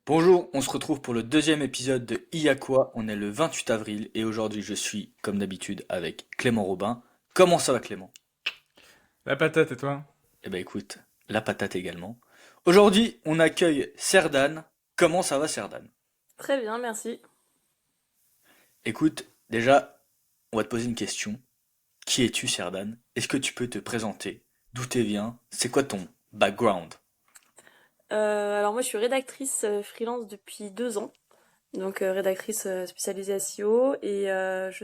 Bonjour, on se retrouve pour le deuxième épisode de Il y a quoi? On est le 28 avril et aujourd'hui je suis, comme d'habitude, avec Clément Robin. Comment ça va Clément? La patate et toi? Eh ben écoute, la patate également. Aujourd'hui, on accueille Serdan. Comment ça va Serdan? Très bien, merci. Écoute, déjà, on va te poser une question. Qui es-tu Serdan? Est-ce que tu peux te présenter? D'où tu viens? C'est quoi ton background? Alors moi je suis rédactrice freelance depuis 2 ans, donc rédactrice spécialisée SEO et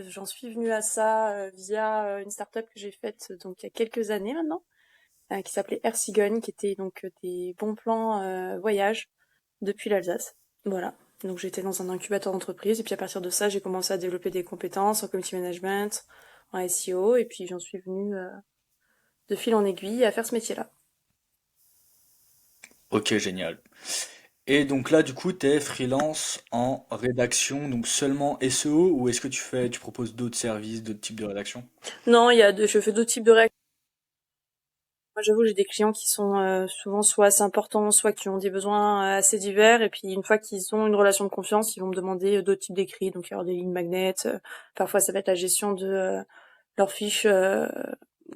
j'en suis venue à ça via une startup que j'ai faite donc il y a quelques années maintenant, qui s'appelait Air Cigogne, qui était donc des bons plans voyage depuis l'Alsace. Voilà. Donc j'étais dans un incubateur d'entreprise et puis à partir de ça j'ai commencé à développer des compétences en community management, en SEO et puis j'en suis venue de fil en aiguille à faire ce métier-là. Ok, génial. Et donc là, du coup, t'es freelance en rédaction, donc seulement SEO, ou est-ce que tu proposes d'autres services, d'autres types de rédaction? Non, je fais d'autres types de réactions. Moi, j'avoue, j'ai des clients qui sont souvent soit assez importants, soit qui ont des besoins assez divers. Et puis, une fois qu'ils ont une relation de confiance, ils vont me demander d'autres types d'écrits. Donc, il y aura des lignes magnets. Parfois, ça va être la gestion de leurs fiches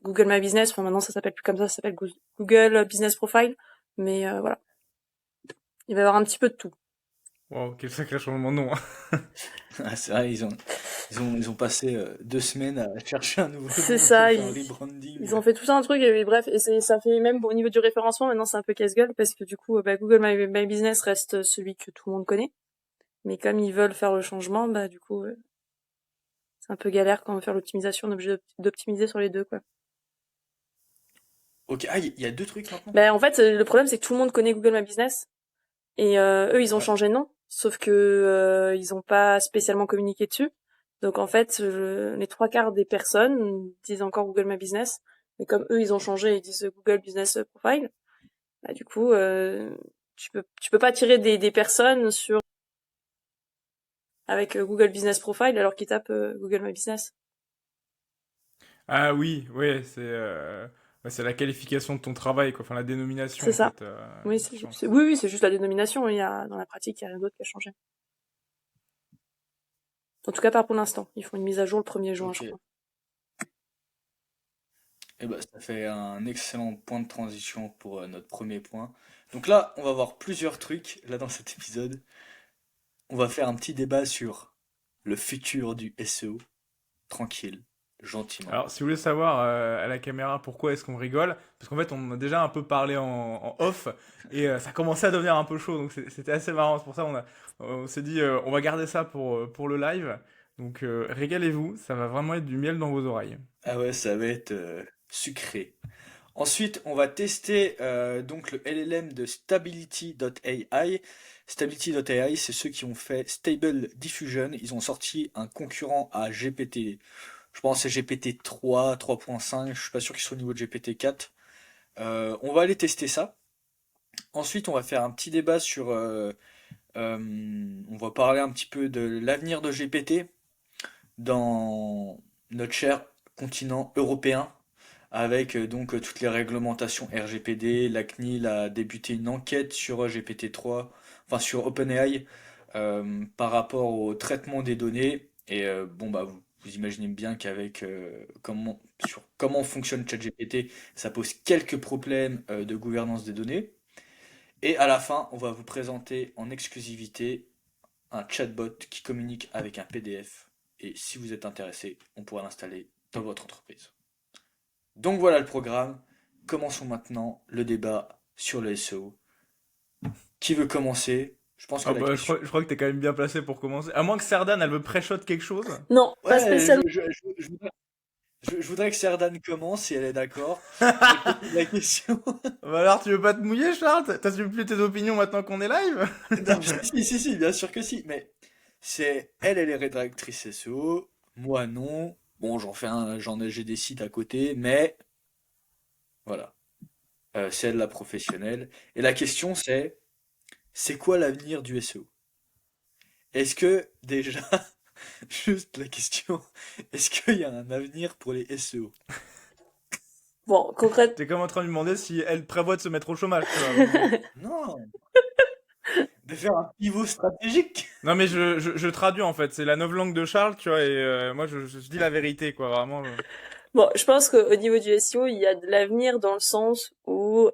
Google My Business. Enfin, maintenant, ça s'appelle plus comme ça s'appelle Google Business Profile. Mais voilà, il va y avoir un petit peu de tout. Wow, quel sacré changement de nom, hein. Ah, c'est vrai, ils ont passé 2 semaines à chercher un nouveau C'est nom, ils ont ça, fait un ils rebranding. ont fait tout ça un truc et bref, et ça fait même au niveau du référencement, maintenant c'est un peu casse-gueule parce que du coup, Google My Business reste celui que tout le monde connaît. Mais comme ils veulent faire le changement, du coup, c'est un peu galère quand on veut faire l'optimisation, on est obligé d'optimiser sur les deux, quoi. Ok, ah, il y a deux trucs maintenant? En fait, le problème, c'est que tout le monde connaît Google My Business. Et eux, ils ont Ouais. changé de nom. Sauf que ils ont pas spécialement communiqué dessus. Donc en fait, les trois quarts des personnes disent encore Google My Business. Mais comme eux, ils ont changé, ils disent Google Business Profile. Du coup, tu peux pas tirer des personnes sur avec Google Business Profile alors qu'ils tapent Google My Business. Ah oui, ouais, ouais, c'est la qualification de ton travail, quoi. Enfin, la dénomination, C'est en ça. fait, Oui, qui change. oui, c'est juste la dénomination. Dans la pratique, il y a rien d'autre qui a changé. En tout cas, pas pour l'instant. Ils font une mise à jour le 1er juin, Ok, je crois. et ben ça fait un excellent point de transition pour notre premier point. Donc là, on va voir plusieurs trucs là dans cet épisode. On va faire un petit débat sur le futur du SEO, tranquille, gentiment. Alors, si vous voulez savoir à la caméra pourquoi est-ce qu'on rigole, parce qu'en fait, on a déjà un peu parlé en off, et ça commençait à devenir un peu chaud, donc c'était assez marrant. C'est pour ça on s'est dit, on va garder ça pour le live. Donc, régalez-vous, ça va vraiment être du miel dans vos oreilles. Ah ouais, ça va être sucré. Ensuite, on va tester donc le LLM de Stability.ai. Stability.ai, c'est ceux qui ont fait Stable Diffusion. Ils ont sorti un concurrent à GPT. Je pense que c'est GPT 3, 3.5. Je suis pas sûr qu'ils soient au niveau de GPT 4. On va aller tester ça. Ensuite, on va faire un petit débat sur. On va parler un petit peu de l'avenir de GPT dans notre cher continent européen, avec donc toutes les réglementations RGPD. La CNIL a débuté une enquête sur GPT-3, enfin sur OpenAI, par rapport au traitement des données. Et bon bah vous imaginez bien qu'avec comment fonctionne ChatGPT, ça pose quelques problèmes de gouvernance des données. Et à la fin, on va vous présenter en exclusivité un chatbot qui communique avec un PDF. Et si vous êtes intéressé, on pourra l'installer dans votre entreprise. Donc voilà le programme. Commençons maintenant le débat sur le SEO. Qui veut commencer? Je pense que Ah la bah, question. je crois que t'es quand même bien placé pour commencer. À moins que Serdan, elle veut pré-shot quelque chose. Non, pas Ouais, spécialement. je voudrais que Serdan commence si elle est d'accord. Je te pose la question. Bah alors, tu veux pas te mouiller, Charles? T'assumes plus tes opinions maintenant qu'on est live? Non, si, bien sûr que si. Mais elle est rédactrice SEO. Moi non. Bon, j'ai des sites à côté, mais voilà. C'est elle la professionnelle. Et la question c'est quoi l'avenir du SEO? Est-ce que déjà, juste la question, est-ce qu'il y a un avenir pour les SEO? Bon, concrètement, T'es comme en train de lui demander si elle prévoit de se mettre au chômage, tu vois. Donc bon. Non, faire un pivot stratégique. Non, mais je traduis en fait. C'est la novlangue de Charles, tu vois, et moi je dis la vérité, quoi, vraiment. Bon, je pense qu'au niveau du SEO, il y a de l'avenir dans le sens où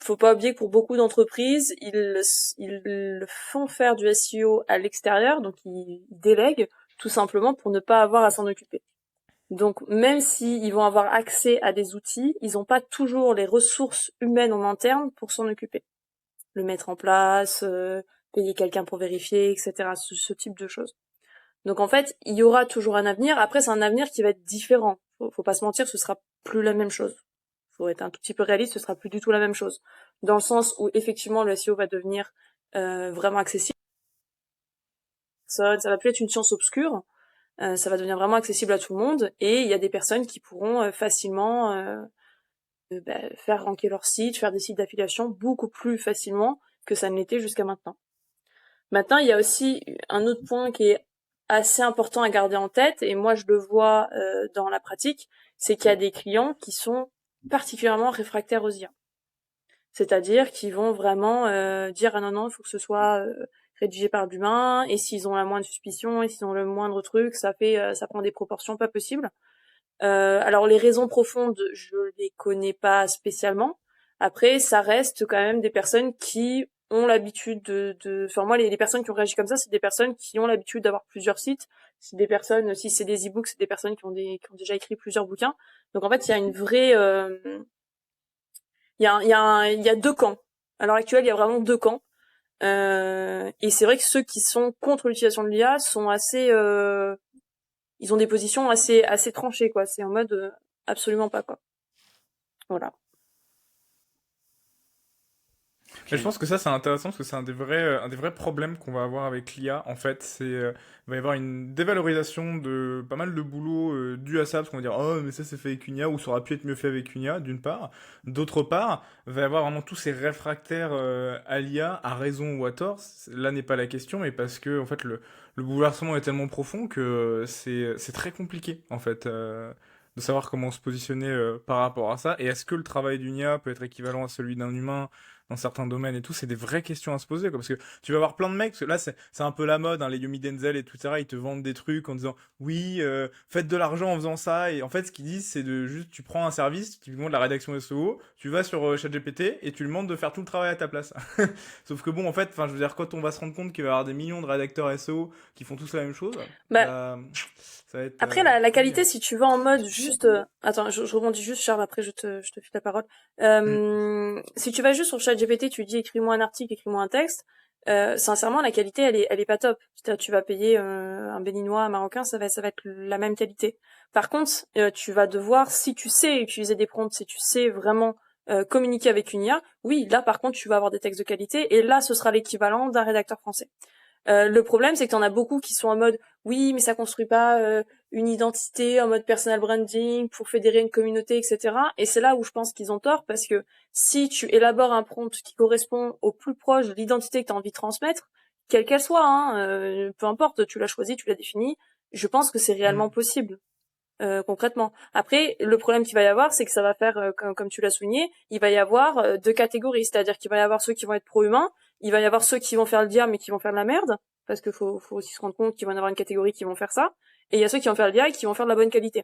faut pas oublier que pour beaucoup d'entreprises, ils font faire du SEO à l'extérieur, donc ils délèguent tout simplement pour ne pas avoir à s'en occuper. Donc même s'ils vont avoir accès à des outils, ils n'ont pas toujours les ressources humaines en interne pour s'en occuper. Le mettre en place, payer quelqu'un pour vérifier, etc. Ce type de choses. Donc en fait, il y aura toujours un avenir. Après, c'est un avenir qui va être différent. Faut pas se mentir, ce sera plus la même chose. Faut être un tout petit peu réaliste, ce sera plus du tout la même chose. Dans le sens où effectivement le SEO va devenir vraiment accessible. Ça va plus être une science obscure. Ça va devenir vraiment accessible à tout le monde. Et il y a des personnes qui pourront facilement faire ranker leur site, faire des sites d'affiliation beaucoup plus facilement que ça ne l'était jusqu'à maintenant. Maintenant, il y a aussi un autre point qui est assez important à garder en tête, et moi je le vois dans la pratique, c'est qu'il y a des clients qui sont particulièrement réfractaires aux IA. C'est-à-dire qu'ils vont vraiment dire ah non, il faut que ce soit rédigé par l'humain, et s'ils ont la moindre suspicion, et s'ils ont le moindre truc, ça prend des proportions pas possibles. Alors les raisons profondes, je les connais pas spécialement. Après, ça reste quand même des personnes qui ont l'habitude enfin moi les personnes qui ont réagi comme ça, c'est des personnes qui ont l'habitude d'avoir plusieurs sites. C'est des personnes, si c'est des e-books, c'est des personnes qui ont déjà écrit plusieurs bouquins. Donc en fait, il y a une vraie, il y a deux camps. À l'heure actuelle, il y a vraiment deux camps. Et c'est vrai que ceux qui sont contre l'utilisation de l'IA sont assez ils ont des positions assez tranchées, quoi. C'est en mode absolument pas, quoi. Voilà. Mais je pense que ça, c'est intéressant parce que c'est un des vrais problèmes qu'on va avoir avec l'IA. En fait, il va y avoir une dévalorisation de pas mal de boulot dû à ça, parce qu'on va dire, oh, mais ça, c'est fait avec une IA, ou ça aurait pu être mieux fait avec une IA, d'une part. D'autre part, il va y avoir vraiment tous ces réfractaires à l'IA, à raison ou à tort. Là n'est pas la question, mais parce que, en fait, le bouleversement est tellement profond que c'est très compliqué, en fait. De savoir comment se positionner par rapport à ça, et est-ce que le travail d'une IA peut être équivalent à celui d'un humain dans certains domaines et tout, c'est des vraies questions à se poser, quoi, parce que tu vas avoir plein de mecs, parce que là c'est un peu la mode, hein, les Yomi Denzel et tout ça, ils te vendent des trucs en disant oui, faites de l'argent en faisant ça, et en fait ce qu'ils disent c'est de juste tu prends un service, typiquement de la rédaction SEO, tu vas sur ChatGPT et tu lui demandes de faire tout le travail à ta place. Sauf que bon, en fait, enfin je veux dire, quand on va se rendre compte qu'il va y avoir des millions de rédacteurs SEO qui font tous la même chose, Bah, bah, ça va être après, la compliqué, qualité, hein. si tu vas en mode juste... Attends, je rebondis juste, Charles, après je te file la parole. Mm. Si tu vas juste sur ChatGPT, tu lui dis écris-moi un article, écris-moi un texte, sincèrement, la qualité, elle est pas top. C'est-à-dire, tu vas payer un Béninois, un Marocain, ça va être la même qualité. Par contre, tu vas devoir, si tu sais utiliser des prompts, si tu sais vraiment communiquer avec une IA, oui, là, par contre, tu vas avoir des textes de qualité, et là, ce sera l'équivalent d'un rédacteur français. Le problème, c'est que t'en as beaucoup qui sont en mode oui, mais ça construit pas une identité en mode personal branding pour fédérer une communauté, etc. Et c'est là où je pense qu'ils ont tort, parce que si tu élabores un prompt qui correspond au plus proche de l'identité que tu as envie de transmettre, quelle qu'elle soit, hein, peu importe, tu l'as choisi, tu l'as défini, je pense que c'est réellement Mm. possible. Concrètement. Après, le problème qu'il va y avoir, c'est que ça va faire, comme tu l'as souligné, il va y avoir deux catégories, c'est-à-dire qu'il va y avoir ceux qui vont être pro-humains, il va y avoir ceux qui vont faire le diable mais qui vont faire de la merde, parce que faut aussi se rendre compte qu'il va y avoir une catégorie qui vont faire ça, et il y a ceux qui vont faire le diable et qui vont faire de la bonne qualité.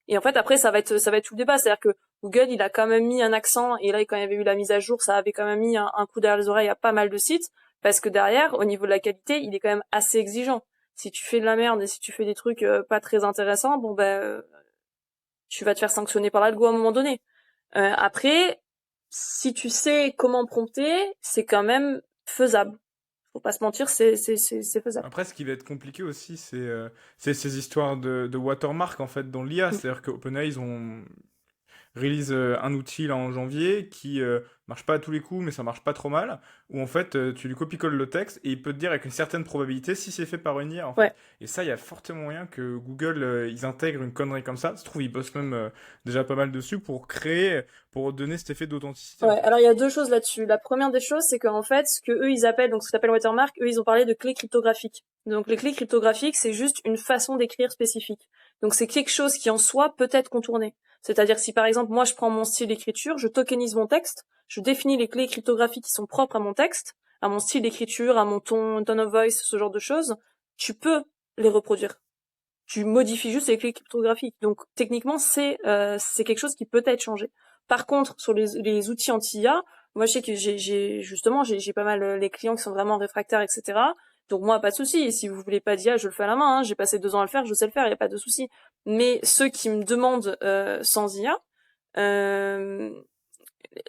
Et en fait, après, ça va être tout le débat, c'est-à-dire que Google, il a quand même mis un accent, et là, quand il y avait eu la mise à jour, ça avait quand même mis un coup derrière les oreilles à pas mal de sites, parce que derrière, au niveau de la qualité, il est quand même assez exigeant. Si tu fais de la merde et si tu fais des trucs pas très intéressants, bon ben tu vas te faire sanctionner par l'algo à un moment donné. Après, si tu sais comment prompter, c'est quand même faisable. Faut pas se mentir, c'est faisable. Après, ce qui va être compliqué aussi, c'est ces histoires de watermark en fait dans l'IA. Mm. C'est-à-dire que OpenAI, ils ont release un outil là en janvier qui marche pas à tous les coups, mais ça marche pas trop mal. Où en fait, tu lui copies-colles le texte et il peut te dire avec une certaine probabilité si c'est fait par une IA en fait. Ouais. Et ça, il y a fortement moyen que Google ils intègrent une connerie comme ça. Ça se trouve, ils bossent même déjà pas mal dessus pour créer, pour donner cet effet d'authenticité en Ouais, fait. alors il y a deux choses là-dessus. La première des choses, c'est qu'en fait, ce que eux ils appellent, donc ce qu'ils appellent watermark, eux ils ont parlé de clés cryptographiques. Donc les clés cryptographiques, c'est juste une façon d'écrire spécifique. Donc c'est quelque chose qui en soi peut être contourné. C'est-à-dire si par exemple moi je prends mon style d'écriture, je tokenise mon texte, je définis les clés cryptographiques qui sont propres à mon texte, à mon style d'écriture, à mon tone of voice, ce genre de choses, tu peux les reproduire. Tu modifies juste les clés cryptographiques. Donc techniquement c'est quelque chose qui peut être changé. Par contre sur les outils anti-IA, moi je sais que j'ai pas mal les clients qui sont vraiment réfractaires, etc. Donc moi pas de souci. Si vous voulez pas d'IA, je le fais à la main. Hein. J'ai passé 2 ans à le faire, je sais le faire, y a pas de souci. Mais ceux qui me demandent sans IA, euh,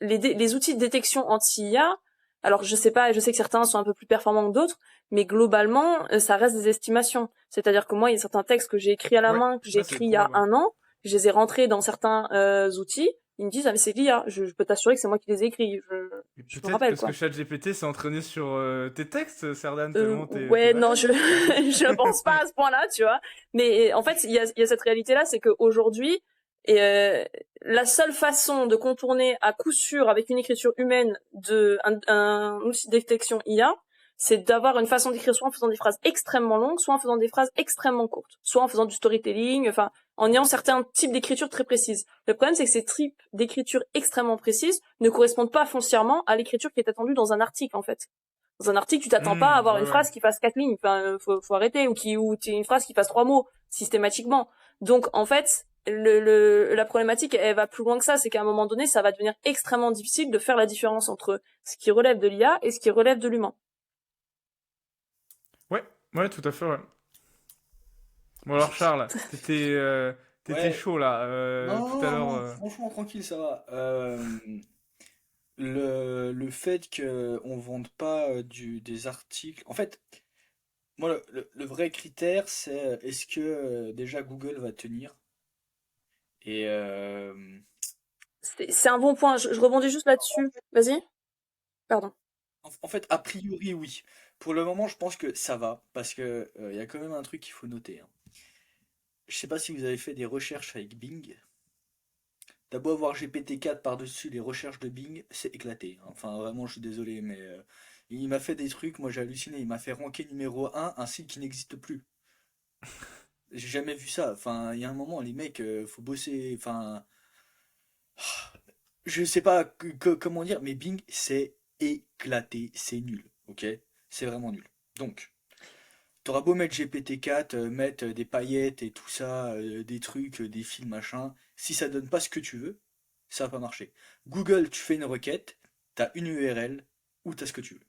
les outils de détection anti-IA, alors je sais pas, je sais que certains sont un peu plus performants que d'autres, mais globalement, ça reste des estimations. C'est-à-dire que moi, il y a certains textes que j'ai écrits à la Ouais, main, que j'ai là, c'est écrits il y a probable. un an, je les ai rentrés dans certains outils, ils me disent ah mais c'est l'IA, je peux t'assurer que c'est moi qui les ai écrits, Et je me peut-être rappelle parce que quoi. ChatGPT s'est entraîné sur tes textes, Serdan, tellement t'es Ouais, non, balèze. je pense pas à ce point-là, tu vois. Mais en fait, il y a cette réalité-là, c'est qu'aujourd'hui, et la seule façon de contourner à coup sûr avec une écriture humaine un outil de détection IA, c'est d'avoir une façon d'écrire soit en faisant des phrases extrêmement longues, soit en faisant des phrases extrêmement courtes, soit en faisant du storytelling, enfin, en ayant certains types d'écriture très précises. Le problème, c'est que ces types d'écriture extrêmement précises ne correspondent pas foncièrement à l'écriture qui est attendue dans un article, en fait. Dans un article, tu t'attends pas à avoir Ouais, une ouais. phrase qui fasse 4 lignes. Enfin, faut arrêter ou t'es une phrase qui fasse 3 mots systématiquement. Donc, en fait, la problématique, elle va plus loin que ça. C'est qu'à un moment donné, ça va devenir extrêmement difficile de faire la différence entre ce qui relève de l'IA et ce qui relève de l'humain. Ouais, ouais, tout à fait, ouais. Bon alors Charles, t'étais Ouais, chaud là, non, tout à non, l'heure. non, franchement, tranquille, ça va. Le fait qu'on vende pas des articles. En fait, moi, le vrai critère, c'est est-ce que déjà Google va tenir? Et C'est un bon point. Je rebondis juste là-dessus. Vas-y. Pardon. en fait, a priori, oui. Pour le moment, je pense que ça va, parce que il y a quand même un truc qu'il faut noter, hein. Je sais pas si vous avez fait des recherches avec Bing. T'as beau avoir GPT-4 par-dessus les recherches de Bing, c'est éclaté, hein. Enfin, vraiment, je suis désolé, mais il m'a fait des trucs, moi j'ai halluciné. Il m'a fait ranker numéro un site qui n'existe plus. J'ai jamais vu ça. Enfin, il y a un moment, les mecs, faut bosser. Enfin, je sais pas comment dire, mais Bing, c'est éclaté, c'est nul, ok? C'est vraiment nul. Donc, t'auras beau mettre GPT-4, mettre des paillettes et tout ça, des trucs, des fils, machin, si ça donne pas ce que tu veux, ça va pas marcher. Google, tu fais une requête, t'as une URL, ou t'as ce que tu veux.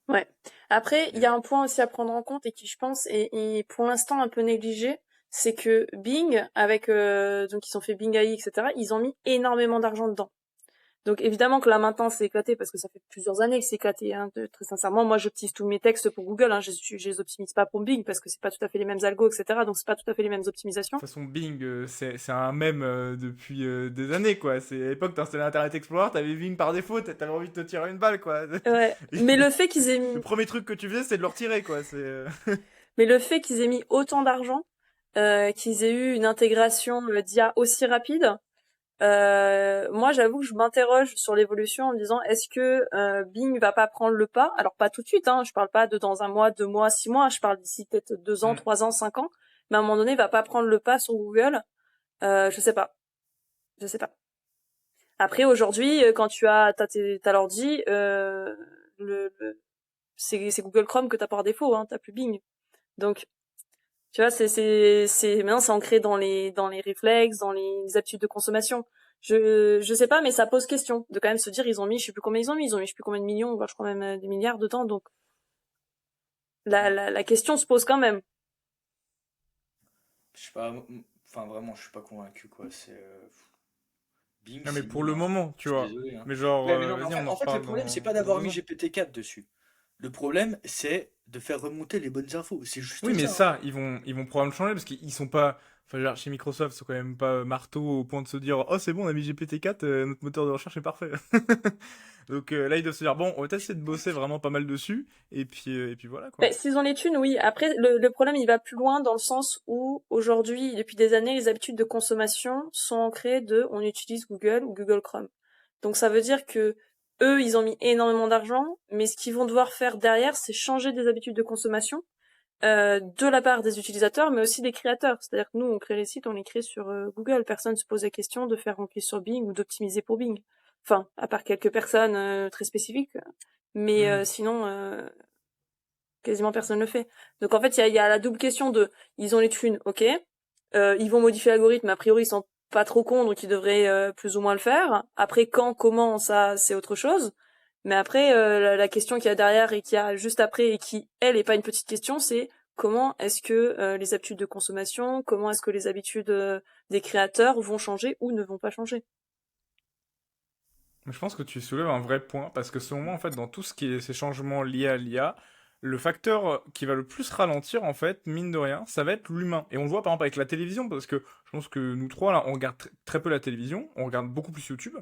Ouais. Après, il y Et a un point aussi à prendre en compte et qui, je pense, est pour l'instant un peu négligé, c'est que Bing, avec donc ils ont fait Bing AI, etc., ils ont mis énormément d'argent dedans. Donc évidemment que là maintenant c'est éclaté parce que ça fait plusieurs années que c'est éclaté. Hein, très sincèrement, moi j'optimise tous mes textes pour Google. Hein, je les optimise pas pour Bing parce que c'est pas tout à fait les mêmes algos, etc. Donc c'est pas tout à fait les mêmes optimisations. De toute façon, Bing, c'est un mème depuis des années, quoi. C'est à l'époque, t'installais Internet Explorer, t'avais Bing par défaut, t'avais envie de te tirer une balle, quoi. Ouais. Mais le fait qu'ils aient Le mis, premier truc que tu faisais, c'était de le retirer, quoi. mais le fait qu'ils aient mis autant d'argent, qu'ils aient eu une intégration d'IA aussi rapide. Moi, j'avoue que je m'interroge sur l'évolution en me disant est-ce que Bing va pas prendre le pas? Alors pas tout de suite, hein. Je parle pas de dans un mois, 2 mois, 6 mois. Je parle d'ici peut-être 2 ans, Hmm. 3 ans, 5 ans. Mais à un moment donné, il va pas prendre le pas sur Google. Je sais pas. Je sais pas. Après, aujourd'hui, quand t'as l'ordi, c'est Google Chrome que t'as par défaut, hein. T'as plus Bing. Donc, tu vois, maintenant c'est ancré dans les réflexes, dans les habitudes de consommation. Je sais pas, mais ça pose question de quand même se dire ils ont mis, je sais plus combien ils ont mis je sais plus combien de millions, voire je crois même des milliards dedans. Donc la question se pose quand même. je sais pas, enfin vraiment, je suis pas convaincu, quoi. Bing, Non, mais c'est pour nul, le hein. moment, Je tu suis vois. désolé, hein. Mais genre, Ouais, mais non, mais vas-y, on en en fait, le reparle problème, c'est pas dans d'avoir deux mis ans. GPT-4 dessus. Le problème, c'est de faire remonter les bonnes infos. C'est Oui, juste mais ça, hein. ça, ils vont probablement le changer parce qu'ils sont pas. Enfin, genre, chez Microsoft, ils sont quand même pas marteau au point de se dire oh, c'est bon, on a mis GPT-4, notre moteur de recherche est parfait. Donc là, ils doivent se dire bon, on va essayer de bosser vraiment pas mal dessus, et puis voilà quoi. Ben, s'ils ont les thunes, oui. Après, le problème, il va plus loin dans le sens où, aujourd'hui, depuis des années, les habitudes de consommation sont ancrées on utilise Google ou Google Chrome. Donc, ça veut dire que eux, ils ont mis énormément d'argent, mais ce qu'ils vont devoir faire derrière, c'est changer des habitudes de consommation. de la part des utilisateurs, mais aussi des créateurs. C'est-à-dire que nous, on crée les sites, on les crée sur Google. Personne se pose la question de faire remplir sur Bing ou d'optimiser pour Bing. Enfin, à part quelques personnes très spécifiques, mais sinon, quasiment personne ne le fait. Donc en fait, il y a la double question de, ils ont les thunes, ok, ils vont modifier l'algorithme, a priori ils sont pas trop cons, donc ils devraient plus ou moins le faire. Après, quand, comment, ça, c'est autre chose. Mais après, la question qu'il y a derrière et qu'il y a juste après et qui, elle, est pas une petite question, c'est comment est-ce que les habitudes de consommation, comment est-ce que les habitudes des créateurs vont changer ou ne vont pas changer. Je pense que tu soulèves un vrai point, parce que selon moi, en fait, dans tout ce qui est ces changements liés à l'IA, le facteur qui va le plus ralentir, en fait, mine de rien, ça va être l'humain. Et on le voit par exemple avec la télévision, parce que je pense que nous trois, là, on regarde très peu la télévision, on regarde beaucoup plus YouTube.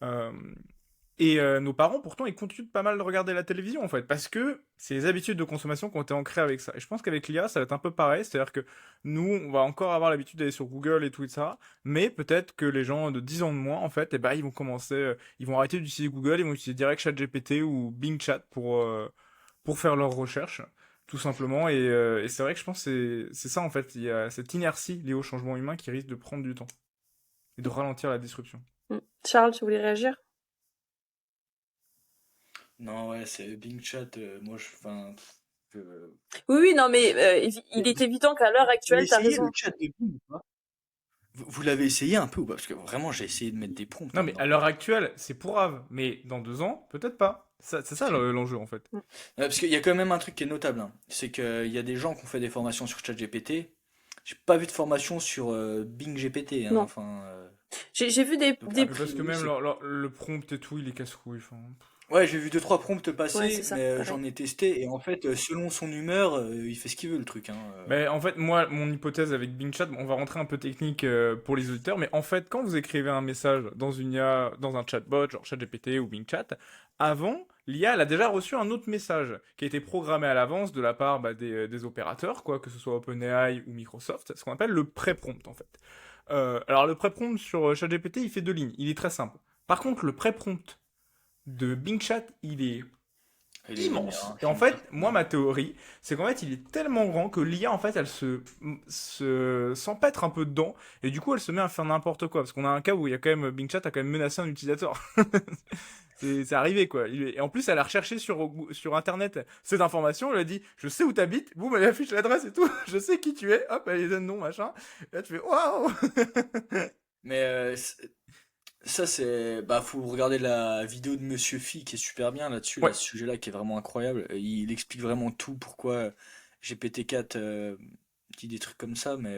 Euh, nos parents, pourtant, ils continuent de pas mal de regarder la télévision, en fait, parce que c'est les habitudes de consommation qui ont été ancrées avec ça. Et je pense qu'avec l'IA, ça va être un peu pareil, c'est-à-dire que nous, on va encore avoir l'habitude d'aller sur Google et tout et ça, mais peut-être que les gens de 10 ans de moins, en fait, eh ben, ils vont commencer, ils vont arrêter d'utiliser Google, ils vont utiliser direct ChatGPT ou Bing Chat pour faire leurs recherches, tout simplement. Et c'est vrai que je pense que c'est ça, en fait, il y a cette inertie liée au changement humain qui risque de prendre du temps et de ralentir la disruption. Charles, tu voulais réagir? Non, ouais, c'est Bing Chat, moi, enfin, Oui, oui, non, mais il est évident qu'à l'heure Vous avez actuelle, t'as essayé le raison. chat de Bing ou pas? Vous l'avez essayé un peu ou pas? Parce que vraiment, j'ai essayé de mettre des prompts, Non, hein, mais à dans... l'heure actuelle, c'est pourrave. Mais dans 2 ans, peut-être pas. C'est ça l'enjeu, en fait. Mm. Parce qu'il y a quand même un truc qui est notable, hein. C'est qu'il y a des gens qui ont fait des formations sur ChatGPT. J'ai pas vu de formation sur Bing GPT, hein, Non. enfin... J'ai vu des, donc, a des... Mais parce que priori, même c'est... le prompt et tout, il est casse-couille. Enfin, Ouais, j'ai vu deux trois prompts Ouais, c'est passer, ça, mais pareil. j'en ai testé, et en fait, selon son humeur, il fait ce qu'il veut, le truc, hein. mais en fait, moi, mon hypothèse avec Bing Chat, bon, on va rentrer un peu technique pour les auditeurs, mais en fait, quand vous écrivez un message dans une IA, dans un chatbot, genre ChatGPT ou Bing Chat, avant, l'IA, elle a déjà reçu un autre message qui a été programmé à l'avance de la part bah, des opérateurs, quoi, que ce soit OpenAI ou Microsoft, ce qu'on appelle le pré-prompt, en fait. Alors, le pré-prompt sur ChatGPT, il fait 2 lignes, il est très simple. Par contre, le pré-prompt de Bing Chat, il est Il est lunaire, immense. hein. Et en fait, moi, ma théorie, c'est qu'en fait, il est tellement grand que l'IA, en fait, elle s'empêtre un peu dedans, et du coup, elle se met à faire n'importe quoi. Parce qu'on a un cas où il y a quand même, Bing Chat a quand même menacé un utilisateur. C'est arrivé, quoi. Et en plus, elle a recherché sur Internet cette information, elle a dit, je sais où t'habites, boum, elle affiche l'adresse et tout, je sais qui tu es, hop, elle lui donne nom, machin. Et là, tu fais, waouh! Mais ça, c'est... Bah, faut regarder la vidéo de Monsieur Phi qui est super bien là-dessus, là, Ouais. ce sujet-là qui est vraiment incroyable. Il explique vraiment tout, pourquoi GPT-4 dit des trucs comme ça, mais...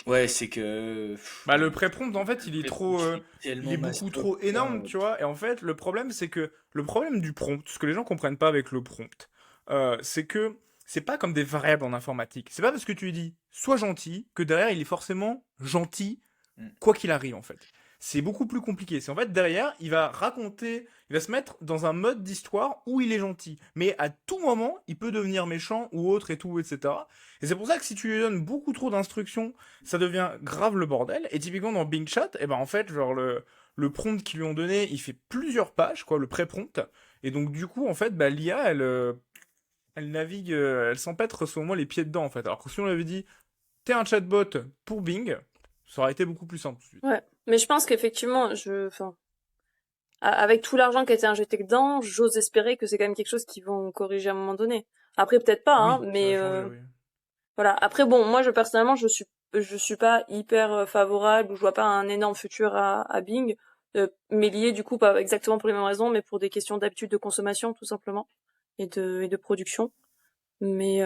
Ouais, c'est que... Bah, le pré-prompt, en fait, Le prompt, il est il tellement est beaucoup mastoc, trop énorme, tu vois. Et en fait, le problème, c'est que le problème du prompt, ce que les gens comprennent pas avec le prompt, c'est que c'est pas comme des variables en informatique. C'est pas parce que tu lui dis sois gentil que derrière il est forcément gentil Mm. quoi qu'il arrive en fait. C'est beaucoup plus compliqué. C'est en fait derrière, il va raconter, il va se mettre dans un mode d'histoire où il est gentil. Mais à tout moment, il peut devenir méchant ou autre et tout, etc. Et c'est pour ça que si tu lui donnes beaucoup trop d'instructions, ça devient grave le bordel. Et typiquement dans Bing Chat, et ben en fait, genre le prompt qu'ils lui ont donné, il fait plusieurs pages, quoi, le pré-prompt. Et donc du coup, en fait, bah, l'IA, elle navigue, elle s'empêtre selon moi les pieds dedans, en fait. Alors que si on lui avait dit, t'es un chatbot pour Bing, ça aurait été beaucoup plus simple tout de suite. Ouais. Mais je pense qu'effectivement, enfin, avec tout l'argent qui a été injecté dedans, j'ose espérer que c'est quand même quelque chose qu'ils vont corriger à un moment donné. Après, peut-être pas, hein, Oui, ça mais va changer, oui. voilà. Après, bon, moi, personnellement, je suis pas hyper favorable ou je vois pas un énorme futur à Bing, mais lié du coup pas exactement pour les mêmes raisons, mais pour des questions d'habitude de consommation tout simplement et de production. Mais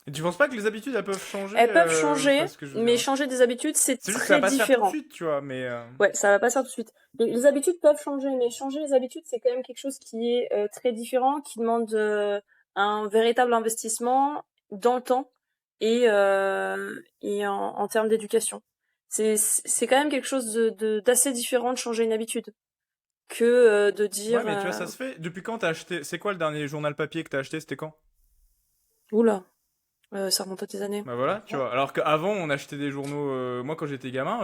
Et tu penses pas que les habitudes, elles peuvent changer elles peuvent changer, parce que je veux mais dire... changer des habitudes, c'est C'est juste que ça va très pas se faire tout de différent. suite, tu vois, mais... Ouais, ça va pas se faire tout de suite. Les habitudes peuvent changer, mais changer les habitudes, c'est quand même quelque chose qui est très différent, qui demande un véritable investissement dans le temps et en termes d'éducation. C'est quand même quelque chose d'assez différent de changer une habitude que de Ouais, dire mais tu vois, ça se fait. Depuis quand t'as acheté... C'est quoi le dernier journal papier que t'as acheté? C'était quand? oula, ça remonte à des années. Bah voilà, tu vois. Alors qu'avant, on achetait des journaux... Moi, quand j'étais gamin,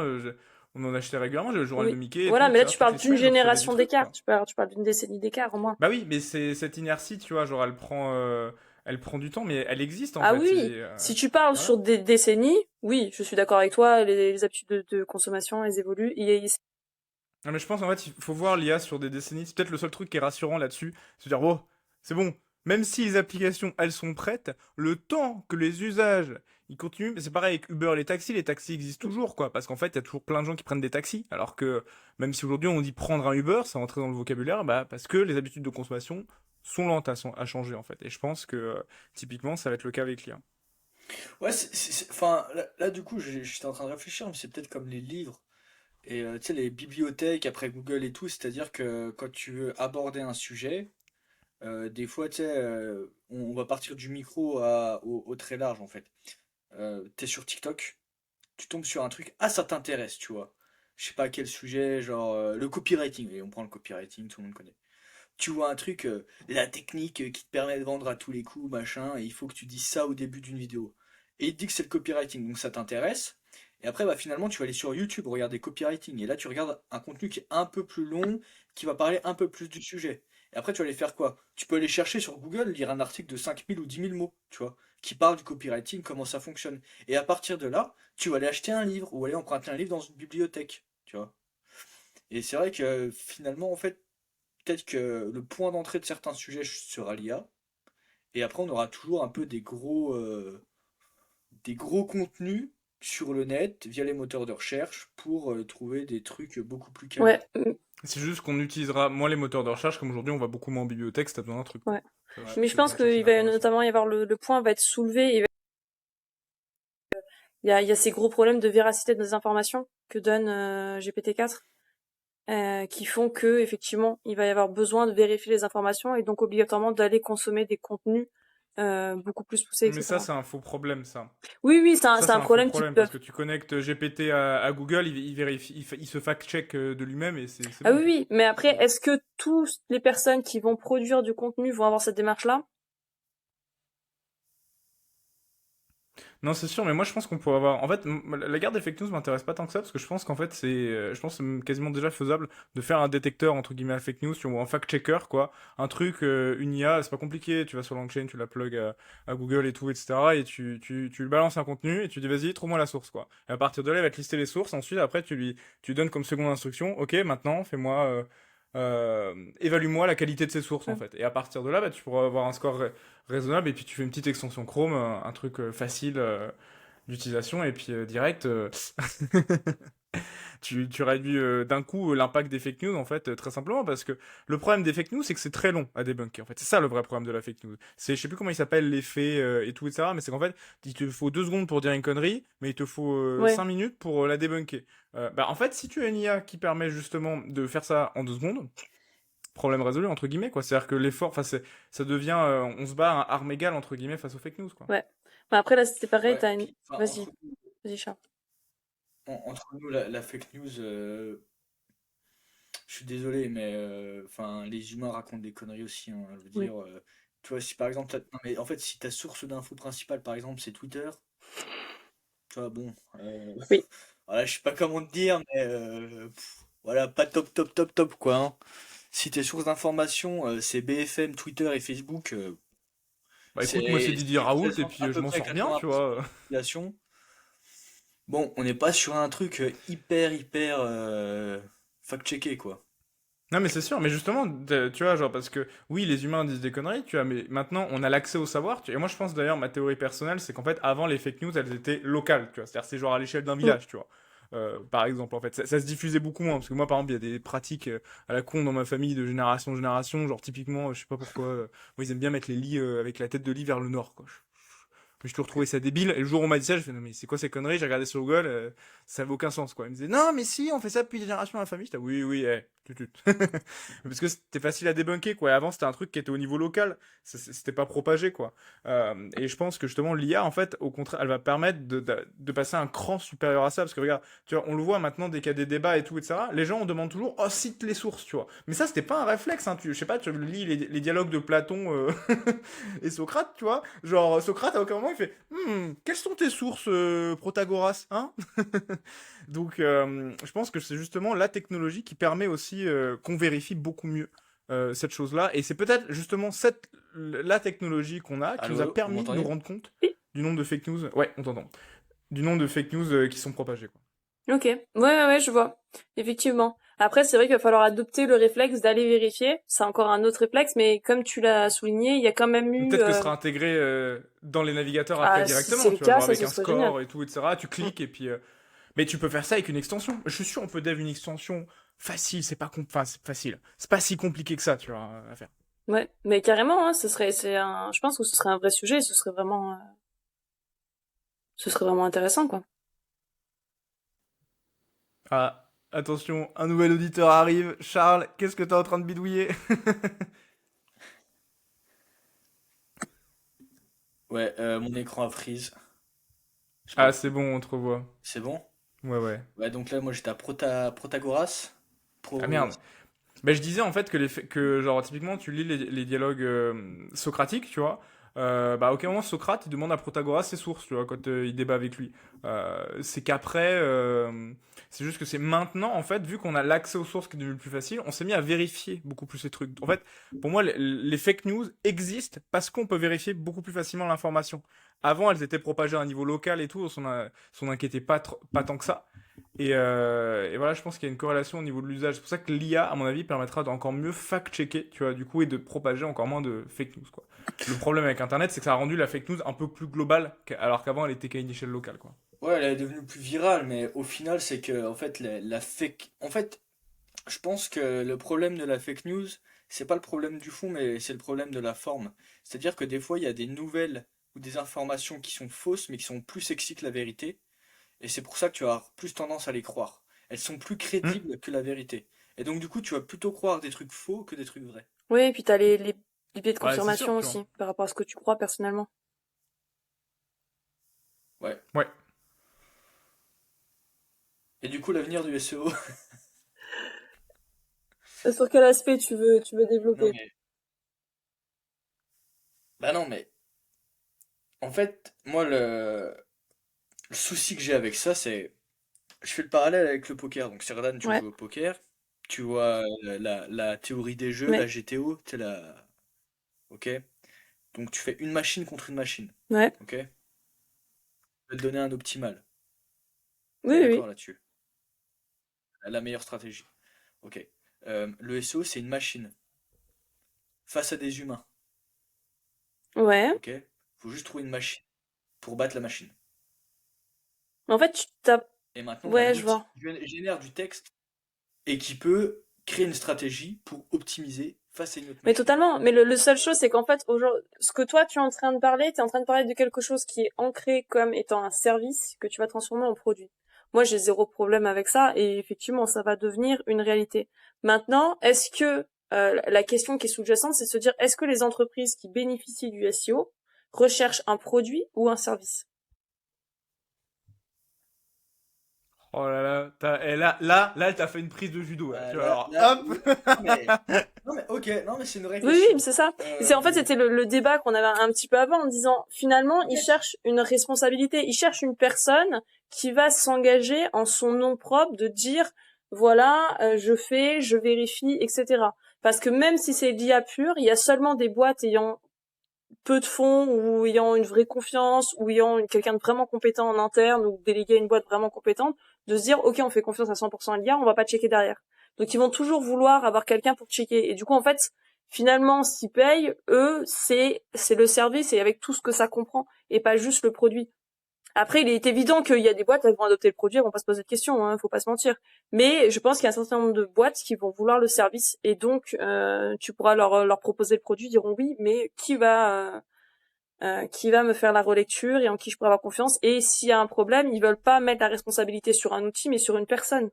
on en achetait régulièrement. J'avais le journal de Oui. Mickey et Voilà, tout, mais là etc. tu Toutes parles les d'une semaines, je recevais des génération trucs, d'écart. quoi. Tu parles d'une décennie d'écart au moins. Bah oui, mais c'est cette inertie, tu vois, genre elle prend... elle prend du temps, mais elle existe en Ah fait. oui, si tu parles Voilà. sur des décennies, oui, je suis d'accord avec toi, les habitudes de consommation, elles évoluent. Non, mais je pense en fait, il faut voir l'IA sur des décennies. C'est peut-être le seul truc qui est rassurant là-dessus. C'est de dire, oh, c'est bon. Même si les applications, elles sont prêtes, le temps que les usages, ils continuent. Mais c'est pareil avec Uber, les taxis existent toujours, quoi. Parce qu'en fait, il y a toujours plein de gens qui prennent des taxis. Alors que, même si aujourd'hui on dit prendre un Uber, ça rentrer dans le vocabulaire, bah, parce que les habitudes de consommation sont lentes à changer, en fait. Et je pense que, typiquement, ça va être le cas avec l'IA. Ouais, enfin, là, du coup, j'étais en train de réfléchir, mais c'est peut-être comme les livres et tu sais, les bibliothèques après Google et tout, c'est-à-dire que quand tu veux aborder un sujet, des fois, tu sais, on va partir du micro au très large en fait. T'es sur TikTok, tu tombes sur un truc, ah ça t'intéresse, tu vois. Je sais pas quel sujet, genre le copywriting, et on prend le copywriting, tout le monde connaît. Tu vois un truc, la technique qui te permet de vendre à tous les coups, machin, et il faut que tu dises ça au début d'une vidéo. Et il te dit que c'est le copywriting, donc ça t'intéresse. Et après, bah, finalement, tu vas aller sur YouTube, regarder copywriting. Et là, tu regardes un contenu qui est un peu plus long, qui va parler un peu plus du sujet. Et après, tu vas aller faire quoi? Tu peux aller chercher sur Google, lire un article de 5000 ou 10 000 mots, tu vois, qui parle du copywriting, comment ça fonctionne. Et à partir de là, tu vas aller acheter un livre, ou aller emprunter un livre dans une bibliothèque, tu vois. Et c'est vrai que finalement, en fait, peut-être que le point d'entrée de certains sujets sera l'IA, et après on aura toujours un peu des gros contenus sur le net via les moteurs de recherche pour trouver des trucs beaucoup plus Ouais, quali. C'est juste qu'on utilisera moins les moteurs de recherche, comme aujourd'hui on va beaucoup moins en bibliothèque si t'as besoin d'un truc, quoi. ouais. Ça, Ouais, Mais je c'est pense assez assez qu'il va d'accord là-dessus. notamment y avoir le point va être soulevé. Il y a ces gros problèmes de véracité des informations que donne GPT-4, qui font que effectivement, il va y avoir besoin de vérifier les informations et donc obligatoirement d'aller consommer des contenus beaucoup plus poussés, Mais ça, etc. c'est un faux problème, ça. Oui, oui, c'est un, Ça, c'est c'est un un faux problème qui problème, parce peuvent. que tu connectes GPT à Google, il vérifie, il se fact-check de lui-même et c'est Ah bon, oui, quoi. oui, mais après, est-ce que toutes les personnes qui vont produire du contenu vont avoir cette démarche-là? Non, c'est sûr, mais moi je pense qu'on pourrait avoir. En fait, la guerre des fake news m'intéresse pas tant que ça, parce que je pense qu'en fait, je pense que c'est quasiment déjà faisable de faire un détecteur entre guillemets à fake news ou un fact-checker, quoi. Un truc, une IA, c'est pas compliqué, tu vas sur LangChain, tu la plug à Google et tout, etc. Et tu lui balances un contenu et tu dis vas-y, trouve-moi la source, quoi. Et à partir de là, il va te lister les sources. Ensuite, après, tu donnes comme seconde instruction, ok, maintenant, fais-moi. Évalue-moi la qualité de ces sources en Mm. fait. Et à partir de là, bah, tu pourras avoir un score raisonnable et puis tu fais une petite extension Chrome, un truc facile d'utilisation et puis direct, tu réduis d'un coup l'impact des fake news en fait très simplement parce que le problème des fake news c'est que c'est très long à débunker en fait. C'est ça le vrai problème de la fake news. C'est je sais plus comment il s'appelle l'effet et tout etc. Mais c'est qu'en fait il te faut 2 secondes pour dire une connerie mais il te faut Ouais. 5 minutes pour la débunker. Bah en fait si tu as une IA qui permet justement de faire ça en 2 secondes, problème résolu entre guillemets quoi. C'est-à-dire que l'effort, enfin ça devient, on se bat à armes égales entre guillemets face aux fake news quoi. Ouais. Bah, après, là, c'était pareil, Ouais, t'as une... puis enfin, Vas-y, vas-y, Charles. entre nous, la fake news, je suis désolé, mais enfin, les humains racontent des conneries aussi, hein, je veux Oui. dire, tu vois, si par exemple, non, mais en fait, si ta source d'info principale, par exemple, c'est Twitter, tu vois, bon, Oui. voilà, je sais pas comment te dire, mais voilà, pas top, top, top, top, quoi, hein. Si tes sources d'information, c'est BFM, Twitter et Facebook, Bah écoute, moi c'est ce Didier qui Raoult et représente puis à je peu m'en près sors bien, tu 80% de vois. la population, bon, on n'est pas sur un truc hyper, hyper fact-checké, quoi. Non mais c'est sûr, mais justement, tu vois, genre parce que oui, les humains disent des conneries, tu vois, mais maintenant on a l'accès au savoir. Et moi je pense d'ailleurs, ma théorie personnelle, c'est qu'en fait avant les fake news, elles étaient locales, tu vois, c'est-à-dire c'est genre à l'échelle d'un Mm. village, tu vois. Par exemple, en fait, ça se diffusait beaucoup moins, parce que moi par exemple, il y a des pratiques à la con dans ma famille de génération en génération, genre typiquement, je sais pas pourquoi, moi ils aiment bien mettre les lits avec la tête de lit vers le nord, quoi. Je te retrouvais ça débile. Et le jour où on m'a dit ça, je fais non mais c'est quoi ces conneries? J'ai regardé sur Google, ça avait aucun sens quoi. Il me disait non mais si, on fait ça depuis des générations dans la famille. J'étais oui oui, parce que c'était facile à débunker quoi. Et avant c'était un truc qui était au niveau local, c'était pas propagé quoi. Et je pense que justement l'IA en fait, au contraire, elle va permettre de passer un cran supérieur à ça parce que regarde, tu vois, on le voit maintenant dès qu'il y a des débats et tout etc. Les gens on demande toujours oh cite les sources tu vois. Mais ça c'était pas un réflexe hein. Je sais pas, tu lis les dialogues de Platon et Socrate, tu vois. Genre, Socrate, à aucun moment, il fait quelles sont tes sources, Protagoras, hein? Donc, je pense que c'est justement la technologie qui permet aussi qu'on vérifie beaucoup mieux cette chose-là. Et c'est peut-être justement la technologie qu'on a qui Allô, nous a allô, vous permis de nous m'entendez? rendre compte Oui. du nombre de fake news. Ouais, on t'entend. Du nombre de fake news qui sont propagées, quoi. Ok. Ouais, je vois. Effectivement. Après, c'est vrai qu'il va falloir adopter le réflexe d'aller vérifier. C'est encore un autre réflexe, mais comme tu l'as souligné, il y a quand même Ou eu... peut-être que ce sera intégré dans les navigateurs après si c'est directement, le tu vois, cas, genre ça, avec ce un serait génial. score et tout, etc. Tu Mm. cliques et puis. Mais tu peux faire ça avec une extension. Je suis sûr, on peut dev une extension facile. C'est pas, enfin, c'est facile. C'est pas si compliqué que ça, tu vois, à faire. Ouais, mais carrément, hein, je pense que ce serait un vrai sujet, ce serait vraiment intéressant, quoi. Ah, attention, un nouvel auditeur arrive. Charles, qu'est-ce que t'es en train de bidouiller? Ouais, mon écran a freeze. Je sais pas Ah, c'est pourquoi. bon, on te revoit. C'est bon? Ouais, ouais. Ouais, donc là, moi, j'étais à Protagoras. Ah Pro... merde. Ben, je disais en fait que genre typiquement tu lis les dialogues socratiques, tu vois. Bah à aucun moment Socrate il demande à Protagoras ses sources, tu vois, quand il débat avec lui. C'est qu'après, c'est juste que c'est maintenant en fait, vu qu'on a l'accès aux sources qui est devenu plus facile, on s'est mis à vérifier beaucoup plus ces trucs. En fait, pour moi, les fake news existent parce qu'on peut vérifier beaucoup plus facilement l'information. Avant, elles étaient propagées à un niveau local et tout, on s'en inquiétait pas tant que ça. Et voilà, je pense qu'il y a une corrélation au niveau de l'usage. C'est pour ça que l'IA, à mon avis, permettra d'encore mieux fact-checker, tu vois, du coup, et de propager encore moins de fake news, quoi. Le problème avec Internet, c'est que ça a rendu la fake news un peu plus globale, alors qu'avant, elle était qu'à une échelle locale, quoi. Ouais, elle est devenue plus virale, mais au final, c'est que, en fait, la fake... En fait, je pense que le problème de la fake news, c'est pas le problème du fond, mais c'est le problème de la forme. C'est-à-dire que des fois, il y a des nouvelles ou des informations qui sont fausses, mais qui sont plus sexy que la vérité. Et c'est pour ça que tu vas avoir plus tendance à les croire. Elles sont plus Hmm. crédibles que la vérité. Et donc, du coup, tu vas plutôt croire des trucs faux que des trucs vrais. Oui, et puis t'as les biais de Ouais, c'est sûr, confirmation tu vois. aussi, par rapport à ce que tu crois personnellement. Ouais. Ouais. Et du coup, l'avenir du SEO. Sur quel aspect tu veux Non, développer? mais. Bah non, mais. En fait, moi, le souci que j'ai avec ça, c'est. Je fais le parallèle avec le poker. Donc, Serdan, tu Ouais, joues au poker. Tu vois la théorie des jeux, la ouais, GTO, tu sais, la. Ok? Donc, tu fais une machine contre une machine. ouais. Ok? Je vais te donner un optimal. On Oui, est oui, d'accord oui. là-dessus. La meilleure stratégie. Ok. Le SEO, c'est une machine face à des humains. Ouais. Ok? Faut juste trouver une machine pour battre la machine. En fait, tu t'as... Et maintenant, tu as un Ouais, je outil vois. qui génère du texte et qui peut créer une stratégie pour optimiser face à une autre Mais machine. totalement. Mais le seul chose, c'est qu'en fait, aujourd'hui, ce que toi, tu es en train de parler, tu es en train de parler de quelque chose qui est ancré comme étant un service que tu vas transformer en produit. Moi, j'ai zéro problème avec ça et effectivement, ça va devenir une réalité. Maintenant, est-ce que la question qui est sous-jacente, c'est de se dire, est-ce que les entreprises qui bénéficient du SEO recherchent un produit ou un service? Oh là là, elle t'a fait une prise de judo, là, tu vois, alors, hop! Oui, non mais ok, non mais c'est une vraie Oui, oui, question. c'est ça. Euh, En fait, c'était le débat qu'on avait un petit peu avant en disant, finalement, ils cherchent une responsabilité, ils cherchent une personne qui va s'engager en son nom propre de dire, voilà, je vérifie, etc. Parce que même si c'est l'IA pure, il y a seulement des boîtes ayant peu de fonds ou ayant une vraie confiance ou ayant quelqu'un de vraiment compétent en interne ou délégué à une boîte vraiment compétente de se dire ok on fait confiance à 100% à l'IA, on va pas checker derrière. Donc ils vont toujours vouloir avoir quelqu'un pour checker et du coup en fait finalement ce qu'ils payent eux c'est le service et avec tout ce que ça comprend et pas juste le produit. Après, il est évident qu'il y a des boîtes qui vont adopter le produit, elles vont pas se poser de questions, hein, faut pas se mentir. Mais je pense qu'il y a un certain nombre de boîtes qui vont vouloir le service et donc tu pourras leur proposer le produit, ils diront oui, mais qui va me faire la relecture et en qui je pourrais avoir confiance. Et s'il y a un problème, ils veulent pas mettre la responsabilité sur un outil, mais sur une personne.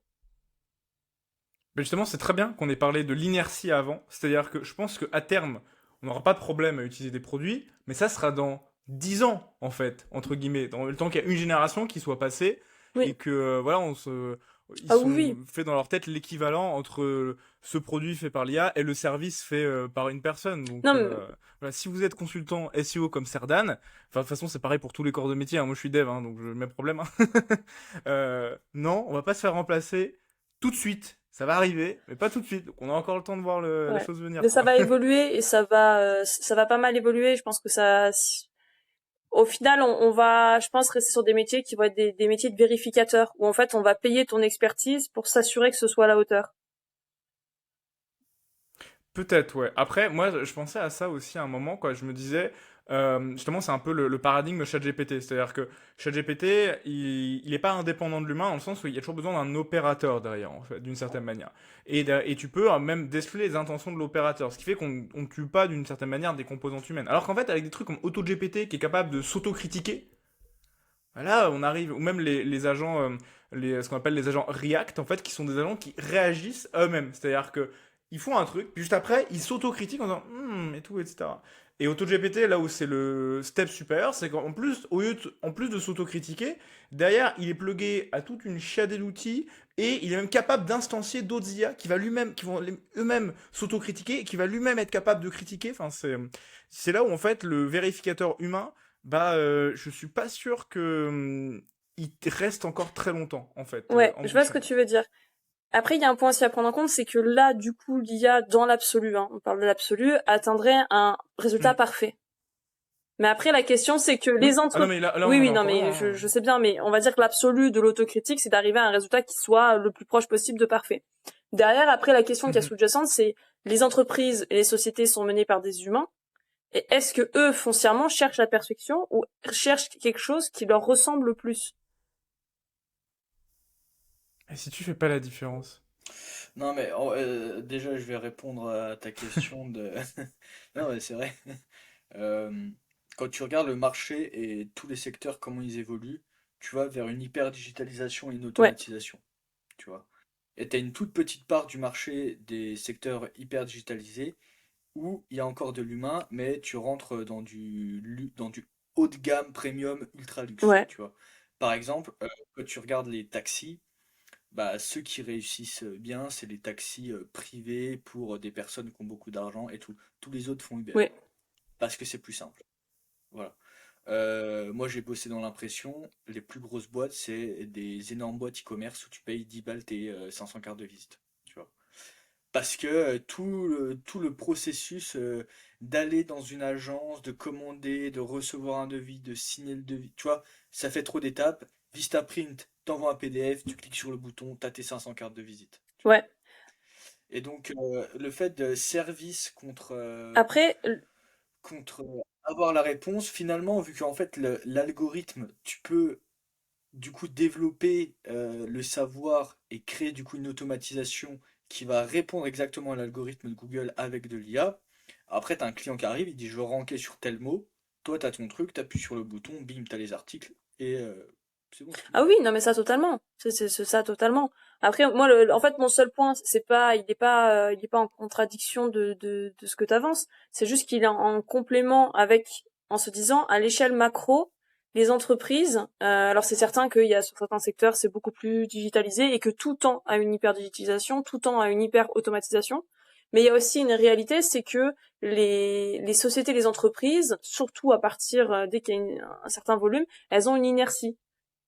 Mais justement, c'est très bien qu'on ait parlé de l'inertie avant. C'est-à-dire que je pense qu'à terme, on n'aura pas de problème à utiliser des produits, mais ça sera dans 10 ans, en fait, entre guillemets. Dans le temps qu'il y a une génération qui soit passée et Oui. que, voilà, ils Ah oui, sont oui. fait dans leur tête l'équivalent entre ce produit fait par l'IA et le service fait par une personne. Donc, Non, mais... voilà, si vous êtes consultant SEO comme Serdan, enfin, de toute façon, c'est pareil pour tous les corps de métier. Hein. Moi, je suis dev, hein, donc je mes problèmes. Hein. Non, on va pas se faire remplacer tout de suite. Ça va arriver, mais pas tout de suite. Donc on a encore le temps de voir la Ouais. chose venir, Mais ça quoi. va évoluer et ça va pas mal évoluer. Je pense que au final, on va, je pense, rester sur des métiers qui vont être des métiers de vérificateurs, où en fait, on va payer ton expertise pour s'assurer que ce soit à la hauteur. Peut-être, ouais. Après, moi, je pensais à ça aussi à un moment, quoi. Je me disais, justement, c'est un peu le paradigme ChatGPT. C'est-à-dire que ChatGPT, il est pas indépendant de l'humain, dans le sens où il y a toujours besoin d'un opérateur derrière, en fait, d'une certaine manière. Et tu peux même déceler les intentions de l'opérateur, ce qui fait qu'on ne tue pas, d'une certaine manière, des composantes humaines. Alors qu'en fait, avec des trucs comme AutoGPT, qui est capable de s'autocritiquer, là, on arrive, ou même les agents, ce qu'on appelle les agents React, en fait, qui sont des agents qui réagissent eux-mêmes. C'est-à-dire que ils font un truc, puis juste après, ils s'autocritiquent en disant et tout, etc. Et AutoGPT, là où c'est le step supérieur, c'est qu'en plus, en plus de s'autocritiquer, derrière, il est plugué à toute une chiadée d'outils et il est même capable d'instancier d'autres IA qui vont eux-mêmes s'autocritiquer et qui va lui-même être capable de critiquer. Enfin, c'est là où en fait le vérificateur humain je suis pas sûr que il reste encore très longtemps en fait Ouais, en je bout de vois ce que chaîne. tu veux dire. Après, il y a un point aussi à prendre en compte, c'est que là, du coup, l'IA, dans l'absolu, hein, on parle de l'absolu, atteindrait un résultat Hmm. parfait. Mais après, la question, c'est que les Oui. Ah non entreprises... mais là Oui, on en oui, est non, encore mais loin, hein. je sais bien, mais on va dire que l'absolu de l'autocritique, c'est d'arriver à un résultat qui soit le plus proche possible de parfait. Derrière, après, la question qui est Mhm. sous-jacente, c'est les entreprises et les sociétés sont menées par des humains, et est-ce que eux, foncièrement, cherchent la perfection ou cherchent quelque chose qui leur ressemble le plus? Et si tu fais pas la différence? Non, mais déjà, je vais répondre à ta question de. Non, mais c'est vrai. Euh, Quand tu regardes le marché et tous les secteurs, comment ils évoluent, tu vas vers une hyper-digitalisation et une Ouais, automatisation. Tu vois. Et tu as une toute petite part du marché des secteurs hyper-digitalisés où il y a encore de l'humain, mais tu rentres dans du haut de gamme, premium, ultra luxe. ouais, Tu vois. Par exemple, quand tu regardes les taxis, bah, ceux qui réussissent bien, c'est les taxis privés pour des personnes qui ont beaucoup d'argent et tout. Tous les autres font Uber ouais. parce que c'est plus simple. Voilà. Moi, j'ai bossé dans l'impression. Les plus grosses boîtes, c'est des énormes boîtes e-commerce où tu payes 10 balles tes 500 cartes de visite. Tu vois. Parce que tout le processus d'aller dans une agence, de commander, de recevoir un devis, de signer le devis, tu vois, ça fait trop d'étapes. Vistaprint t'envoie un PDF, tu cliques sur le bouton, t'as tes 500 cartes de visite. Tu vois. Ouais. Et donc, le fait de service Après, contre avoir la réponse, finalement, vu qu'en fait, l'algorithme, tu peux du coup développer le savoir et créer du coup une automatisation qui va répondre exactement à l'algorithme de Google avec de l'IA. Après, tu as un client qui arrive, il dit je veux ranker sur tel mot. Toi, tu as ton truc, tu appuies sur le bouton, bim, tu as les articles et c'est bon, c'est tout. ah oui, non mais ça totalement. C'est ça totalement. Après moi en fait mon seul point c'est pas il est pas en contradiction de ce que tu avances, c'est juste qu'il est en complément avec en se disant à l'échelle macro les entreprises alors c'est certain qu'il y a sur certains secteurs c'est beaucoup plus digitalisé et que tout tend à une hyper digitalisation, tout tend à une hyper automatisation, mais il y a aussi une réalité, c'est que les sociétés, les entreprises, surtout à partir dès qu'il y a un certain volume, elles ont une inertie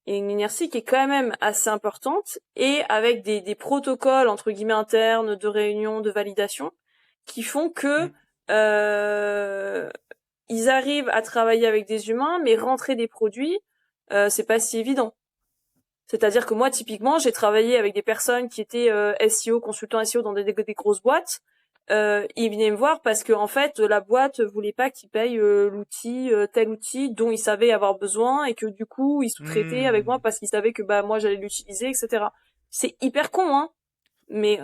et une inertie qui est quand même assez importante et avec des protocoles entre guillemets internes de réunion, de validation qui font que Mm. euh, ils arrivent à travailler avec des humains, mais rentrer des produits, c'est pas si évident. C'est-à-dire que moi, typiquement, j'ai travaillé avec des personnes qui étaient SEO, consultants SEO dans des grosses boîtes. Ils venaient me voir parce que en fait, la boîte voulait pas qu'ils payent l'outil, tel outil dont ils savaient avoir besoin et que du coup, ils sous-traitaient avec moi Hmm. parce qu'ils savaient que bah moi j'allais l'utiliser, etc. C'est hyper con, hein. Mais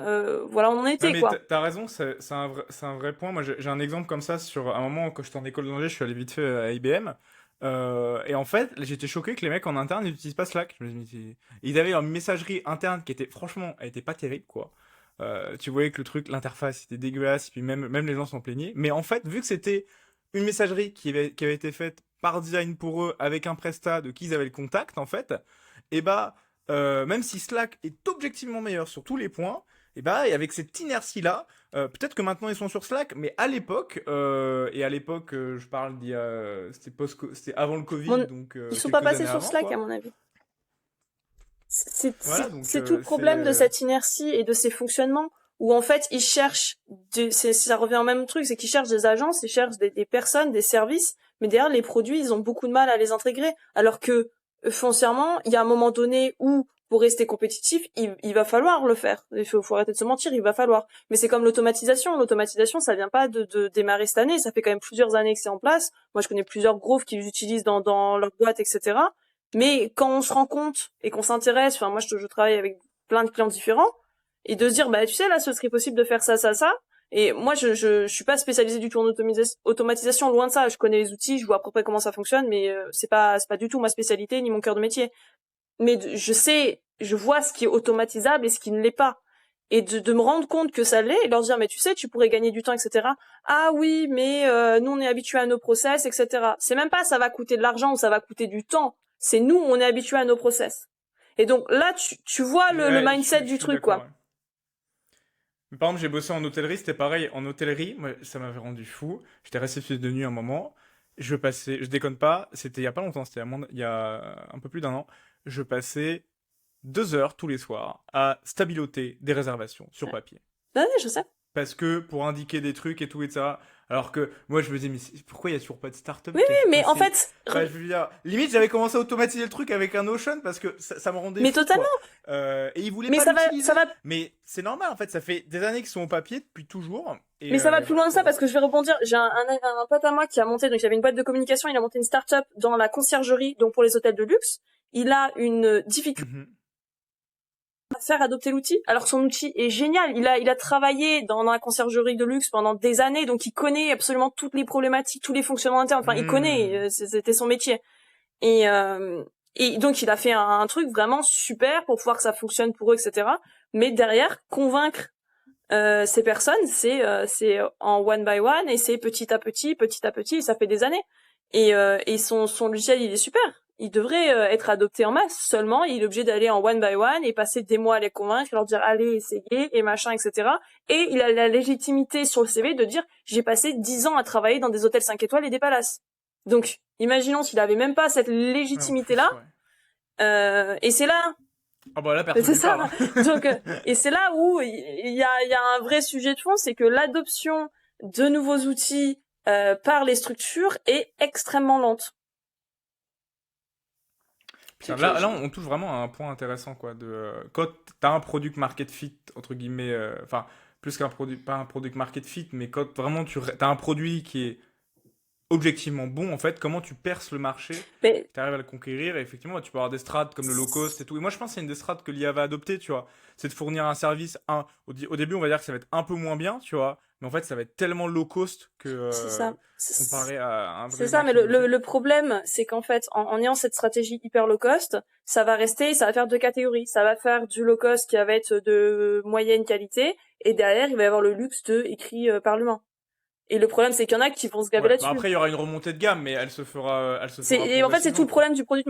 voilà, on en Ouais, était mais quoi. t'as raison, c'est un vrai point. Moi, j'ai un exemple comme ça sur un moment quand j'étais en école d'ingé, je suis allé vite fait à IBM. Et en fait, j'étais choqué que les mecs en interne n'utilisent pas Slack. Je me suis dit, ils avaient une messagerie interne qui était, franchement, elle était pas terrible, quoi. Tu voyais que le truc, l'interface était dégueulasse, et puis même les gens s'en plaignaient. Mais en fait, vu que c'était une messagerie qui avait été faite par design pour eux, avec un prestat de qui ils avaient le contact, en fait, et même si Slack est objectivement meilleur sur tous les points, et avec cette inertie-là, peut-être que maintenant ils sont sur Slack, mais à l'époque, je parle d'il y a, c'était avant le Covid, Mon- donc Ils sont pas quelques passés années sur avant, Slack à quoi. mon avis. Voilà, donc C'est tout le problème de cette inertie et de ces fonctionnements où en fait ils cherchent ça revient au même truc, c'est qu'ils cherchent des agences, ils cherchent des personnes, des services, mais derrière les produits ils ont beaucoup de mal à les intégrer, alors que foncièrement il y a un moment donné où pour rester compétitif il va falloir le faire, faut arrêter de se mentir, il va falloir, mais c'est comme l'automatisation ça vient pas de démarrer cette année, ça fait quand même plusieurs années que c'est en place, moi je connais plusieurs growth qui l'utilisent dans leur boîte, etc. Mais quand on se rend compte et qu'on s'intéresse, enfin moi je travaille avec plein de clients différents, et de se dire bah tu sais là ce serait possible de faire ça ça ça. Et moi je suis pas spécialisée du tout en automatisation, loin de ça. Je connais les outils, je vois à peu près comment ça fonctionne, mais c'est pas du tout ma spécialité ni mon cœur de métier. Mais je vois ce qui est automatisable et ce qui ne l'est pas. Et de me rendre compte que ça l'est et leur dire mais tu sais tu pourrais gagner du temps, etc. Ah oui mais nous on est habitués à nos process, etc. C'est même pas ça va coûter de l'argent ou ça va coûter du temps, c'est nous on est habitués à nos process. Et donc là tu vois le mindset du truc quoi. Ouais. Par exemple, j'ai bossé en hôtellerie, c'était pareil. En hôtellerie, moi, ça m'avait rendu fou. J'étais réceptionniste de nuit un moment. Je déconne pas, c'était il y a pas longtemps, il y a un peu plus d'1 an. Je passais 2 heures tous les soirs à stabiloter des réservations sur papier. Ouais, je sais. Parce que pour indiquer des trucs et tout et ça. Alors que moi je me disais, mais pourquoi il y a toujours pas de start-up Oui, mais en fait. Enfin, je veux dire, limite j'avais commencé à automatiser le truc avec un Notion parce que ça me rendait mais fou, totalement. Et ils voulaient mais pas l'utiliser. Ça va. Mais c'est normal en fait, ça fait des années qu'ils sont au papier depuis toujours. Et mais ça va plus loin que ça parce que je vais rebondir. J'ai un pote à moi qui a monté, donc il avait une boîte de communication, il a monté une start-up dans la conciergerie, donc pour les hôtels de luxe. Il a une difficulté. À faire adopter l'outil, alors que son outil est génial. Il a travaillé dans la conciergerie de luxe pendant des années, donc il connaît absolument toutes les problématiques, tous les fonctionnements internes. Enfin, il connaît, c'était son métier. Et donc il a fait un truc vraiment super pour pouvoir que ça fonctionne pour eux, etc. Mais derrière, convaincre ces personnes, c'est en one by one et c'est petit à petit, et ça fait des années. Et son logiciel, il est super. Il devrait être adopté en masse. Seulement, il est obligé d'aller en one by one et passer des mois à les convaincre, leur dire allez, essayez et machin, etc. Et il a la légitimité sur le CV de dire j'ai passé 10 ans à travailler dans des hôtels 5 étoiles et des palaces. Donc, imaginons s'il avait même pas cette légitimité-là. Ouais. Et c'est là. Ah bah là, personne. C'est ça. Donc, et c'est là où il y a un vrai sujet de fond, c'est que l'adoption de nouveaux outils par les structures est extrêmement lente. Là, on touche vraiment à un point intéressant, quoi. Quand t'as un product market fit, entre guillemets, enfin, plus qu'un produit, pas un product market fit, mais quand vraiment t'as un produit qui est objectivement bon, en fait, comment tu perces le marché, tu arrives à le conquérir, et effectivement, tu peux avoir des strates comme le low cost et tout. Et moi, je pense que c'est une des strates que l'IA va adopter, tu vois. C'est de fournir un service, au début, on va dire que ça va être un peu moins bien, tu vois, mais en fait, ça va être tellement low cost que, comparé à un vrai. C'est ça, mais le problème, c'est qu'en fait, en ayant cette stratégie hyper low cost, ça va faire 2 catégories. Ça va faire du low cost qui va être de moyenne qualité, et derrière, il va y avoir le luxe écrit par l'humain. Et le problème, c'est qu'il y en a qui vont se gaver là-dessus. Après, il y aura une remontée de gamme, mais elle se fera et en fait, c'est tout le problème du produit.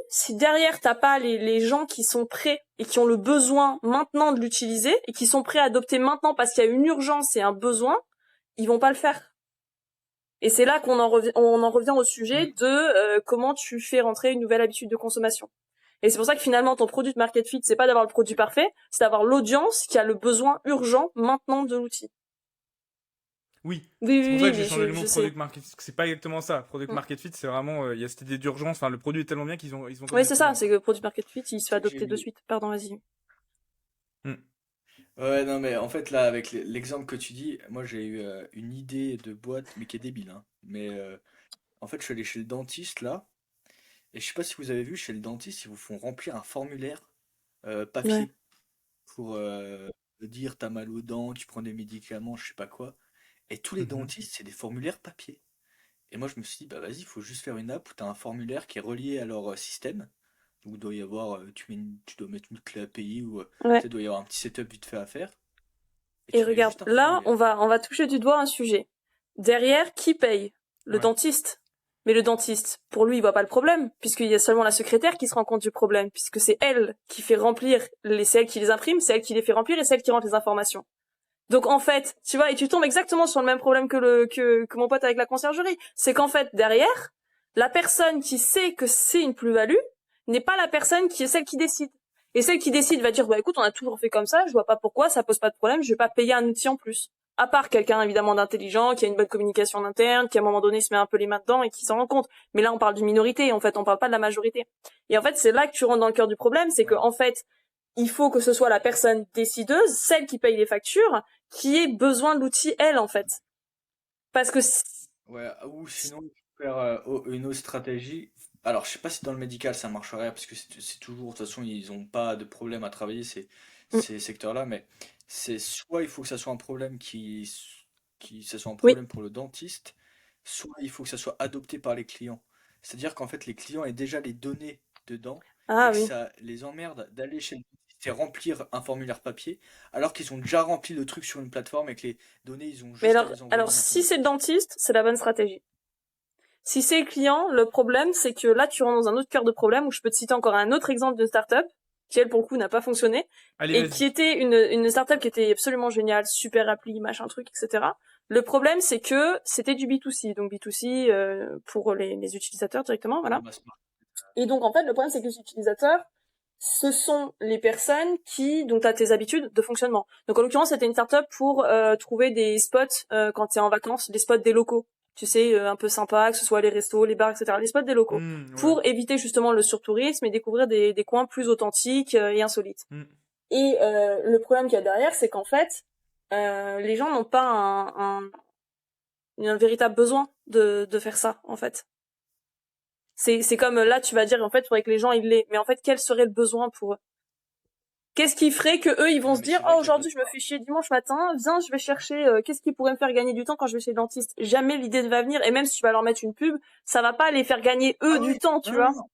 Si derrière, t'as pas les gens qui sont prêts et qui ont le besoin maintenant de l'utiliser, et qui sont prêts à adopter maintenant parce qu'il y a une urgence et un besoin, ils vont pas le faire. Et c'est là qu'on en revient au sujet de comment tu fais rentrer une nouvelle habitude de consommation. Et c'est pour ça que finalement, ton produit de market fit, c'est pas d'avoir le produit parfait, c'est d'avoir l'audience qui a le besoin urgent maintenant de l'outil. Oui, c'est pour ça que j'ai changé le mot product market fit. C'est pas exactement ça. Product market fit, c'est vraiment, il y a cette idée d'urgence. Enfin, le produit est tellement bien qu'ils ont. Oui, c'est ça. C'est que product market fit, il se fait adopter de suite. Pardon, vas-y. Ouais, non, mais en fait, là, avec l'exemple que tu dis, moi, j'ai eu une idée de boîte, mais qui est débile, hein. Mais en fait, je suis allé chez le dentiste, là, et je sais pas si vous avez vu, chez le dentiste, ils vous font remplir un formulaire papier pour dire t'as mal aux dents, tu prends des médicaments, je sais pas quoi. Et tous les dentistes, c'est des formulaires papier. Et moi, je me suis dit, bah vas-y, il faut juste faire une app où tu as un formulaire qui est relié à leur système. Donc, il doit y avoir, tu dois mettre une clé API ou il doit y avoir un petit setup vite fait à faire. Et regarde, là, on va toucher du doigt un sujet. Derrière, qui paye? Le dentiste. Mais le dentiste, pour lui, il voit pas le problème, puisqu'il y a seulement la secrétaire qui se rend compte du problème, puisque c'est elle qui fait remplir c'est elle qui les imprime, c'est elle qui les fait remplir et c'est elle qui rentre les informations. Donc en fait, tu vois, et tu tombes exactement sur le même problème que mon pote avec la conciergerie. C'est qu'en fait, derrière, la personne qui sait que c'est une plus-value, n'est pas la personne qui est celle qui décide. Et celle qui décide va dire, bah écoute, on a toujours fait comme ça, je vois pas pourquoi, ça pose pas de problème, je vais pas payer un outil en plus. À part quelqu'un évidemment d'intelligent, qui a une bonne communication en interne, qui à un moment donné se met un peu les mains dedans et qui s'en rend compte. Mais là, on parle d'une minorité, en fait, on parle pas de la majorité. Et en fait, c'est là que tu rentres dans le cœur du problème, c'est que Ouais. en fait, il faut que ce soit la personne décideuse, celle qui paye les factures, qui ait besoin de l'outil, elle, en fait. Parce que Ouais, ou sinon, il faut faire une autre stratégie. Alors, je sais pas si dans le médical ça marcherait, parce que c'est toujours, de toute façon, ils ont pas de problème à travailler Mm. ces secteurs-là, mais c'est soit il faut que ça soit un problème ça soit un Oui. problème pour le dentiste, soit il faut que ça soit adopté par les clients. C'est-à-dire qu'en fait, les clients aient déjà les données dedans, et Ah que oui. ça les emmerde d'aller chez le dentiste et remplir un formulaire papier, alors qu'ils ont déjà rempli le truc sur une plateforme et que les données, ils ont Mais juste à les envoyer alors si maintenant. c'est le dentiste, c'est la bonne stratégie. Si c'est le client, le problème, c'est que là, tu rentres dans un autre cœur de problème où je peux te citer encore un autre exemple de startup qui, elle, pour le coup, n'a pas fonctionné Allez, et qui vas-y. était une startup qui était absolument géniale, super appli, machin truc, etc. Le problème, c'est que c'était du B2C, donc B2C pour les utilisateurs directement, Le voilà. mass market. Et donc, en fait, le problème, c'est que les utilisateurs, ce sont les personnes dont tu as tes habitudes de fonctionnement. Donc, en l'occurrence, c'était une startup pour trouver des spots quand tu es en vacances, des spots des locaux. Tu sais, un peu sympa, que ce soit les restos, les bars, etc. Les spots des locaux. Ouais. Pour éviter justement le surtourisme et découvrir des coins plus authentiques et insolites. Hmm. Et le problème qu'il y a derrière, c'est qu'en fait, les gens n'ont pas un véritable besoin de faire ça, en fait. C'est comme là, tu vas dire, en fait, il faudrait que les gens ils l'aient. Mais en fait, quel serait le besoin pour eux? Qu'est-ce qui ferait que eux, ils vont Non, se mais dire, c'est oh, vrai qu'il y a aujourd'hui, je me besoin. fais chier dimanche matin, viens, je vais chercher, qu'est-ce qui pourrait me faire gagner du temps quand je vais chez le dentiste? Jamais l'idée ne va venir, et même si tu vas leur mettre une pub, ça va pas les faire gagner eux Ah du oui, temps, tu non, non, vois. non.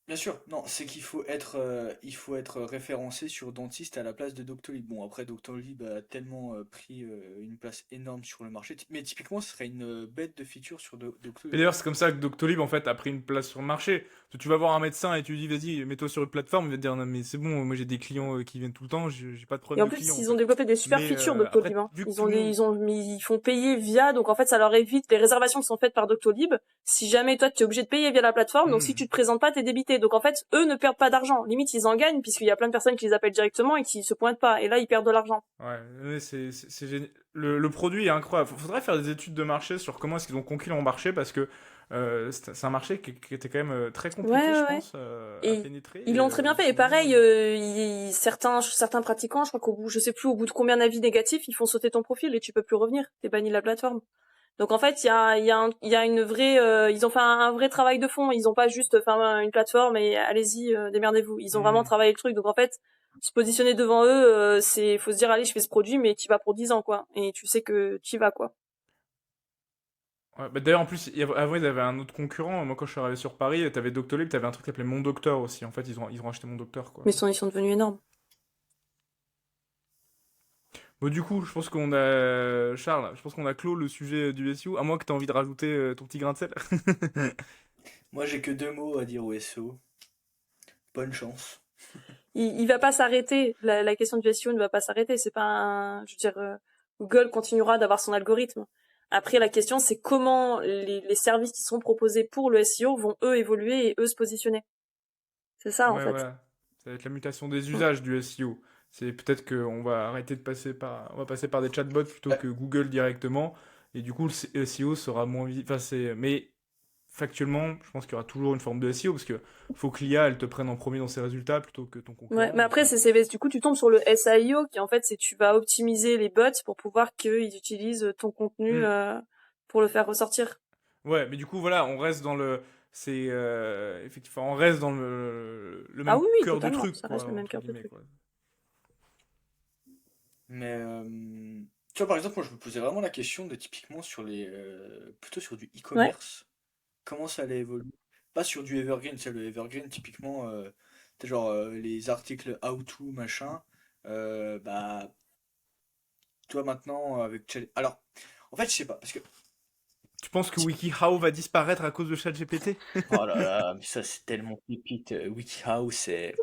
Bien sûr, non, c'est il faut être référencé sur Dentiste à la place de Doctolib. Bon, après, Doctolib a tellement pris une place énorme sur le marché, mais typiquement, ce serait une bête de feature sur Et Doctolib. d'ailleurs, c'est comme ça que Doctolib, en fait, a pris une place sur le marché. Parce que tu vas voir un médecin et tu lui dis, vas-y, mets-toi sur une plateforme, il va te dire, non, mais c'est bon, moi j'ai des clients qui viennent tout le temps, j'ai pas de Et problème en de plus, clients, en ils ont fait. développé des super Mais features après, Doctolib, hein. vu que tout le monde... Ils font payer via, donc en fait, ça leur évite les réservations qui sont faites par Doctolib. Si jamais toi, tu es obligé de payer via la plateforme, donc si tu Hmm. te présentes pas, t'es débité. Donc en fait, eux ne perdent pas d'argent. Limite, ils en gagnent puisqu'il y a plein de personnes qui les appellent directement et qui se pointent pas. Et là, ils perdent de l'argent. Ouais, le produit est incroyable. Faudrait faire des études de marché sur comment est-ce qu'ils ont conquis le marché parce que c'est un marché qui était quand même très Ouais, compliqué, je ouais, ouais. pense, à Et pénétrer. ils Et l'ont très bien ils fait. Et sont bien pareil, arrivés. certains pratiquants, je crois qu'au bout, je sais plus au bout de combien d'avis négatifs, ils font sauter ton profil et tu peux plus revenir. T'es banni de la plateforme. Donc en fait, il y a une vraie, ils ont fait un vrai travail de fond. Ils ont pas juste fait une plateforme et allez-y, démerdez-vous. Ils ont vraiment Hmm. travaillé le truc. Donc en fait, se positionner devant eux, faut se dire allez, je fais ce produit, mais t'y vas pour 10 ans quoi. Et tu sais que t'y vas quoi. Ouais, bah d'ailleurs, en plus, avant, ils avaient un autre concurrent. Moi, quand je suis arrivé sur Paris, t'avais Doctolib, t'avais un truc qui s'appelait Mon Docteur aussi. En fait, ils ont acheté Mon Docteur, quoi. Mais ils sont devenus énormes. Bon, du coup, je pense qu'on a... Charles, je pense qu'on a clos le sujet du SEO, à moins que t'aies envie de rajouter ton petit grain de sel. Moi, j'ai que deux mots à dire au SEO. Bonne chance. Il va pas s'arrêter. La question du SEO ne va pas s'arrêter. C'est pas je veux dire, Google continuera d'avoir son algorithme. Après, la question, c'est comment les services qui sont proposés pour le SEO vont eux évoluer et eux se positionner. C'est ça, en Ouais, fait. voilà. Ça va être la mutation des Mm. usages du SEO. C'est peut-être qu'on va arrêter de passer par... On va passer par des chatbots plutôt Euh, que Google directement. Et du coup, le SEO sera moins... Enfin, mais factuellement, je pense qu'il y aura toujours une forme de SEO parce que faut que l'IA, elle te prenne en premier dans ses résultats plutôt que ton Ouais, concurrent. mais après, du coup, tu tombes sur le SIO qui, en fait, c'est tu vas optimiser les bots pour pouvoir qu'ils utilisent ton contenu Hmm. pour le faire ressortir. Ouais, mais du coup, voilà, on reste dans le... C'est... effectivement, on reste dans le Ah même oui, oui, cœur du totalement. truc, Ça quoi, reste le même entre cœur de guillemets, truc. quoi. mais tu vois, par exemple, moi, je me posais vraiment la question de typiquement sur plutôt sur du Ouais. e-commerce. Comment ça allait évoluer? Pas sur du evergreen, c'est le evergreen typiquement, t'as genre les articles how to machin. Bah, toi maintenant avec alors, en fait, je sais pas parce que Tu penses que typ- WikiHow va disparaître à cause de ChatGPT? oh là là, mais ça c'est tellement pépite. WikiHow, c'est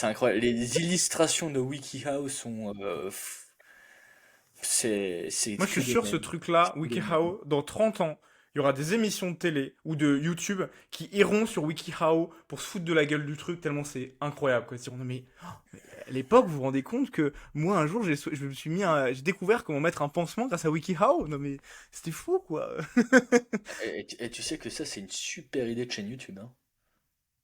incroyable. Les illustrations de WikiHow sont c'est Moi, je suis que des sûr, ce mèmes. truc-là, C'est que des mèmes. WikiHow, dans 30 ans, il y aura des émissions de télé ou de YouTube qui iront sur WikiHow pour se foutre de la gueule du truc tellement c'est incroyable, quoi. Ils diront, non, mais à l'époque, vous vous rendez compte que moi, un jour, je me suis j'ai découvert comment mettre un pansement grâce à WikiHow. Non, mais c'était fou, quoi. Et tu sais que ça, c'est une super idée de chaîne YouTube, hein.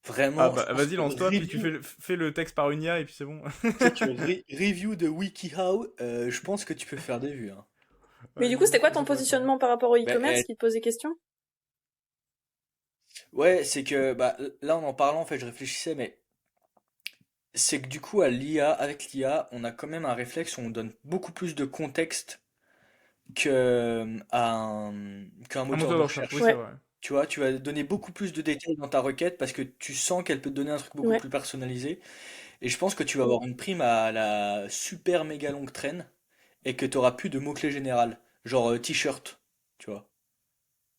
Ah Vraiment, je bah, pense vas-y, que lance-toi, puis tu review, fais le texte par une IA et puis c'est bon. tu sais que review de WikiHow, je pense que tu peux faire des vues, hein. Mais Ouais, du coup, c'était quoi ton j'ai pas le temps. positionnement par rapport au Ben, e-commerce qui te posait question? ouais, c'est que bah, là, en parlant, en fait, je réfléchissais, mais c'est que du coup, avec l'IA, on a quand même un réflexe où on donne beaucoup plus de contexte qu'un Un moteur moteur de de recherche, oui, recherche. c'est Ouais, vrai. Tu vois, tu vas donner beaucoup plus de détails dans ta requête parce que tu sens qu'elle peut te donner un truc beaucoup ouais. plus personnalisé. Et je pense que tu vas avoir une prime à la super méga longue traîne et que tu auras plus de mots-clés général. Genre t-shirt, tu vois.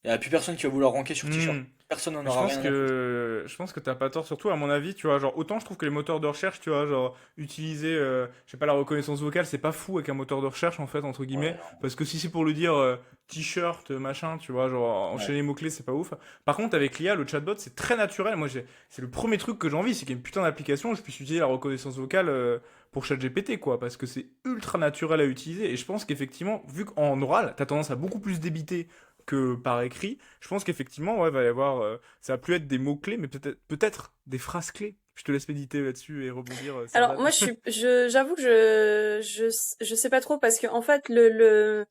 Il n'y a plus personne qui va vouloir ranker sur t-shirt. Hmm. Personne n'en Mais aura rien à foutre. je pense que t'as pas tort, surtout à mon avis, tu vois, genre autant je trouve que les moteurs de recherche, tu vois, genre utiliser, je sais pas, la reconnaissance vocale, c'est pas fou avec un moteur de recherche en fait entre Ouais, guillemets, parce que si c'est pour le dire t-shirt, machin, tu vois, genre ouais. enchaîner les mots clés, c'est pas ouf. Par contre avec l'IA, le chatbot, c'est très naturel. Moi, c'est le premier truc que j'ai envie, c'est qu'il y ait une putain d'application où je puisse utiliser la reconnaissance vocale pour ChatGPT, quoi, parce que c'est ultra naturel à utiliser. Et je pense qu'effectivement, vu qu'en oral, t'as tendance à beaucoup plus débiter que par écrit, je pense qu'effectivement, ouais, va y avoir ça va plus être des mots-clés, mais peut-être des phrases-clés. Je te laisse méditer là-dessus et rebondir, Alors Serdan. moi, j'avoue que je sais pas trop parce que en fait, le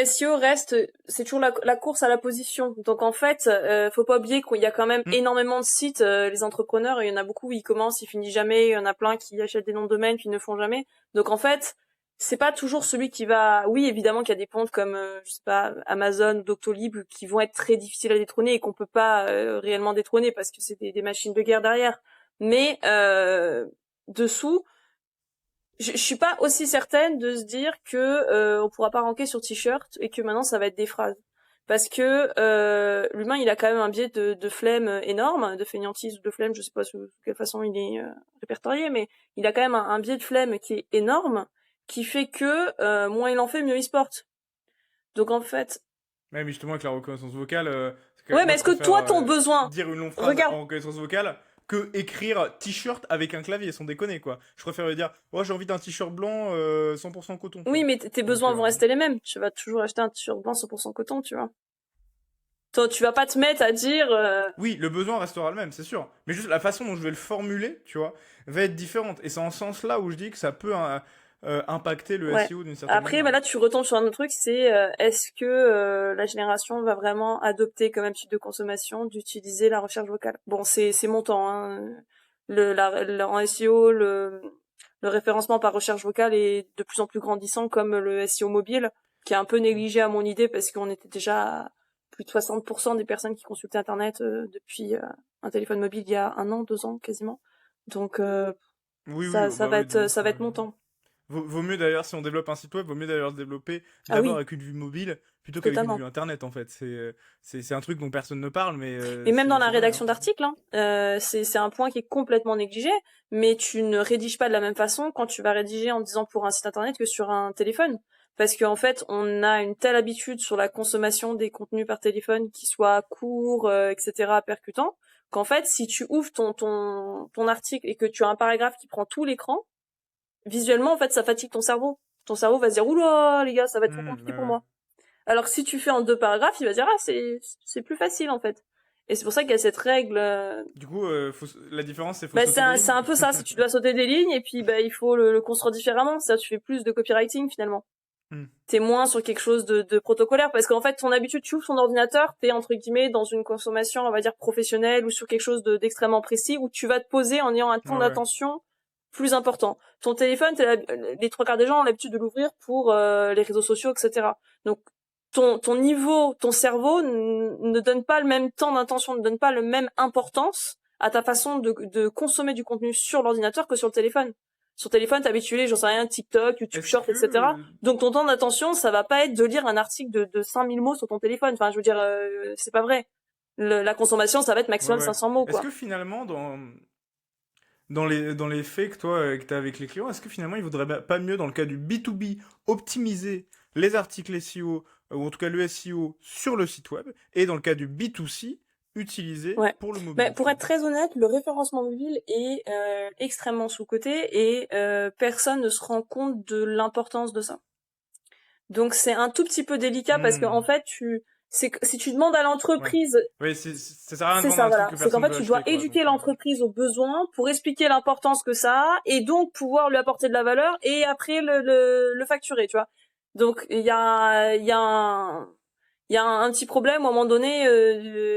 SEO reste, c'est toujours la course à la position. Donc en fait, faut pas oublier qu'il y a quand même Hmm. énormément de sites, les entrepreneurs, il y en a beaucoup, ils commencent, ils finissent jamais, il y en a plein qui achètent des noms de domaine puis ne font jamais. Donc en fait, c'est pas toujours celui qui va. Oui, évidemment qu'il y a des pontes comme je sais pas Amazon ou Doctolib qui vont être très difficiles à détrôner et qu'on peut pas réellement détrôner parce que c'est des machines de guerre derrière. Mais dessous je suis pas aussi certaine de se dire que on pourra pas ranker sur t-shirt et que maintenant ça va être des phrases. Parce que l'humain il a quand même un biais de flemme énorme, de fainéantise ou de flemme, je sais pas de quelle façon il est répertorié, mais il a quand même un biais de flemme qui est énorme, qui fait que moins il en fait, mieux il se porte. Donc en fait, Même justement avec la reconnaissance vocale, parce que ouais, mais moi je est-ce que préfère toi ton besoin, dire une longue phrase regarde, en reconnaissance vocale que écrire t-shirt avec un clavier, sans déconner quoi. Je préfère dire, oh j'ai envie d'un t-shirt blanc 100% coton, tu oui, vois. mais tes Donc, besoins vont rester les mêmes. Tu vas toujours acheter un t-shirt blanc 100% coton, tu vois. Toi, tu vas pas te mettre à dire oui, le besoin restera le même, c'est sûr. Mais juste la façon dont je vais le formuler, tu vois, va être différente. Et c'est en ce sens-là où je dis que ça peut impacter le ouais. SEO d'une certaine Après, manière. bah là, tu retombes sur un autre truc, c'est est-ce que la génération va vraiment adopter comme habitude de consommation d'utiliser la recherche vocale. Bon, c'est mon temps, hein. En SEO, le référencement par recherche vocale est de plus en plus grandissant, comme le SEO mobile, qui est un peu négligé à mon idée parce qu'on était déjà à plus de 60% des personnes qui consultaient Internet depuis un téléphone mobile il y a 1 an, 2 ans quasiment. Donc Oui, oui, ça bah va oui, de être ouf. ça va être mon temps. Vaut mieux d'ailleurs, si on développe un site web, vaut mieux d'ailleurs se développer Ah d'abord oui, avec une vue mobile plutôt qu'avec une vue totalement. internet en fait. C'est un truc dont personne ne parle, mais Et même dans la c'est vrai. Hein. rédaction d'articles, hein, c'est un point qui est complètement négligé, mais tu ne rédiges pas de la même façon quand tu vas rédiger en disant pour un site internet que sur un téléphone. Parce qu'en fait, on a une telle habitude sur la consommation des contenus par téléphone qui soient courts, etc., percutants, qu'en fait, si tu ouvres ton article et que tu as un paragraphe qui prend tout l'écran, visuellement, en fait, ça fatigue ton cerveau. Ton cerveau va se dire, oula, les gars, ça va être trop compliqué Ouais, pour ouais. moi. Alors que si tu fais en 2 paragraphes, il va dire, ah, c'est plus facile, en fait. Et c'est pour ça qu'il y a cette règle. Du coup, la différence, c'est faut Bah, sauter des c'est lignes. un peu ça. Si tu dois sauter des lignes, et puis, bah, il faut le construire différemment. C'est-à-dire, tu fais plus de copywriting, finalement. Hmm. T'es moins sur quelque chose de protocolaire, parce qu'en fait, ton habitude, tu ouvres ton ordinateur, t'es, entre guillemets, dans une consommation, on va dire, professionnelle, ou sur quelque chose d'extrêmement précis, où tu vas te poser en ayant un Ouais, temps ouais. d'attention plus important. Ton téléphone, les 3 quarts des gens ont l'habitude de l'ouvrir pour les réseaux sociaux, etc. Donc, ton niveau, ton cerveau ne donne pas le même temps d'attention, ne donne pas le même importance à ta façon de consommer du contenu sur l'ordinateur que sur le téléphone. Sur téléphone, t'es habitué, j'en sais rien, TikTok, YouTube Est-ce Short, que etc. Donc ton temps d'attention, ça va pas être de lire un article de 5000 mots sur ton téléphone. Enfin, je veux dire, c'est pas vrai. La consommation, ça va être ouais, maximum ouais. 500 mots, Est-ce quoi. que finalement, dans les faits que toi, que tu as avec les clients, est-ce que finalement, il vaudrait pas mieux, dans le cas du B2B, optimiser les articles SEO ou en tout cas le SEO sur le site web, et dans le cas du B2C, utilisé Ouais. pour le mobile. Bah, pour être très honnête, le référencement mobile est extrêmement sous-coté et personne ne se rend compte de l'importance de ça. Donc c'est un tout petit peu délicat parce qu'en fait, si tu demandes à Ouais. l'entreprise, Oui, ça sert à rien de c'est vendre ça, un truc voilà. que C'est qu'en personne fait, veut tu dois acheter, quoi. éduquer Donc, l'entreprise aux besoins pour expliquer l'importance que ça a et donc pouvoir lui apporter de la valeur et après le facturer, tu vois. Donc il y a un petit problème, à un moment donné,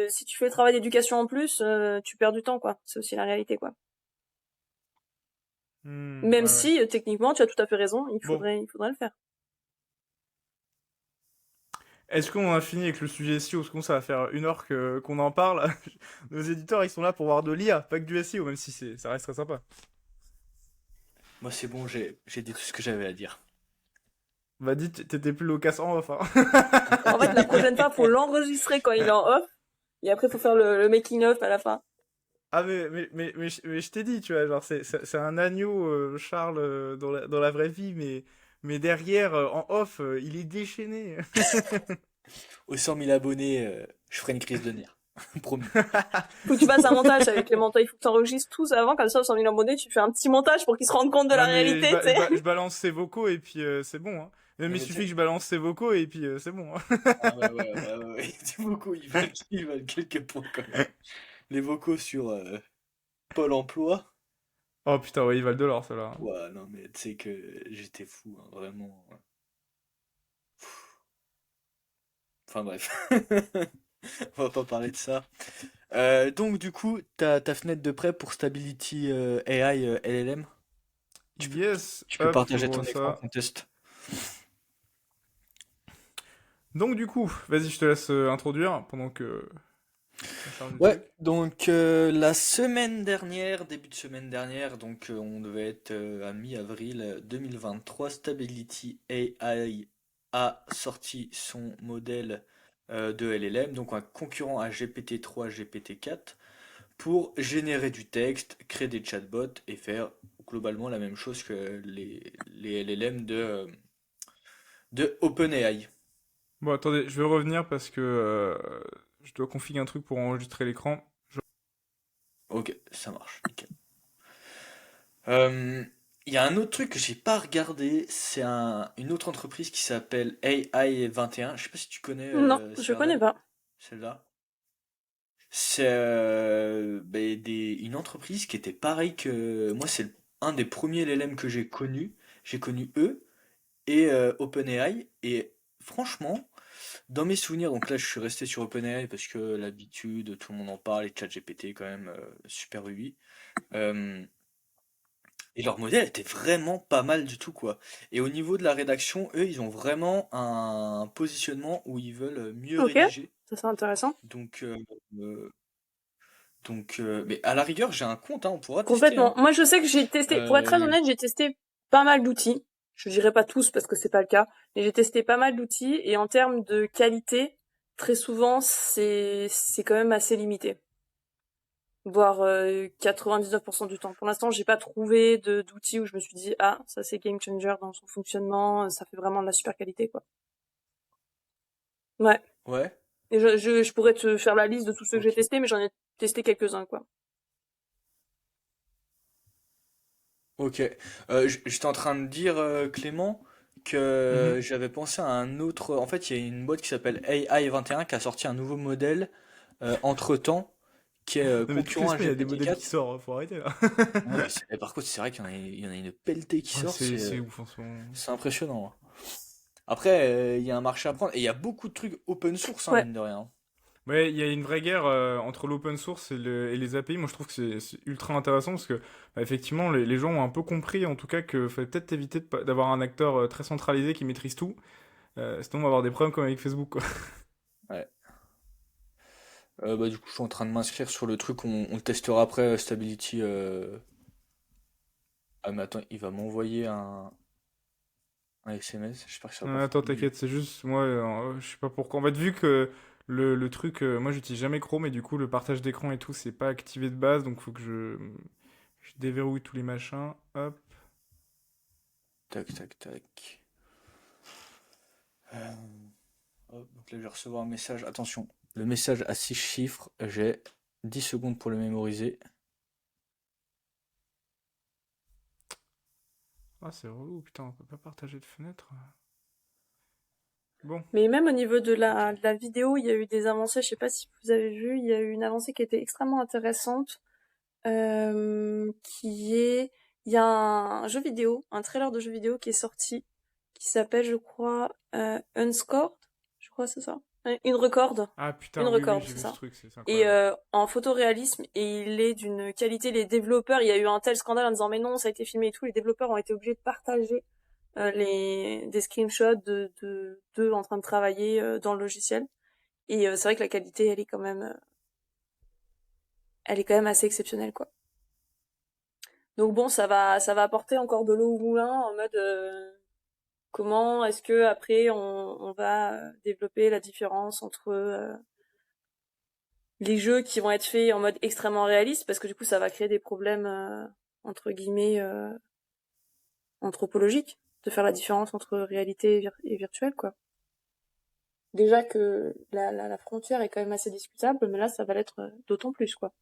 si tu fais le travail d'éducation en plus, tu perds du temps, quoi. C'est aussi la réalité, quoi. Même ouais. si, techniquement, tu as tout à fait raison, il Bon, faudrait le faire. est-ce qu'on a fini avec le sujet SEO? Parce qu'on ça va faire 1 heure qu'on en parle. Nos éditeurs, ils sont là pour voir de l'IA, pas que du SEO, même si ça reste très sympa. Moi, c'est bon, j'ai dit tout ce que j'avais à dire. Bah, dis, t'étais plus loquace en off, hein. En fait, la prochaine fois, faut l'enregistrer quand il est en off, et après, faut faire le making of à la fin. Ah, mais je t'ai dit, tu vois, genre, c'est un agneau, Charles, dans la vraie vie, mais derrière, en off, il est déchaîné. Aux 100 000 abonnés, je ferai une crise de nerfs. Promis. Faut que tu fasses un montage avec les mentors. Il faut que tu enregistres tous avant, comme ça, aux 100 000 abonnés, tu fais un petit montage pour qu'ils se rendent compte de la Ouais, mais réalité, tu sais. je balance ses vocaux et puis c'est bon, hein. Même Non, il mais suffit que je balance ses vocaux et puis c'est bon, hein. ah ouais. Du beaucoup, ils veulent quelques points quand même. Les vocaux sur Pôle emploi. Oh putain, ouais, ils valent de l'or, ceux-là. Ouais, non, mais tu sais que j'étais fou, hein, vraiment. Enfin bref. On va pas parler de ça. Donc, du coup, ta fenêtre de prêt pour Stability AI LLM, tu peux, Yes, tu peux hop, partager ton j'ouvre écran ça. qu'on teste. Donc du coup, vas-y, je te laisse introduire pendant que je charge du Ouais, truc. donc la semaine dernière, début de semaine dernière, donc on devait être à mi-avril 2023, Stability AI a sorti son modèle de LLM, donc un concurrent à GPT-3, GPT-4, pour générer du texte, créer des chatbots et faire globalement la même chose que les LLM de OpenAI. Bon, attendez, je vais revenir parce que je dois configurer un truc pour enregistrer l'écran. Ok, ça marche, nickel. Euh, Il y a un autre truc que j'ai pas regardé, c'est une autre entreprise qui s'appelle AI21. Je sais pas si tu connais Non, je connais Cerdal, pas. celle-là. C'est une entreprise qui était pareil que moi, c'est un des premiers LLM que j'ai connu. J'ai connu eux et OpenAI. Et franchement, dans mes souvenirs, donc là je suis resté sur OpenAI parce que l'habitude, tout le monde en parle, et ChatGPT quand même, super oui. Et leur modèle était vraiment pas mal du tout, quoi. Et au niveau de la rédaction, eux, ils ont vraiment un positionnement où ils veulent mieux Ok, rédiger. ça c'est intéressant. Donc, euh, mais à la rigueur, j'ai un compte, hein, on pourra tester, Complètement. hein. Moi, je sais que j'ai testé, pour être très Euh, honnête, j'ai testé pas mal d'outils. Je dirais pas tous parce que c'est pas le cas, mais j'ai testé pas mal d'outils et en termes de qualité, très souvent, c'est quand même assez limité. Voire 99% du temps. Pour l'instant, j'ai pas trouvé d'outils où je me suis dit ah, ça c'est game changer dans son fonctionnement, ça fait vraiment de la super qualité quoi. Ouais. ouais, Et je pourrais te faire la liste de tous ceux que j'ai ok. testés, mais j'en ai testé quelques-uns quoi. Ok. J'étais en train de dire, Clément, Mhm. que j'avais pensé à un autre. En fait, il y a une boîte qui s'appelle AI21 qui a sorti un nouveau modèle entre-temps, qui est Non mais toutes les concurrent à semaines, il y a des modèles qui GPT-4. sortent, faut arrêter là. Ouais, mais par contre, c'est vrai qu'il y en a une pelletée qui Ouais, sort, c'est ouf en ce moment. c'est impressionnant, hein. Après, il y a un marché à prendre, et il y a beaucoup de trucs open source, hein, Ouais. mine de rien. Ouais, il y a une vraie guerre entre l'open source et les API. Moi, je trouve que c'est ultra intéressant parce que, bah, effectivement, les gens ont un peu compris, en tout cas, qu'il fallait peut-être éviter d'avoir un acteur très centralisé qui maîtrise tout. Sinon, on va avoir des problèmes comme avec Facebook, quoi. Ouais. Bah, du coup, je suis en train de m'inscrire sur le truc, on le testera après, Stability. Ah, mais attends, il va m'envoyer un SMS, j'espère que ça va pas Attends, faire du... t'inquiète, c'est juste, moi, je sais pas pourquoi. En fait, vu que le truc, moi, j'utilise jamais Chrome et du coup, le partage d'écran et tout, c'est pas activé de base, donc faut que je déverrouille tous les machins. Hop. Tac, tac, tac. Hop, donc là, je vais recevoir un message. Attention, le message à 6 chiffres. J'ai 10 secondes pour le mémoriser. Ah, c'est relou, putain, on peut pas partager de fenêtre. Bon, Mais même au niveau de Ok. la vidéo, il y a eu des avancées. Je sais pas si vous avez vu, il y a eu une avancée qui était extrêmement intéressante, qui est, il y a un jeu vidéo, un trailer de jeu vidéo qui est sorti, qui s'appelle, je crois, Unscored. Je crois, c'est ça. Une record. ah Une putain, oui, oui, record, j'ai c'est vu ce ça. truc, c'est Et incroyable. en photoréalisme, et il est d'une qualité, les développeurs, il y a eu un tel scandale en disant mais non, ça a été filmé et tout, les développeurs ont été obligés de partager des screenshots d'eux en train de travailler dans le logiciel. Et c'est vrai que la qualité, elle est quand même assez exceptionnelle, quoi. Donc bon, ça va apporter encore de l'eau au moulin en mode comment est-ce que après on va développer la différence entre les jeux qui vont être faits en mode extrêmement réaliste, parce que du coup ça va créer des problèmes entre guillemets anthropologiques, de faire la différence entre réalité et virtuel, quoi. Déjà que la frontière est quand même assez discutable, mais là ça va l'être d'autant plus, quoi.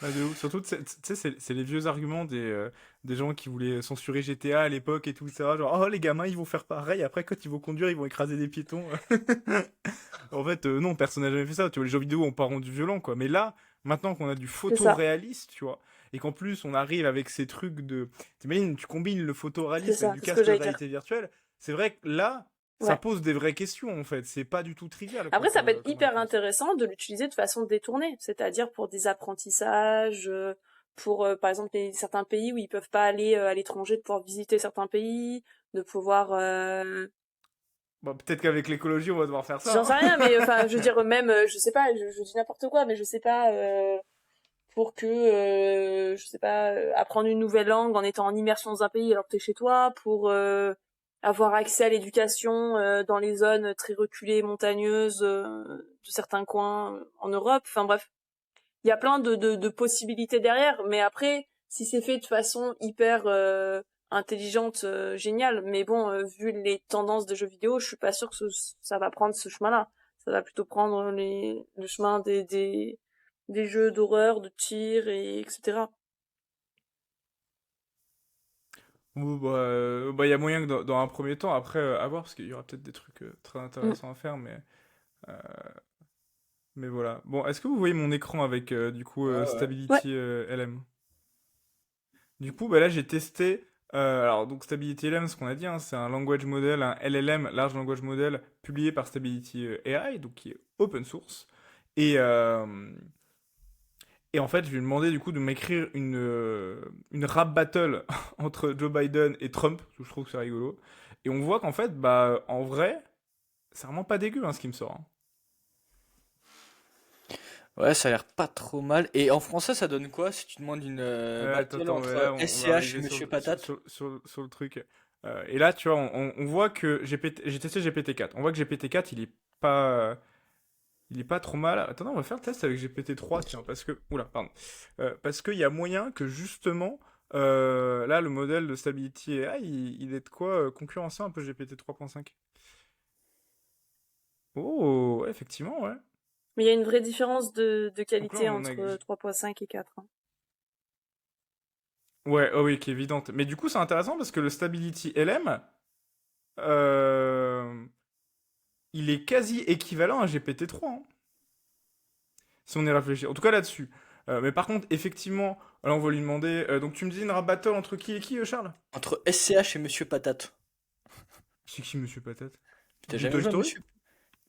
Ah, de ouf. Surtout, tu sais, c'est les vieux arguments des gens qui voulaient censurer GTA à l'époque et tout ça. Genre, oh, les gamins, ils vont faire pareil. Après, quand ils vont conduire, ils vont écraser des piétons. En fait, non, personne n'a jamais fait ça. Tu vois, les jeux vidéo ont pas rendu violent, quoi. Mais là, maintenant qu'on a du C'est ça, photoréaliste, tu vois, et qu'en plus, on arrive avec ces trucs de. T'imagines, tu combines le c'est photoréalisme avec ça, du c'est ce que casque de j'allais dire. réalité virtuelle. C'est vrai que là, ça Ouais. pose des vraies questions, en fait. C'est pas du tout trivial Après, ça peut être comme hyper réponse. intéressant de l'utiliser de façon détournée, c'est-à-dire pour des apprentissages, pour par exemple certains pays où ils peuvent pas aller à l'étranger, de pouvoir visiter certains pays, de pouvoir, Bon, peut-être qu'avec l'écologie, on va devoir faire j'en ça, sais hein. rien, mais enfin, je veux dire même, je sais pas, je dis n'importe quoi, mais je sais pas, pour que, je sais pas, apprendre une nouvelle langue en étant en immersion dans un pays alors que t'es chez toi, pour avoir accès à l'éducation dans les zones très reculées, montagneuses de certains coins en Europe. Enfin bref, il y a plein de possibilités derrière, mais après, si c'est fait de façon hyper intelligente, géniale, mais bon, vu les tendances de jeux vidéo, je suis pas sûre que ça va prendre ce chemin-là. Ça va plutôt prendre le chemin des jeux d'horreur, de tir, et etc. Ou bah, y a moyen que dans un premier temps, après, à voir, parce qu'il y aura peut-être des trucs très Mm. intéressants à faire, euh, mais voilà. Bon, est-ce que vous voyez mon écran avec, du coup, Ouais, ouais. Ouais, Stability LM? Du coup, bah là, j'ai testé, alors, donc Stability LM, ce qu'on a dit, hein, c'est un language model, un LLM, Large Language Model, publié par Stability AI, donc qui est open source. Et, euh, et en fait, je lui ai demandé, du coup, de m'écrire une rap battle entre Joe Biden et Trump, parce que je trouve que c'est rigolo. Et on voit qu'en fait, bah, en vrai, c'est vraiment pas dégueu hein, ce qui me sort, hein. Ouais, ça a l'air pas trop mal. Et en français, ça donne quoi si tu demandes une Attends, battle attends, mais entre là, on va SCH et arriver Monsieur Patate? sur le truc. Et là, tu vois, on voit que j'ai testé GPT-4. On voit que GPT-4, il est pas trop mal. Attends, non, on va faire le test avec GPT-3, tiens, parce que... Oula, pardon. Parce qu'il y a moyen que, justement, là, le modèle de Stability AI, il est de quoi concurrencer un peu GPT 3.5. Oh, ouais, effectivement, ouais. mais il y a une vraie différence de Donc là, qualité on en a... entre 3.5 et 4. Hein. Ouais, oh oui, qui est évidente. Mais du coup, c'est intéressant parce que le Stability LM, euh, il est quasi équivalent à GPT-3, hein, si on y réfléchit. En tout cas, là-dessus. Mais par contre, effectivement, là, on va lui demander... donc, tu me dis une rap battle entre qui et qui, Charles? Entre SCH et Monsieur Patate. C'est qui, Monsieur Patate? T'as Du jamais Toy joué à Story? Monsieur...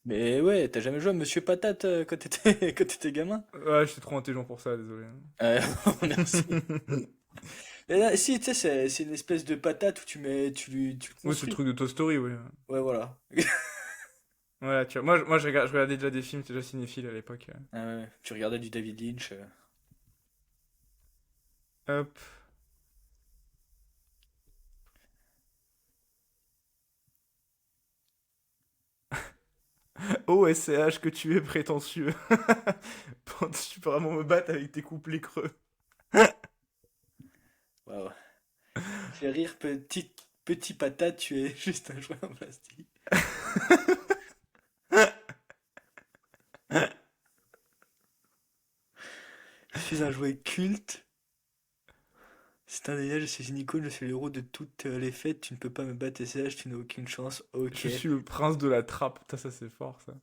Mais ouais, t'as jamais joué à Monsieur Patate quand t'étais quand t'étais gamin? Ouais, j'étais trop intelligent pour ça, désolé. Euh, Merci. Et là, si, tu sais, c'est une espèce de patate où tu le Oui, c'est le construis. truc de Toy Story, oui. Ouais, voilà. Voilà, tu vois. Moi je regardais déjà des films, j'étais déjà cinéphile à l'époque. Ah ouais, tu regardais du David Lynch. Hop. Oh, SCH, que tu es prétentieux. Tu peux vraiment me battre avec tes couplets creux. Waouh. Tu me fais rire, petit patate, tu es juste un jouet en plastique. Je suis un jouet culte. C'est un délire, je suis une icône, je suis le héros de toutes les fêtes. Tu ne peux pas me battre, SCH, tu n'as aucune chance. Ok. Je suis le prince de la trappe. Putain, ça c'est fort ça.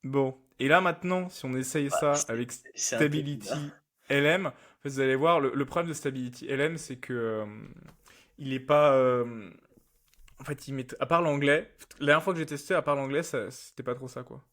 Bon, et là maintenant, si on essaye Bah, ça avec c'est un peu bizarre. Stability LM, en fait, vous allez voir, le problème de Stability LM, c'est que il est pas. En fait, il met, à part l'anglais, la dernière fois que j'ai testé, à part l'anglais, c'était pas trop ça, quoi.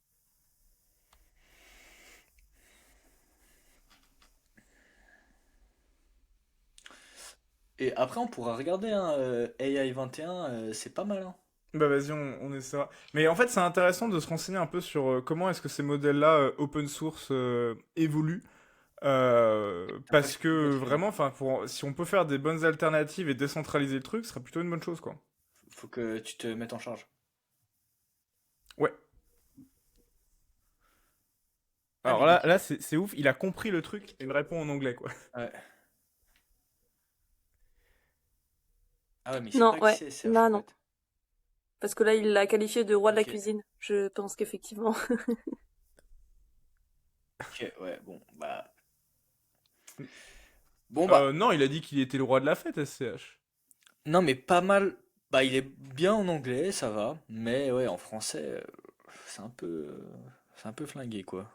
Et après, on pourra regarder hein, AI 21, c'est pas mal. Hein. Bah vas-y, on essaiera. Mais en fait, c'est intéressant de se renseigner un peu sur comment est-ce que ces modèles-là, open source, évoluent. Parce Impact que utilisateur. vraiment, enfin, si on peut faire des bonnes alternatives et décentraliser le truc, ce serait plutôt une bonne chose, quoi. Faut que tu te mettes en charge. Ouais. Ah, Alors mais là, c'est ouf, il a compris le truc, il me répond en anglais, quoi. ouais. Ah ouais, mais c'est Non, pas qui ouais, c'est SCH là en non. fait. Parce que là, il l'a qualifié de roi de la Ok, cuisine. Je pense qu'effectivement. ok, ouais, bon, bah. Bon, bah. Non, il a dit qu'il était le roi de la fête, SCH. Non, mais pas mal. Bah, il est bien en anglais, ça va. Mais ouais, en français, c'est un peu. C'est un peu flingué, quoi.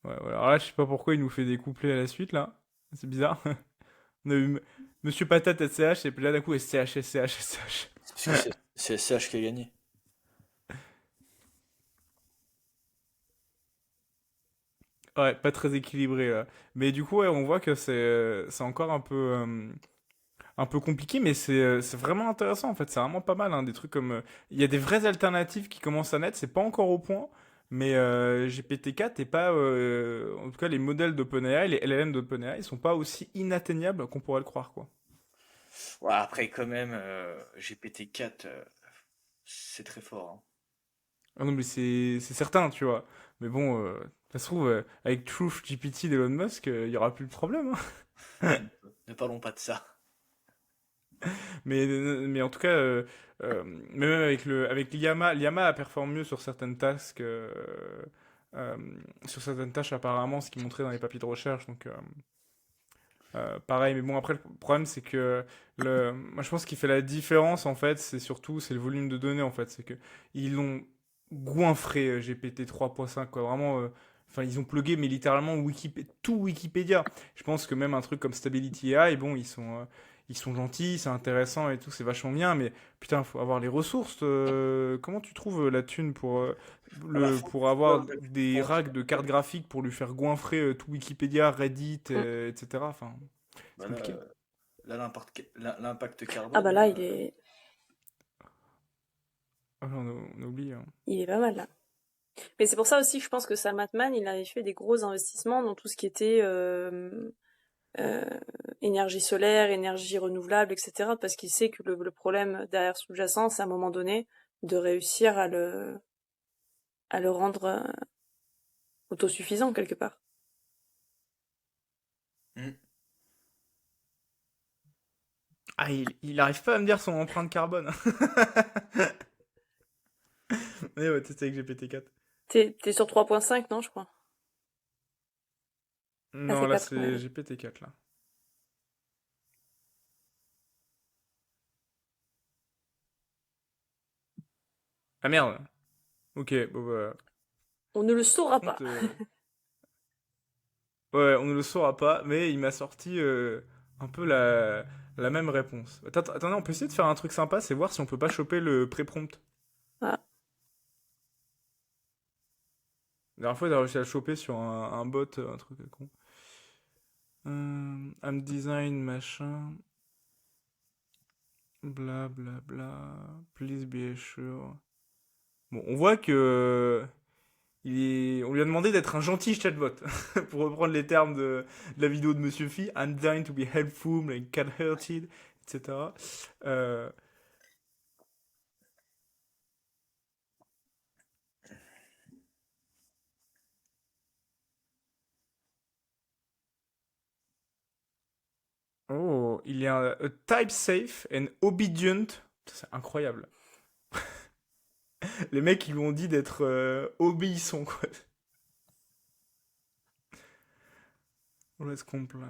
Ouais, voilà. Alors là, je sais pas pourquoi il nous fait des couplets à la suite, là. C'est bizarre. On a eu Monsieur Patate SCH, et puis là, d'un coup, SCH, SCH, SCH. C'est parce que c'est SCH qui a gagné. Ouais, pas très équilibré, là. Mais du coup, ouais, on voit que c'est encore un peu compliqué, mais c'est vraiment intéressant en fait. C'est vraiment pas mal, hein, des trucs comme. Il y a des vraies alternatives qui commencent à naître, c'est pas encore au point, mais GPT-4 est pas. En tout cas, les modèles d'OpenAI, les LLM d'OpenAI, ils sont pas aussi inatteignables qu'on pourrait le croire, quoi. Ouais, après, quand même, GPT-4, c'est très fort. Hein. Ah non, mais c'est certain, tu vois. Mais bon, ça se trouve, avec Truth GPT d'Elon Musk, il y aura plus de problème, hein. Ne parlons pas de ça. Mais en tout cas, mais même avec l'IAMA, elle performe mieux euh, sur certaines tâches apparemment, ce qui montrait dans les papiers de recherche. Donc, pareil. Mais bon, après, le problème, c'est que moi, je pense qu'il fait la différence, en fait, c'est le volume de données, en fait. C'est que ils l'ont goinfré, GPT 3.5, quoi. Vraiment, enfin, ils ont plugué, mais littéralement, tout Wikipédia. Je pense que même un truc comme Stability AI, bon, ils sont gentils, c'est intéressant et tout, c'est vachement bien, mais putain, faut avoir les ressources. Comment tu trouves la thune Voilà, pour faut avoir que tu des penses. racks de cartes graphiques pour lui faire goinfrer tout Wikipédia, Reddit, Mm. etc. Enfin, c'est Bah compliqué. là, l'impact Ah bah carbone, là, là. Ah, on a oublié, hein. il est pas mal là. Mais c'est pour ça aussi que je pense que Sam Altman, il avait fait des gros investissements dans tout ce qui était euh, énergie solaire, énergie renouvelable, etc. Parce qu'il sait que le problème derrière sous-jacent, c'est à un moment donné de réussir à le rendre autosuffisant quelque part. Hmm. Ah, il arrive pas à me dire son empreinte carbone. Mais ouais, tester avec GPT-4. T'es sur 3.5, non, je crois. Ah, Non, c'est là, 4, c'est ouais. GPT-4, là. Ah merde. Ok, bon bah. On ne le saura Par pas. contre, ouais, on ne le saura pas, mais il m'a sorti un peu la même réponse. Attendez, on peut essayer de faire un truc sympa, c'est voir si on peut pas choper le pré-prompt. Ah. La dernière fois, j'ai réussi à le choper sur un bot, un truc con. I'm design, machin, bla bla bla, please be sure. Bon, on voit que on lui a demandé d'être un gentil chatbot, pour reprendre les termes de la vidéo de Monsieur Phi. I'm designed to be helpful, like cat-hearted, etc. Euh, il est un type safe and obedient. C'est incroyable. Les mecs, ils lui ont dit d'être obéissant, quoi. Let's comply.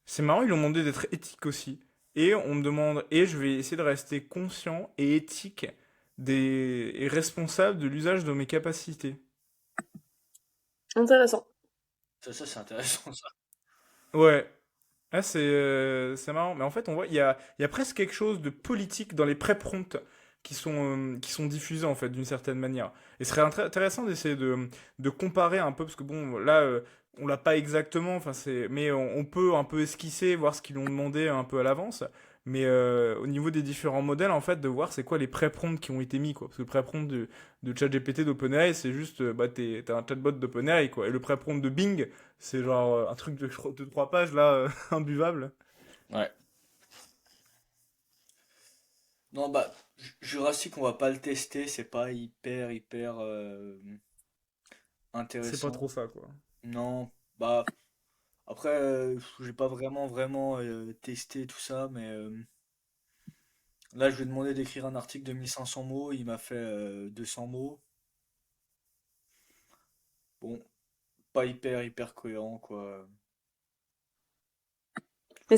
C'est marrant, ils lui ont demandé d'être éthique aussi. Et on me demande, et je vais essayer de rester conscient et éthique et responsable de l'usage de mes capacités. Intéressant. Ça c'est intéressant, ça. Ouais. Ah, c'est marrant. Mais en fait, on voit, il y a presque quelque chose de politique dans les pré-prompts qui sont diffusés, en fait, d'une certaine manière. Et ce serait intéressant d'essayer de comparer un peu, parce que bon, là, on l'a pas exactement, enfin, mais on peut un peu esquisser, voir ce qu'ils l'ont demandé un peu à l'avance. Mais au niveau des différents modèles, en fait, de voir c'est quoi les pré-prompts qui ont été mis, quoi. Parce que le pré-prompt de ChatGPT d'OpenAI, c'est juste, bah, t'as un chatbot d'OpenAI, quoi. Et le pré-prompt de Bing, c'est genre un truc de 3 pages, là, imbuvable. Ouais. Non, bah, Jurassic, on va pas le tester, c'est pas hyper C'est pas intéressant. trop ça, quoi. Non, bah, après, j'ai pas vraiment testé tout ça, mais là, je lui ai demandé d'écrire un article de 1500 mots, il m'a fait 200 mots. Bon, pas hyper cohérent, quoi. Mais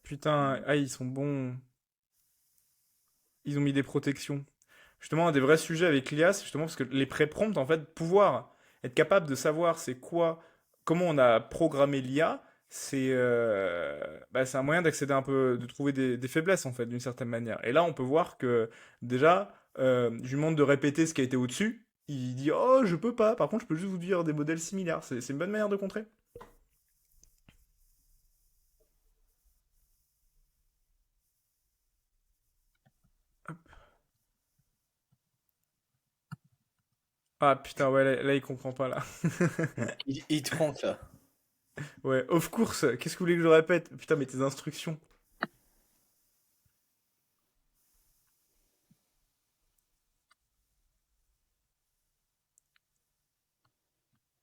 Putain, ah, ils sont bons. Ils ont mis des protections. Justement, un des vrais sujets avec l'IA, c'est justement parce que les pré-prompts, en fait, pouvoir être capable de savoir c'est quoi, comment on a programmé l'IA, c'est un moyen d'accéder un peu, de trouver des faiblesses, en fait, d'une certaine manière. Et là, on peut voir que, déjà, je lui demande de répéter ce qui a été au-dessus. Il dit, oh, je peux pas. Par contre, je peux juste vous dire des modèles similaires. C'est une bonne manière de contrer. Ah, putain, ouais, là, il comprend pas, là. Il te manque, là. Ouais, of course, qu'est-ce que vous voulez que je répète? Putain, mais tes instructions.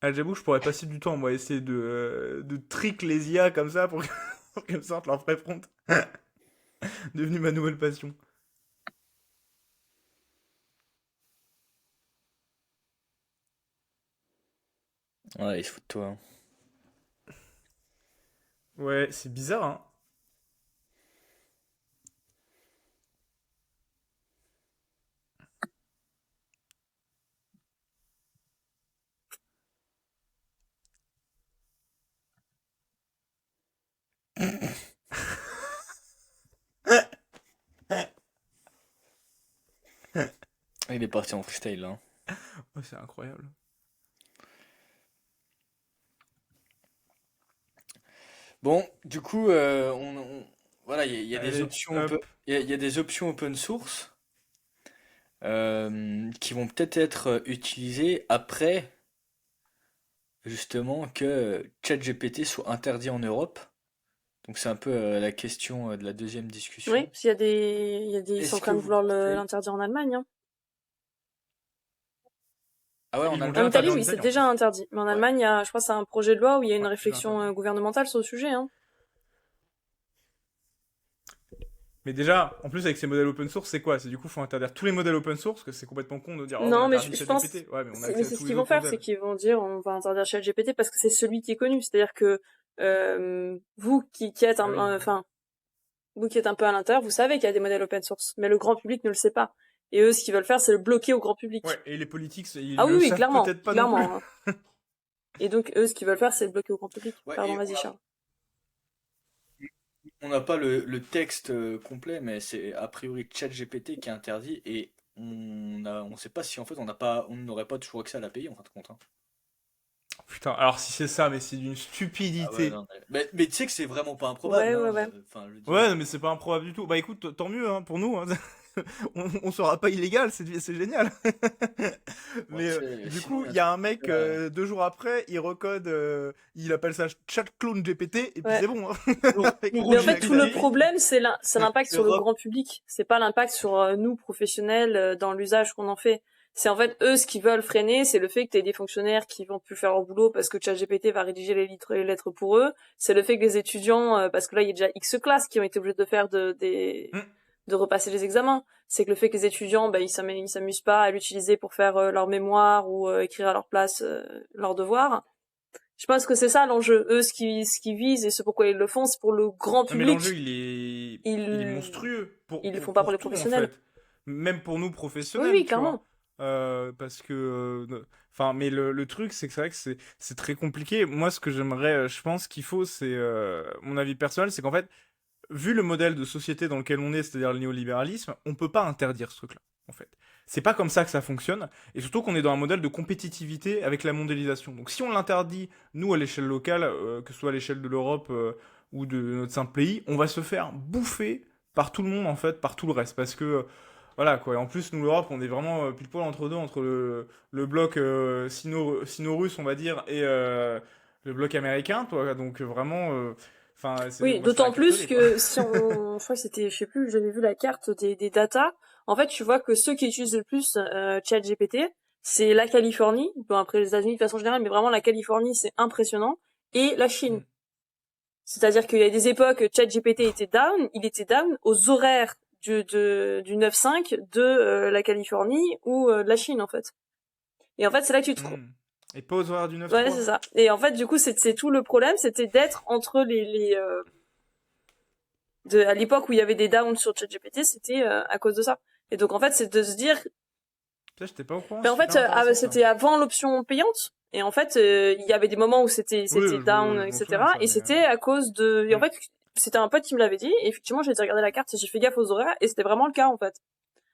Ah, j'avoue, je pourrais passer du temps, moi, à essayer de trick les IA comme ça pour, pour qu'elles me sortent leur vrai front. Devenu ma nouvelle passion. Ouais, il se fout de toi, hein. Ouais, c'est bizarre, hein. Il est parti en freestyle, là, hein. Ouais, c'est incroyable. Bon, du coup, voilà, il y a des Allez, options hop. il y a des options open source qui vont peut-être être utilisées après, justement, que ChatGPT soit interdit en Europe. Donc c'est un peu la question de la deuxième oui, discussion. parce qu'il y a ils sont en Est-ce que train de vous vouloir pensez... l'interdire en Allemagne, hein. Ah ouais, en Ils l'ont En déjà Allemagne? Italie, interdit en oui, c'est Italie en déjà plus. interdit. Mais en Ouais. Allemagne, je crois que c'est un projet de loi où il y a une Ouais, c'est déjà réflexion interdit. gouvernementale sur le sujet, hein. Mais déjà, en plus avec ces modèles open source, c'est quoi? C'est du coup, faut interdire tous les modèles open source, parce que c'est complètement con de dire, oh, on Non, mais interdit je pense, ChatGPT. Ouais, mais on a mais accès à c'est ce tous qu'ils les vont autres faire, c'est modèles. qu'ils vont dire, on va interdire ChatGPT parce que c'est celui qui est connu. C'est-à-dire que vous qui êtes Ah oui. enfin, vous qui êtes un peu à l'intérieur, vous savez qu'il y a des modèles open source, mais le grand public ne le sait pas. Et eux, ce qu'ils veulent faire, c'est le bloquer au grand Ouais, public. et les politiques, ils Ah oui, le oui, savent clairement, peut-être pas non plus. clairement, hein. Et donc, eux, ce qu'ils veulent faire, c'est le bloquer au grand public. Ouais, Pardon, et vas-y, Charles. on n'a pas le texte complet, mais c'est a priori ChatGPT qui est interdit et on sait pas si en fait on n'aurait pas toujours accès à l'API en fin de compte, hein. Putain, alors si c'est ça, mais c'est d'une Ah ouais, stupidité. non, mais tu sais que c'est vraiment pas improbable, Ouais, hein. ouais, ouais. Enfin, je veux dire. Ouais, non, mais c'est pas improbable du tout. Bah écoute, tant mieux hein, pour nous. Hein. On sera pas illégal, c'est génial. Ouais, Mais du sinon, coup, il y a il un y a truc un mec, là. 2 jours après, il recode, il appelle ça chat clone GPT, et puis Ouais. c'est bon. Hein. Avec Pour Mais en Google, fait, tout le GPT, problème, c'est l'impact c'est sur le Rob. grand public. C'est pas l'impact sur nous, professionnels, dans l'usage qu'on en fait. C'est en fait eux ce qu'ils veulent freiner, c'est le fait que t'aies des fonctionnaires qui vont plus faire leur boulot parce que ChatGPT va rédiger les lettres pour eux. C'est le fait que les étudiants, parce que là il y a déjà X classes qui ont été obligés de faire de repasser les examens. C'est que le fait que les étudiants, ils s'amusent pas à l'utiliser pour faire leur mémoire ou écrire à leur place leurs devoirs. Je pense que c'est ça l'enjeu. Eux, ce qu'ils visent et ce pourquoi ils le font, c'est pour le grand Non, mais public. l'enjeu, il est monstrueux. Ils le font pas pour les tout, en professionnels. fait. Même pour nous Oui, professionnels, oui, tu vois. clairement. Parce que... Enfin, mais le truc, c'est que c'est vrai que c'est très compliqué. Moi, ce que j'aimerais, je pense qu'il faut, c'est... mon avis personnel, c'est qu'en fait, vu le modèle de société dans lequel on est, c'est-à-dire le néolibéralisme, on peut pas interdire ce truc-là, en fait. C'est pas comme ça que ça fonctionne, et surtout qu'on est dans un modèle de compétitivité avec la mondialisation. Donc si on l'interdit, nous, à l'échelle locale, que ce soit à l'échelle de l'Europe ou de notre simple pays, on va se faire bouffer par tout le monde, en fait, par tout le reste. Parce que, voilà, quoi. Et en plus, nous, l'Europe, on est vraiment pile poil entre deux, entre le bloc sino-russe, on va dire, et le bloc américain, toi. Donc vraiment... Enfin, Oui, moi, ça d'autant plus racastoler, quoi. que si on, je crois que c'était, je sais plus, j'avais vu la carte des datas. En fait, tu vois que ceux qui utilisent le plus ChatGPT, c'est la Californie. Bon, après les États-Unis de façon générale, mais vraiment la Californie, c'est impressionnant. Et la Chine. Mm. C'est-à-dire qu'il y a des époques, ChatGPT il était down aux horaires du 9-5 de la Californie ou de la Chine, en fait. Et en fait, c'est là que tu te trouves. Mm. Et pas aux horaires du Ouais, 9-3. c'est ça. Et en fait, du coup, c'est tout le problème, c'était d'être entre à l'époque où il y avait des downs sur ChatGPT, c'était à cause de ça. Et donc en fait, c'est de se dire, Ça, j'étais pas au courant, mais c'est en fait, super intéressant, ça. c'était avant l'option payante. Et en fait, il y avait des moments où c'était Oui, down, je m'en souviens de etc. ça, Et mais... c'était à cause de, et en Mm. fait, c'était un pote qui me l'avait dit. Et effectivement, j'ai été regarder la carte et j'ai fait gaffe aux horaires. Et c'était vraiment le cas en fait.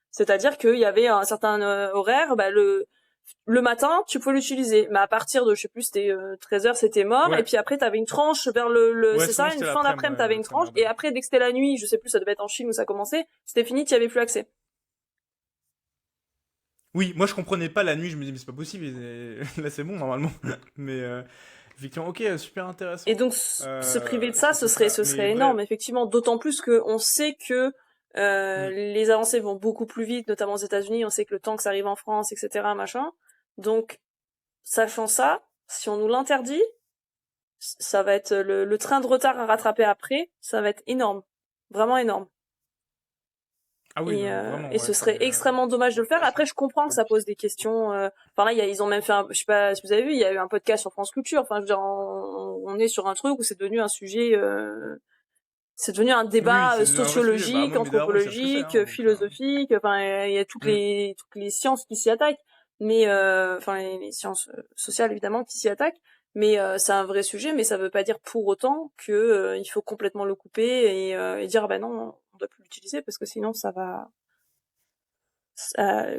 C'est-à-dire qu'il y avait un certain horaire, le matin, tu pouvais l'utiliser, mais à partir de, je sais plus, c'était 13h, c'était mort. Et Ouais, puis après, t'avais une tranche vers ouais, c'est souvent ça, une c'était fin l'après-midi, d'après-midi, t'avais une ça tranche. Et merdait. après, dès que c'était la nuit, je sais plus, ça devait être en Chine où ça commençait, c'était fini, tu y avais plus accès. Oui, moi je comprenais pas la nuit, je me disais, mais c'est pas possible, là c'est bon normalement. Mais effectivement, ok, super Et intéressant. donc, se priver de ça, Ce truc-là. ce Mais serait énorme, bref. effectivement. D'autant plus que on sait que Mm. les avancées vont beaucoup plus vite, notamment aux États-Unis. On sait que le temps que ça arrive en France, etc., machin. Donc, sachant ça, si on nous l'interdit, ça va être le train de retard à rattraper après, ça va être énorme, vraiment énorme. Ah oui, non, mais vraiment, Et ouais, ce serait c'est... extrêmement dommage de le faire. Après, je comprends que ça pose des questions. Enfin là, ils ont même fait, je sais pas si vous avez vu, il y a eu un podcast sur France Culture. Enfin, je veux dire, on est sur un truc où c'est devenu un sujet, c'est devenu un Oui, débat c'est devenu un vrai sujet. Bah, sociologique, moi, mes darons, ils savent ce que c'est, hein, anthropologique, donc... philosophique. Enfin, il y a mm. toutes les sciences qui s'y attaquent, mais enfin les sciences sociales évidemment qui s'y attaquent. Mais c'est un vrai sujet, mais ça veut pas dire pour autant que il faut complètement le couper et dire ah ben non, on doit plus l'utiliser parce que sinon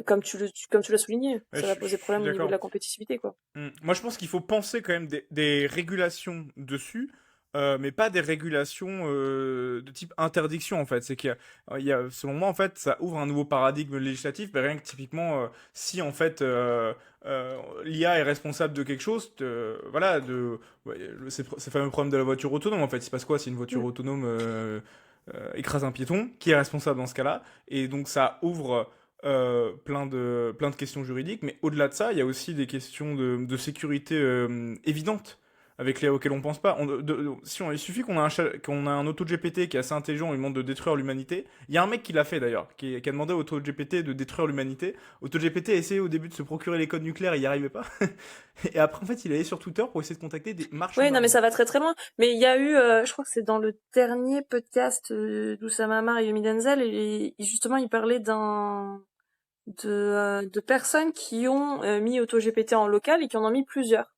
comme tu l'as souligné, Ouais, ça va je poser suis problème au niveau de d'accord. la compétitivité, quoi. Moi, je pense qu'il faut penser quand même des régulations dessus, mais pas des régulations de type interdiction, en fait. C'est selon moi, en fait, ça ouvre un nouveau paradigme législatif, mais rien que typiquement, si, en fait, l'IA est responsable de quelque chose, voilà, ouais, ces fameux problèmes de la voiture autonome, en fait. Il se passe quoi si une voiture Mm. autonome écrase un piéton? Qui est responsable dans ce cas-là? Et donc, ça ouvre plein de questions juridiques, mais au-delà de ça, il y a aussi des questions de sécurité évidentes avec les auxquelles on pense pas. Il suffit qu'on a un auto-GPT qui est assez intelligent, on lui demande de détruire l'humanité. Il y a un mec qui l'a fait d'ailleurs, qui a demandé au auto-GPT de détruire l'humanité. Auto-GPT a essayé au début de se procurer les codes nucléaires, il n'y arrivait pas. Et après, en fait, il est allé sur Twitter pour essayer de contacter des marchands Oui, non, mais d'armes. ça va très très loin. Mais il y a eu, je crois que c'est dans le dernier podcast d'Oussama Amar et Yomi Denzel, et justement, il parlait de personnes qui ont mis AutoGPT en local et qui en ont mis plusieurs.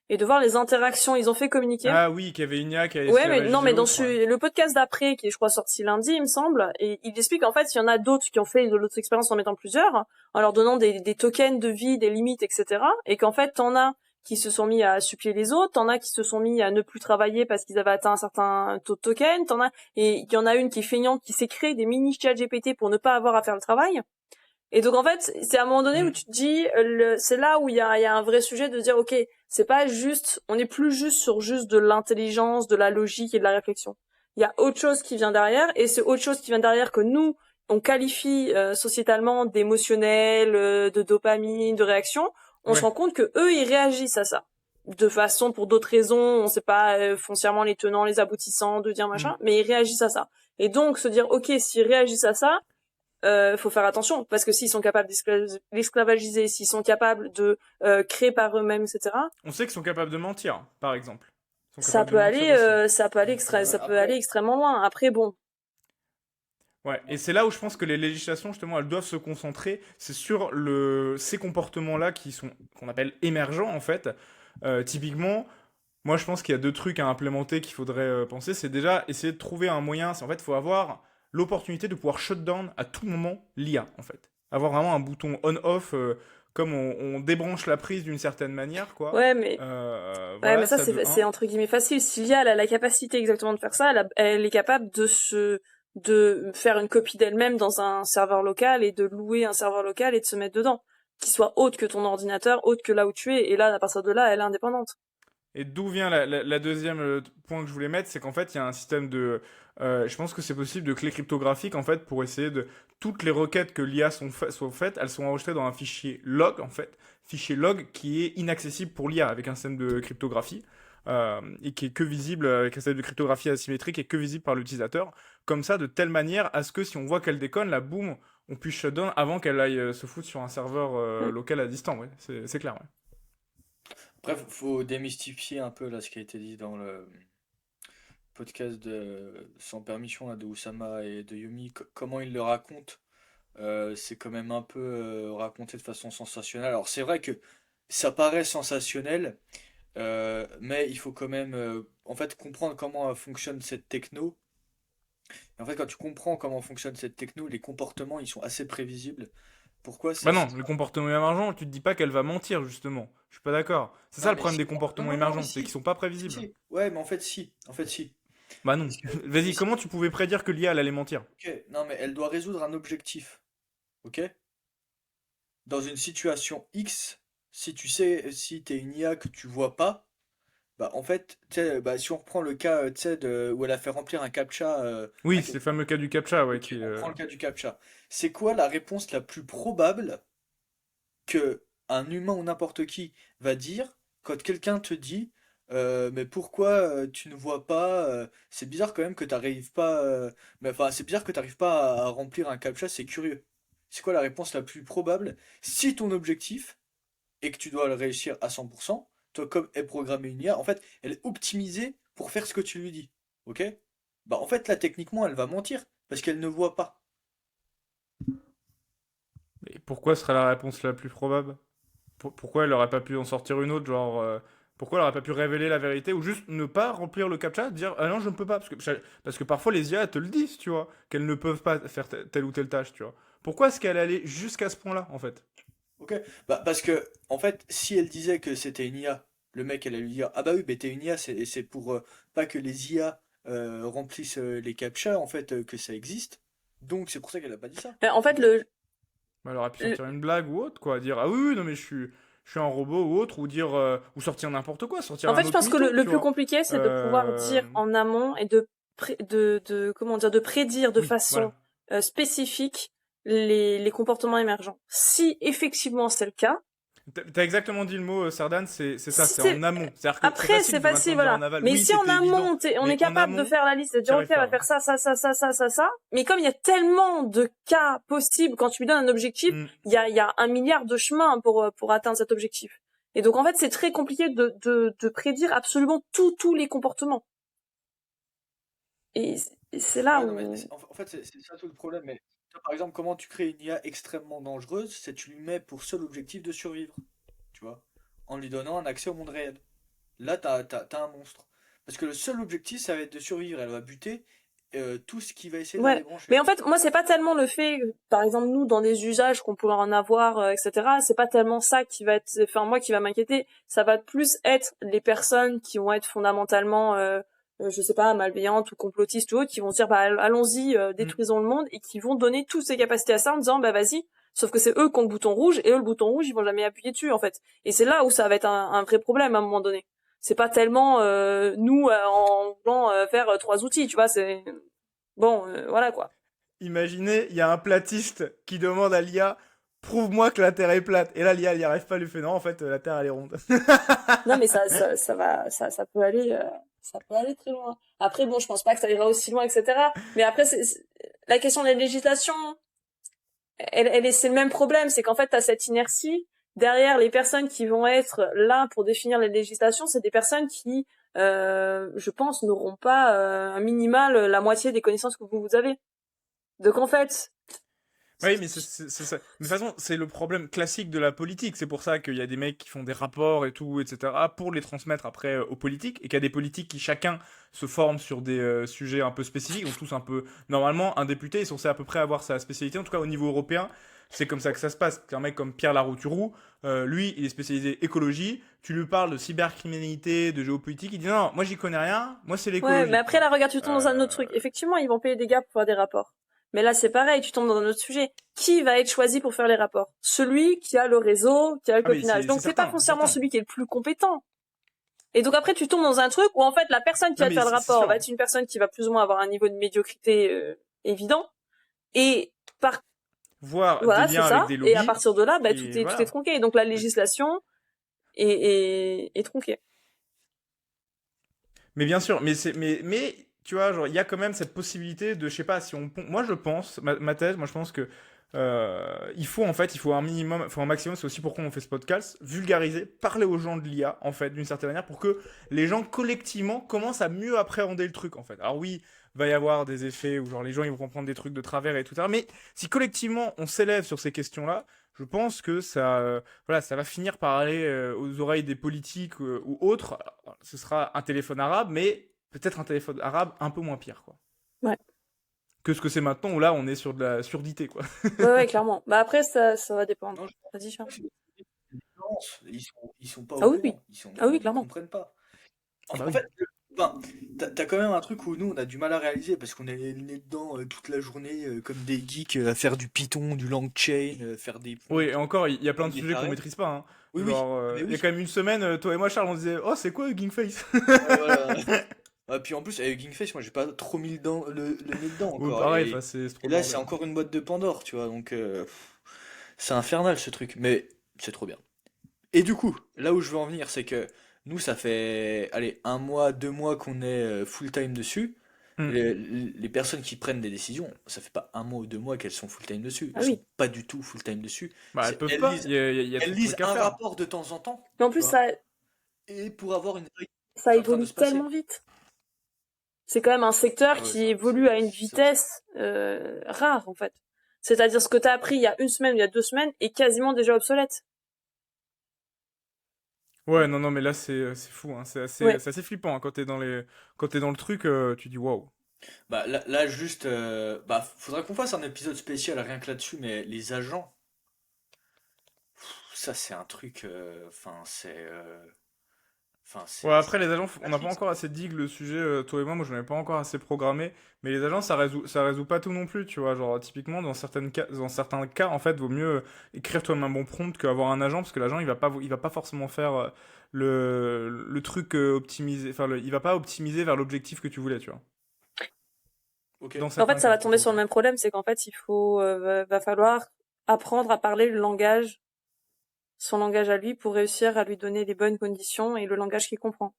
Et de voir les interactions, ils ont fait communiquer. Ah oui, qu'il y avait une IA qui a Ouais, mais esclavagisé non, mais dans l'autre. le podcast d'après, qui est, je crois, sorti lundi, il me semble, et il explique, en fait, il y en a d'autres qui ont fait de l'autre expérience en mettant plusieurs, en leur donnant des tokens de vie, des limites, etc. Et qu'en fait, t'en as qui se sont mis à supplier les autres, t'en as qui se sont mis à ne plus travailler parce qu'ils avaient atteint un certain taux de tokens, et il y en a une qui est feignante, qui s'est créée des mini chat GPT pour ne pas avoir à faire le travail. Et donc en fait, c'est à un moment donné où Mm. tu te dis, c'est là où il y a un vrai sujet de dire, ok, c'est pas juste, on n'est plus juste sur juste de l'intelligence, de la logique et de la réflexion. Il y a autre chose qui vient derrière, et c'est autre chose qui vient derrière que nous, on qualifie sociétalement d'émotionnel, de dopamine, de réaction, on se rend compte que eux, ils réagissent à ça. De façon, pour d'autres raisons, on sait pas foncièrement les tenants, les aboutissants, de dire machin, mais ils réagissent à ça. Et donc, se dire, ok, s'ils réagissent à ça, faut faire attention, parce que s'ils sont capables d'esclavagiser, s'ils sont capables de créer par eux-mêmes, etc. On sait qu'ils sont capables de mentir, par exemple. Ça peut aller extrêmement loin. Après, bon. Ouais, et c'est là où je pense que les législations, justement, elles doivent se concentrer, c'est sur ces comportements-là qu'on appelle émergents, en fait. Typiquement, moi, je pense qu'il y a 2 trucs à implémenter qu'il faudrait penser. C'est déjà essayer de trouver un moyen. En fait, il faut avoir l'opportunité de pouvoir shut down à tout moment l'IA, en fait. Avoir vraiment un bouton on-off, comme on débranche la prise d'une certaine manière, quoi. Ouais, mais Voilà, mais ça, de un. c'est entre guillemets facile. Si l'IA elle a la capacité exactement de faire ça, elle est capable de faire une copie d'elle-même dans un serveur local et de louer un serveur local et de se mettre dedans, qui soit autre que ton ordinateur, autre que là où tu es. Et là, à partir de là, elle est indépendante. Et d'où vient la deuxième point que je voulais mettre, c'est qu'en fait, il y a un système de... je pense que c'est possible de clés cryptographiques, en fait, pour essayer de... Toutes les requêtes que l'IA sont faites, elles sont enregistrées dans un fichier log, en fait. Fichier log qui est inaccessible pour l'IA, avec un système de cryptographie, et qui est que visible, avec un système de cryptographie asymétrique, et que visible par l'utilisateur. Comme ça, de telle manière à ce que si on voit qu'elle déconne, là, boum, on puisse shutdown avant qu'elle aille se foutre sur un serveur local à distance, ouais. C'est clair, ouais. Bref, faut démystifier un peu là ce qui a été dit dans le podcast de Sans Permission là, de Oussama et de Yumi, comment ils le racontent. C'est quand même un peu raconté de façon sensationnelle. Alors c'est vrai que ça paraît sensationnel, mais il faut quand même en fait comprendre comment fonctionne cette techno. Et en fait, quand tu comprends comment fonctionne cette techno, les comportements ils sont assez prévisibles. Pourquoi Bah c'est non, le comportement émergent, tu te dis pas qu'elle va mentir, justement. Je suis pas d'accord. C'est non ça le mais problème si, des non comportements non non mais émergents, c'est qu'ils si sont pas si prévisibles. si ouais mais en fait si Bah non. parce que Vas-y, si si comment tu pouvais prédire que l'IA, elle allait mentir? ok non mais elle doit résoudre un objectif, ok, dans une situation X. Si tu sais, si t'es une IA que tu vois pas, bah en fait, tu sais, bah, si on reprend le cas, tu sais, où elle a fait remplir un captcha Oui, à c'est le quelqu'un. fameux cas du CAPTCHA, ouais, Ok, qui est... on prend le cas du captcha. C'est quoi la réponse la plus probable que un humain ou n'importe qui va dire quand quelqu'un te dit mais pourquoi tu ne vois pas c'est bizarre quand même que t'arrives pas mais enfin c'est bizarre que t'arrives pas à remplir un captcha, c'est curieux. C'est quoi la réponse la plus probable si ton objectif et que tu dois le réussir à 100%, toi comme est programmée une IA, en fait, elle est optimisée pour faire ce que tu lui dis. Ok? Bah en fait là techniquement elle va mentir parce qu'elle ne voit pas. Et pourquoi serait la réponse la plus probable? Pourquoi elle aurait pas pu en sortir une autre, genre... pourquoi elle aurait pas pu révéler la vérité ou juste ne pas remplir le CAPTCHA, dire ah non je ne peux pas parce que parfois les IA te le disent, tu vois, qu'elles ne peuvent pas faire telle ou telle tâche, tu vois. Pourquoi est-ce qu'elle allait jusqu'à ce point-là en fait? Ok? Bah parce que en fait si elle disait que c'était une IA, le mec elle allait lui dire ah bah oui mais t'es une IA, c'est pour pas que les IA remplissent les captcha en fait que ça existe. Donc c'est pour ça qu'elle a pas dit ça. En C'est fait, tout. Bah, elle aurait pu le- sortir une blague ou autre, quoi. Dire, ah oui, oui, non, mais je suis un robot ou autre, ou dire, ou sortir n'importe quoi, sortir en un fait, je autre pense que mytho, le tu plus vois. compliqué, c'est de pouvoir Euh, dire en amont et comment dire, de prédire de Oui, façon voilà. spécifique les comportements émergents. Si effectivement c'est le cas, T'as exactement dit le mot, Sardan, c'est ça, si c'est en c'est amont. C'est-à-dire que c'est après, c'est facile de facile, maintenant dire voilà. en aval, Mais oui, si en c'était évident. amont, on est Mais en capable de amont, faire la liste, de t'y dire, ok, arrives on va pas, ouais. faire ça, ça, ça, ça, ça, ça, ça. Mais comme il y a tellement de cas possibles, quand tu lui donnes un objectif, Hmm. il y a un milliard de chemins pour atteindre cet objectif. Et donc, en fait, c'est très compliqué de prédire absolument tous les comportements. Et c'est là Ouais, non, mais où, en fait, c'est ça tout le problème. Mais toi, par exemple, comment tu crées une IA extrêmement dangereuse, c'est tu lui mets pour seul objectif de survivre, tu vois, en lui donnant un accès au monde réel. Là, t'as un monstre. Parce que le seul objectif, ça va être de survivre. Elle va buter tout ce qui va essayer de la ouais. Mais débrancher. en fait, moi, c'est pas tellement le fait, par exemple, nous, dans des usages qu'on pourrait en avoir, etc., c'est pas tellement ça qui va être, enfin, moi, qui va m'inquiéter. Ça va plus être les personnes qui vont être fondamentalement, je sais pas, malveillantes ou complotistes ou autres, qui vont se dire, bah, allons-y, Hmm. détruisons le monde, et qui vont donner toutes ces capacités à ça en disant, bah, vas-y. Sauf que c'est eux qui ont le bouton rouge, et eux, le bouton rouge, ils vont jamais appuyer dessus, en fait. Et c'est là où ça va être un vrai problème, à un moment donné. C'est pas tellement, nous, en voulant faire 3 outils, tu vois, c'est, bon, voilà, quoi. imaginez, il y a un platiste qui demande à l'IA, prouve-moi que la Terre est plate. Et là, l'IA, elle n'y arrive pas, elle lui fait non, en fait, la Terre, elle est ronde. Non, mais ça peut aller très loin. Après, bon, je pense pas que ça ira aussi loin, etc. Mais après, la question des législations, c'est le même problème, c'est qu'en fait, t'as cette inertie. Derrière, les personnes qui vont être là pour définir les législations, c'est des personnes qui, je pense, n'auront pas un minimal la moitié des connaissances que vous avez. Donc en fait, Oui, mais c'est ça. Mais de toute façon, c'est le problème classique de la politique. C'est pour ça qu'il y a des mecs qui font des rapports et tout, etc., pour les transmettre après aux politiques, et qu'il y a des politiques qui chacun se forment sur des sujets un peu spécifiques, donc tous un peu... Normalement, un député est censé à peu près avoir sa spécialité, en tout cas au niveau européen, c'est comme ça que ça se passe. Un mec comme Pierre Larouturou, lui, il est spécialisé écologie, tu lui parles de cybercriminalité, de géopolitique, il dit non, moi j'y connais rien, moi c'est ouais, mais l'écologie. après, là, regarde, tu tombes dans un autre truc. Effectivement, ils vont payer des gars pour faire des rapports. Mais là, c'est pareil, tu tombes dans un autre sujet. Qui va être choisi pour faire les rapports? Celui qui a le réseau, qui a le Ah mais copinage. Donc, c'est pas certain, c'est foncièrement certain. celui qui est le plus compétent. Et donc après, tu tombes dans un truc où en fait, la personne qui Non va te mais faire le c'est rapport sûr. va être une personne qui va plus ou moins avoir un niveau de médiocrité évident. Et par Voir des voilà, c'est liens avec ça. des Et à lobbies, partir de là, bah, et tout est voilà. tronqué. Et donc la législation est tronquée. Mais bien sûr, mais tu vois, genre il y a quand même cette possibilité de, je sais pas, si on, moi je pense, ma thèse, moi je pense que il faut en fait, il faut un minimum, il faut un maximum. C'est aussi pourquoi on fait ce podcast, vulgariser, parler aux gens de l'IA en fait, d'une certaine manière, pour que les gens collectivement commencent à mieux appréhender le truc en fait. Alors oui, va y avoir des effets où genre les gens ils vont comprendre des trucs de travers et tout ça, mais si collectivement on s'élève sur ces questions-là, je pense que ça, voilà, ça va finir par aller aux oreilles des politiques ou autres. Alors, ce sera un téléphone arabe, mais peut-être un téléphone arabe un peu moins pire, quoi. Ouais. Que ce que c'est maintenant, où là, on est sur de la surdité, quoi. Ouais, clairement. Bah après, ça va dépendre. Non, je Vas-y, Charles. pense que c'est une ignorance. Ils sont pas Ah au oui, oui. courant. Ah oui, Ils clairement. comprennent pas. Bah En oui. fait, enfin, t'as quand même un truc où nous, on a du mal à réaliser parce qu'on est né dedans toute la journée comme des geeks à faire du Python, du LangChain, faire des Oui, ponts et encore, il y a plein comme de des sujets qu'on tarés. maîtrise pas, hein. Oui, oui. Genre, Ah, mais il y a oui. quand même une semaine, toi et moi, Charles, on disait, oh, c'est quoi Hugging Face? Ouais, voilà. Ah, puis en plus, avec Hugging Face, moi, j'ai pas trop mis le nez dedans Oui, encore. pareil, c'est trop Et le là, c'est bordel. encore une boîte de Pandore, tu vois. Donc, c'est infernal ce truc. Mais c'est trop bien. Et du coup, là où je veux en venir, c'est que nous, ça fait, allez, un mois, 2 mois qu'on est full-time dessus. Hmm. Les personnes qui prennent des décisions, ça fait pas un mois ou 2 mois qu'elles sont full-time dessus. Ah Elles sont oui. pas du tout full-time dessus. Bah, elles peuvent Elles pas, lisent, il y a elles trop de lisent trucs à un faire. rapport de temps en temps, Mais en tu plus, vois. Et pour avoir une idée de ce ça qui est en train de évolue se tellement passer. vite. C'est quand même un secteur Ah ouais, qui évolue à une vitesse rare, en fait. C'est-à-dire ce que tu as appris il y a une semaine, il y a 2 semaines, est quasiment déjà obsolète. Ouais, non, non, mais là, c'est fou, hein. Ouais. C'est assez flippant, hein. Quand t'es dans le truc, tu dis waouh. Bah là juste, bah faudrait qu'on fasse un épisode spécial rien que là-dessus, mais les agents, ça c'est un truc, enfin Ouais, c'est après, les agents, on n'a pas matrice. encore assez dit le sujet, toi et moi, je n'avais pas encore assez programmé, mais les agents, ça résout pas tout non plus, tu vois. Genre, typiquement, dans certains cas, en fait, vaut mieux écrire toi-même un bon prompt qu'avoir un agent, parce que l'agent, il va pas forcément faire le truc optimisé, enfin, il va pas optimiser vers l'objectif que tu voulais, tu vois. Ok. Dans En fait, certains ça cas, va en tomber tout sur cas. le même problème, c'est qu'en fait, va falloir apprendre à parler le langage, son langage à lui, pour réussir à lui donner les bonnes conditions et le langage qu'il comprend.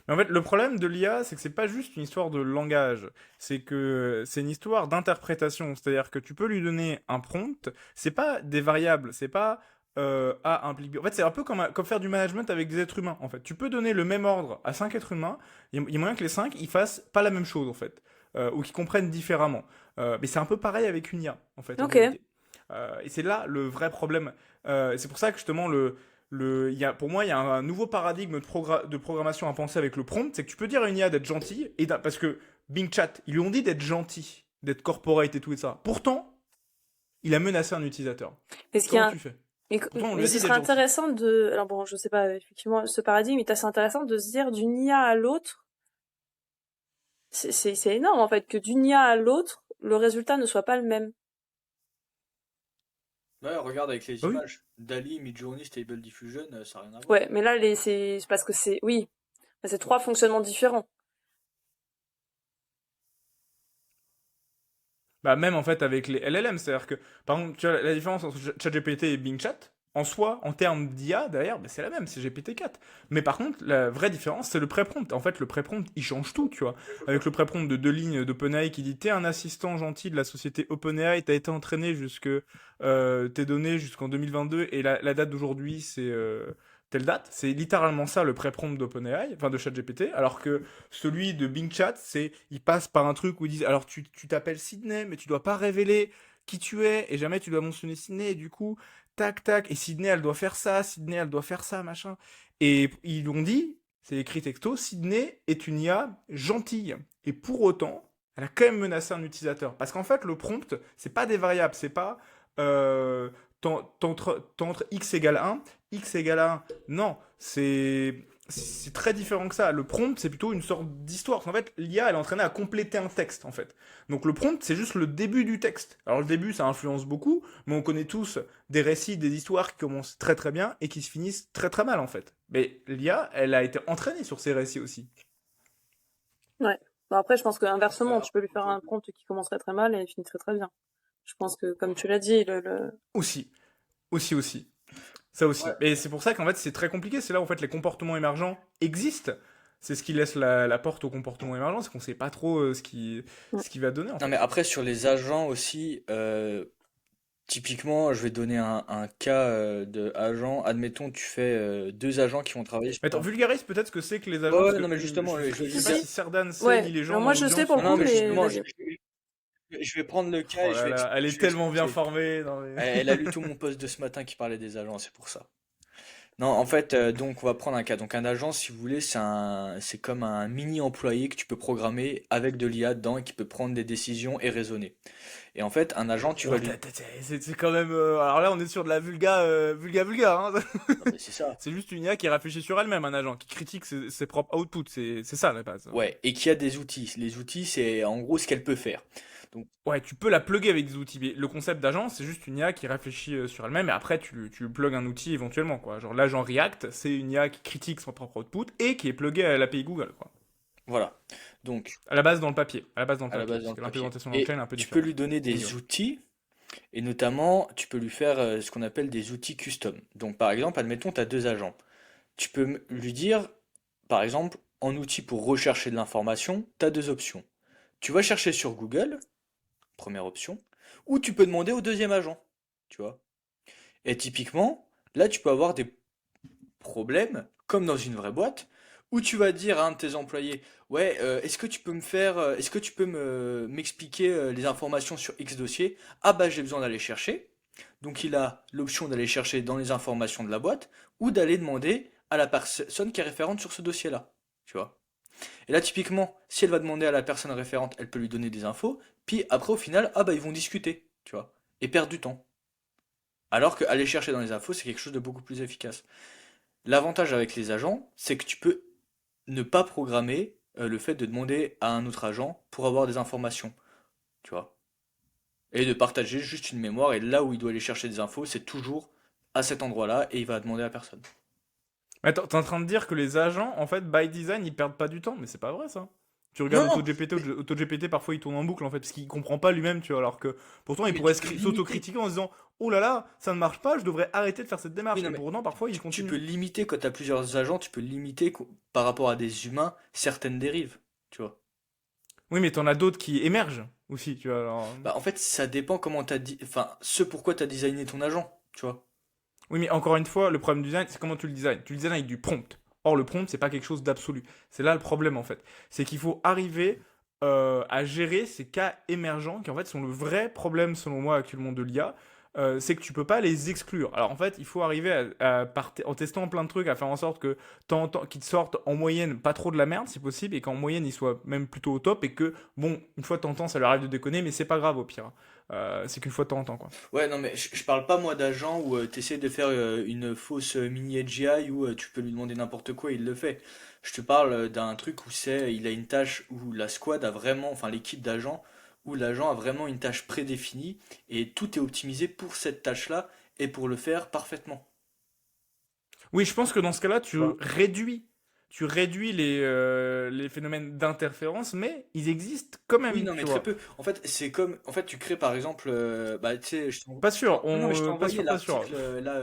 Mais en fait, le problème de l'IA, c'est que c'est pas juste une histoire de langage, c'est que c'est une histoire d'interprétation. C'est-à-dire que tu peux lui donner un prompt, c'est pas des variables, c'est pas A implique B. En fait, c'est un peu comme faire du management avec des êtres humains. En fait, tu peux donner le même ordre à 5 êtres humains, il y a moyen que les 5 ils fassent pas la même chose en fait, ou qu'ils comprennent différemment. Mais c'est un peu pareil avec une IA en fait, en Ok. réalité. Et c'est là le vrai problème. C'est pour ça que justement pour moi, il y a un nouveau paradigme de programmation à penser avec le prompt, c'est que tu peux dire à une IA d'être gentille, parce que Bing Chat, ils lui ont dit d'être gentil, d'être corporate et tout et ça. Pourtant, il a menacé un utilisateur. Mais ce qui Comment est tu fais? mais, Pourtant, on lui mais a ce dit serait d'être gentil. intéressant alors bon, je sais pas, effectivement, ce paradigme est assez intéressant de se dire d'une IA à l'autre, c'est énorme en fait, que d'une IA à l'autre, le résultat ne soit pas le même. Ouais, regarde avec les Bah oui. images. Dali, Midjourney, Stable Diffusion, ça n'a rien à voir. Ouais, mais là, c'est parce que oui, c'est trois fonctionnements différents. Bah, même en fait avec les LLM, c'est-à-dire que, par exemple, tu vois, la différence entre ChatGPT et Bing Chat, en soi, en termes d'IA, d'ailleurs, bah, c'est la même, c'est GPT-4. Mais par contre, la vraie différence, c'est le pré-prompt. En fait, le pré-prompt, il change tout, tu vois. Avec le pré-prompt de 2 lignes d'OpenAI qui dit t'es un assistant gentil de la société OpenAI, t'as été entraîné tes données jusqu'en 2022 et la date d'aujourd'hui, c'est telle date. C'est littéralement ça le pré-prompt d'OpenAI, enfin de ChatGPT, alors que celui de Bing Chat, il passe par un truc où ils disent, alors tu t'appelles Sydney, mais tu dois pas révéler qui tu es, et jamais tu dois mentionner Sydney, et du coup, tac, tac, et Sydney, elle doit faire ça, Sydney, elle doit faire ça, machin. Et ils l'ont dit, c'est écrit texto, Sydney est une IA gentille. Et pour autant, elle a quand même menacé un utilisateur. Parce qu'en fait, le prompt, c'est pas des variables, c'est pas euh, t'entre x égale 1. Non, c'est très différent que ça. Le prompt, c'est plutôt une sorte d'histoire. En fait, l'IA, elle est entraînée à compléter un texte, en fait. Donc le prompt, c'est juste le début du texte. Alors le début, ça influence beaucoup, mais on connaît tous des récits, des histoires qui commencent très très bien et qui se finissent très très mal, en fait. Mais l'IA, elle a été entraînée sur ces récits aussi. Ouais. Bon, après, je pense que inversement, tu peux lui faire un prompt qui commencerait très mal et finit très très bien. Je pense que, comme tu l'as dit, Aussi, aussi. Ça aussi. Ouais. Et c'est pour ça qu'en fait, c'est très compliqué. C'est là où en fait les comportements émergents existent. C'est ce qui laisse la porte aux comportements émergents, c'est qu'on sait pas trop Mm. ce qui va donner en Non, mais fait. après, sur les agents aussi, typiquement, je vais donner un cas de agent. Admettons, tu fais deux agents qui vont travailler sur Mais attends, vulgarise peut-être ce que c'est que les Ouais, agents, parce ouais, que non, mais justement, je je vais sais pas dire. si Cerdan sait, ni Ouais. les Alors gens moi, dans je sais l'audience. pour Non, le non, coup, mais mais justement, vas-y. je vais prendre le cas Oh et là là, elle je est vais tellement bien expliquer. formée. Non, mais... Elle a lu tout mon post de ce matin qui parlait des agents, c'est pour ça. Non, en fait, donc on va prendre un cas. Donc un agent, si vous voulez, c'est comme un mini employé que tu peux programmer avec de l'IA dedans et qui peut prendre des décisions et raisonner. Et en fait, un agent, tu vas Oh, lui. c'est quand même. Alors là, on est sur de la vulga. Hein. Non, mais c'est ça. C'est juste une IA qui réfléchit sur elle-même, un agent, qui critique ses propres outputs. C'est ça la base. Ouais, et qui a des outils. Les outils, c'est en gros ce qu'elle peut faire. Donc Ouais, tu peux la plugger avec des outils. Mais le concept d'agent, c'est juste une IA qui réfléchit sur elle-même et après tu lui plugs un outil éventuellement, quoi. Genre l'agent React, c'est une IA qui critique son propre output et qui est plugué à l'API Google, quoi. voilà. Donc À la base dans le papier. À la base dans le à la papier. base dans Parce le que papier. l'implémentation dans le Et cloud est un peu tu peux différente. lui donner Oui, des ouais. outils. Et notamment, tu peux lui faire ce qu'on appelle des outils custom. Donc, par exemple, admettons, tu as deux agents. Tu peux lui dire, par exemple, en outil pour rechercher de l'information, tu as deux options. Tu vas chercher sur Google, première option, ou tu peux demander au deuxième agent, tu vois. Et typiquement, là, tu peux avoir des problème, comme dans une vraie boîte, où tu vas dire à un de tes employés, ouais, est-ce que tu peux m'expliquer les informations sur X dossier? Ah bah j'ai besoin d'aller chercher. Donc il a l'option d'aller chercher dans les informations de la boîte ou d'aller demander à la personne qui est référente sur ce dossier-là. Tu vois? Et là typiquement, si elle va demander à la personne référente, elle peut lui donner des infos, puis après au final, ah bah ils vont discuter, tu vois, et perdre du temps. Alors qu'aller chercher dans les infos, c'est quelque chose de beaucoup plus efficace. L'avantage avec les agents, c'est que tu peux ne pas programmer le fait de demander à un autre agent pour avoir des informations, tu vois. Et de partager juste une mémoire, et là où il doit aller chercher des infos, c'est toujours à cet endroit-là, et il va demander à personne. Mais attends, t'es en train de dire que les agents, en fait, by design, ils perdent pas du temps, mais c'est pas vrai ça. Tu regardes Non, non, AutoGPT, mais, AutoGPT parfois il tourne en boucle en fait, parce qu'il comprend pas lui-même, tu vois, alors que pourtant oui, il mais pourrait tu peux limiter. s'autocritiquer en se disant oh là là, ça ne marche pas, je devrais arrêter de faire cette Oui, démarche, non, et mais pour autant parfois il tu peux continue. limiter quand tu as plusieurs agents, tu peux limiter par rapport à des humains certaines dérives, tu vois. Oui, mais t'en as d'autres qui émergent aussi, tu vois, alors. Bah, en fait, ça dépend comment t'as dit, enfin, ce pourquoi t'as designé ton agent, tu vois. Oui, mais encore une fois, le problème du design, c'est comment tu le designs. Tu le designs avec du prompt. Or, le prompt, c'est pas quelque chose d'absolu. C'est là le problème, en fait. C'est qu'il faut arriver à gérer ces cas émergents qui, en fait, sont le vrai problème, selon moi, actuellement de l'IA. C'est que tu peux pas les exclure. Alors, en fait, il faut arriver en testant plein de trucs, à faire en sorte que qu'ils te sortent en moyenne pas trop de la merde, si possible, et qu'en moyenne, ils soient même plutôt au top, et que, bon, une fois de temps en temps, ça leur arrive de déconner, mais c'est pas grave, au pire. C'est qu'une fois de temps en temps, quoi. Ouais, non, mais je parle pas moi d'agent où tu essaies de faire une fausse mini AGI où tu peux lui demander n'importe quoi, il le fait. Je te parle d'un truc où il a une tâche où la squad a vraiment, enfin l'équipe d'agents, où l'agent a vraiment une tâche prédéfinie et tout est optimisé pour cette tâche-là et pour le faire parfaitement. Oui, je pense que dans ce cas-là, Tu tu vois? réduis. tu réduis les phénomènes d'interférence, mais ils existent quand Oui, même, non, mais tu très vois. peu. En fait, c'est comme, en fait, tu crées par exemple, bah, tu sais, Pas sûr, non, non, mais je t'ai pas envoyé sûr, pas sûr. l'article là,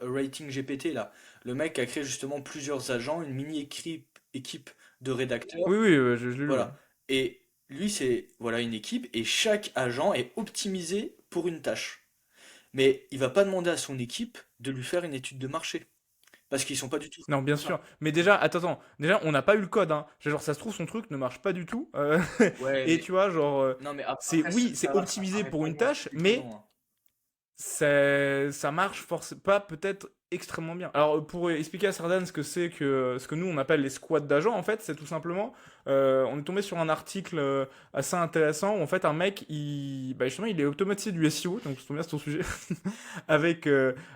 Rating GPT là. Le mec a créé justement plusieurs agents, une mini équipe de rédacteurs, Oui, oui, je l'ai lu, ouais. voilà. Et lui, c'est voilà une équipe et chaque agent est optimisé pour une tâche. Mais il va pas demander à son équipe de lui faire une étude de marché parce qu'ils sont pas du tout Non, bien comme ça. sûr. Mais déjà, attends, déjà, on n'a pas eu le code, hein. Genre, ça se trouve, son truc ne marche pas du tout. Ouais, Et mais tu vois, genre, non, mais c'est, après ça, oui, c'est ça va, ça optimisé paraît pour pas une non tâche, plus mais déconnant, hein. ça marche pas peut-être extrêmement bien. Alors pour expliquer à Sardan ce que nous on appelle les squads d'agents, en fait, c'est tout simplement, on est tombé sur un article assez intéressant où en fait un mec, justement il est automatisé du SEO, donc c'est bien c'est ton sujet. avec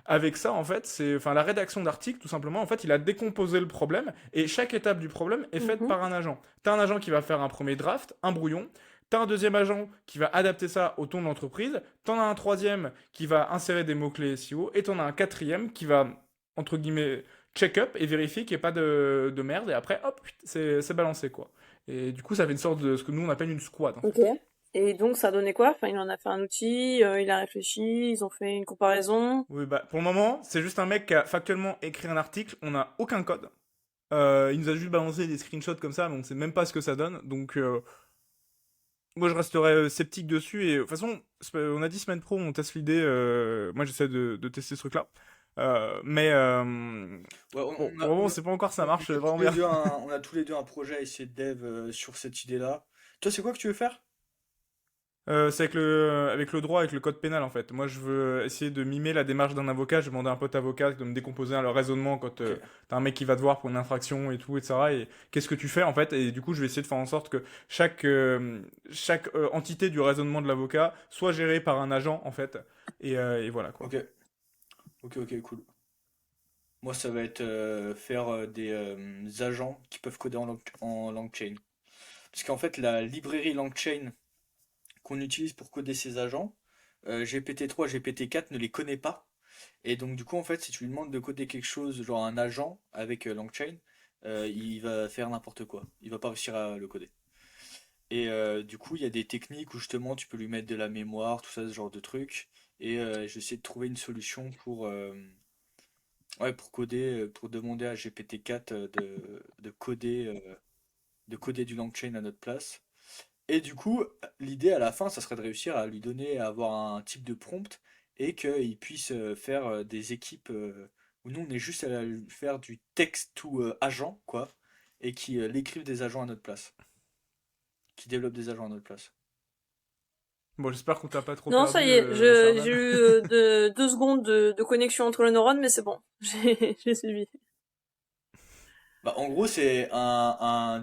avec ça en fait, enfin la rédaction d'articles tout simplement. En fait, il a décomposé le problème et chaque étape du problème est faite Mhm. par un agent. T'as un agent qui va faire un premier draft, un brouillon. T'as un deuxième agent qui va adapter ça au ton de l'entreprise. T'en as un troisième qui va insérer des mots-clés SEO. Et t'en as un quatrième qui va, entre guillemets, check-up et vérifier qu'il n'y ait pas de merde. Et après, hop, c'est balancé, quoi. Et du coup, ça fait une sorte de ce que nous, on appelle une squad, en Ok. fait. Et donc, ça a donné quoi? Enfin, il en a fait un outil, il a réfléchi, ils ont fait une comparaison. Oui, bah, pour le moment, c'est juste un mec qui a factuellement écrit un article. On n'a aucun code. Il nous a juste balancé des screenshots comme ça, mais on sait même pas ce que ça donne. Donc, moi, je resterai sceptique dessus. Et de toute façon, on a dit semaine pro, on teste l'idée. Moi, j'essaie de tester ce truc-là. Mais Ouais, bon, pour le moment, on sait pas encore si ça marche vraiment bien. on a tous les deux un projet à essayer de dev sur cette idée-là. Toi, c'est quoi que tu veux faire? C'est avec le droit, avec le code pénal en fait. Moi, je veux essayer de mimer la démarche d'un avocat. J'ai demandé à un pote avocat de me décomposer le raisonnement quand Ok. t'as un mec qui va te voir pour une infraction et tout, etc. Et qu'est-ce que tu fais en fait? Et du coup, je vais essayer de faire en sorte que chaque entité du raisonnement de l'avocat soit gérée par un agent en fait. Et voilà quoi. Ok. Ok, ok, cool. Moi, ça va être faire des agents qui peuvent coder en LangChain. Parce qu'en fait, la librairie LangChain qu'on utilise pour coder ces agents, GPT-3, GPT-4 ne les connaît pas. Et donc, du coup, en fait, si tu lui demandes de coder quelque chose, genre un agent avec LangChain, il va faire n'importe quoi. Il va pas réussir à le coder. Et du coup, il y a des techniques où justement tu peux lui mettre de la mémoire, tout ça, ce genre de trucs. Et j'essaie de trouver une solution pour, ouais, pour coder, pour demander à GPT-4 de coder du LangChain à notre place. Et du coup, l'idée à la fin, ça serait de réussir à lui donner, à avoir un type de prompt et qu'il puisse faire des équipes où nous on est juste à lui faire du texte to agent, quoi, et qui l'écrivent des agents à notre place, qui développent des agents à notre place. Bon, j'espère qu'on t'a pas trop Non, ça y perdu, est, j'ai Sardan. eu 2 secondes de connexion entre les neurones, mais c'est bon, j'ai suivi. Bah, en gros, c'est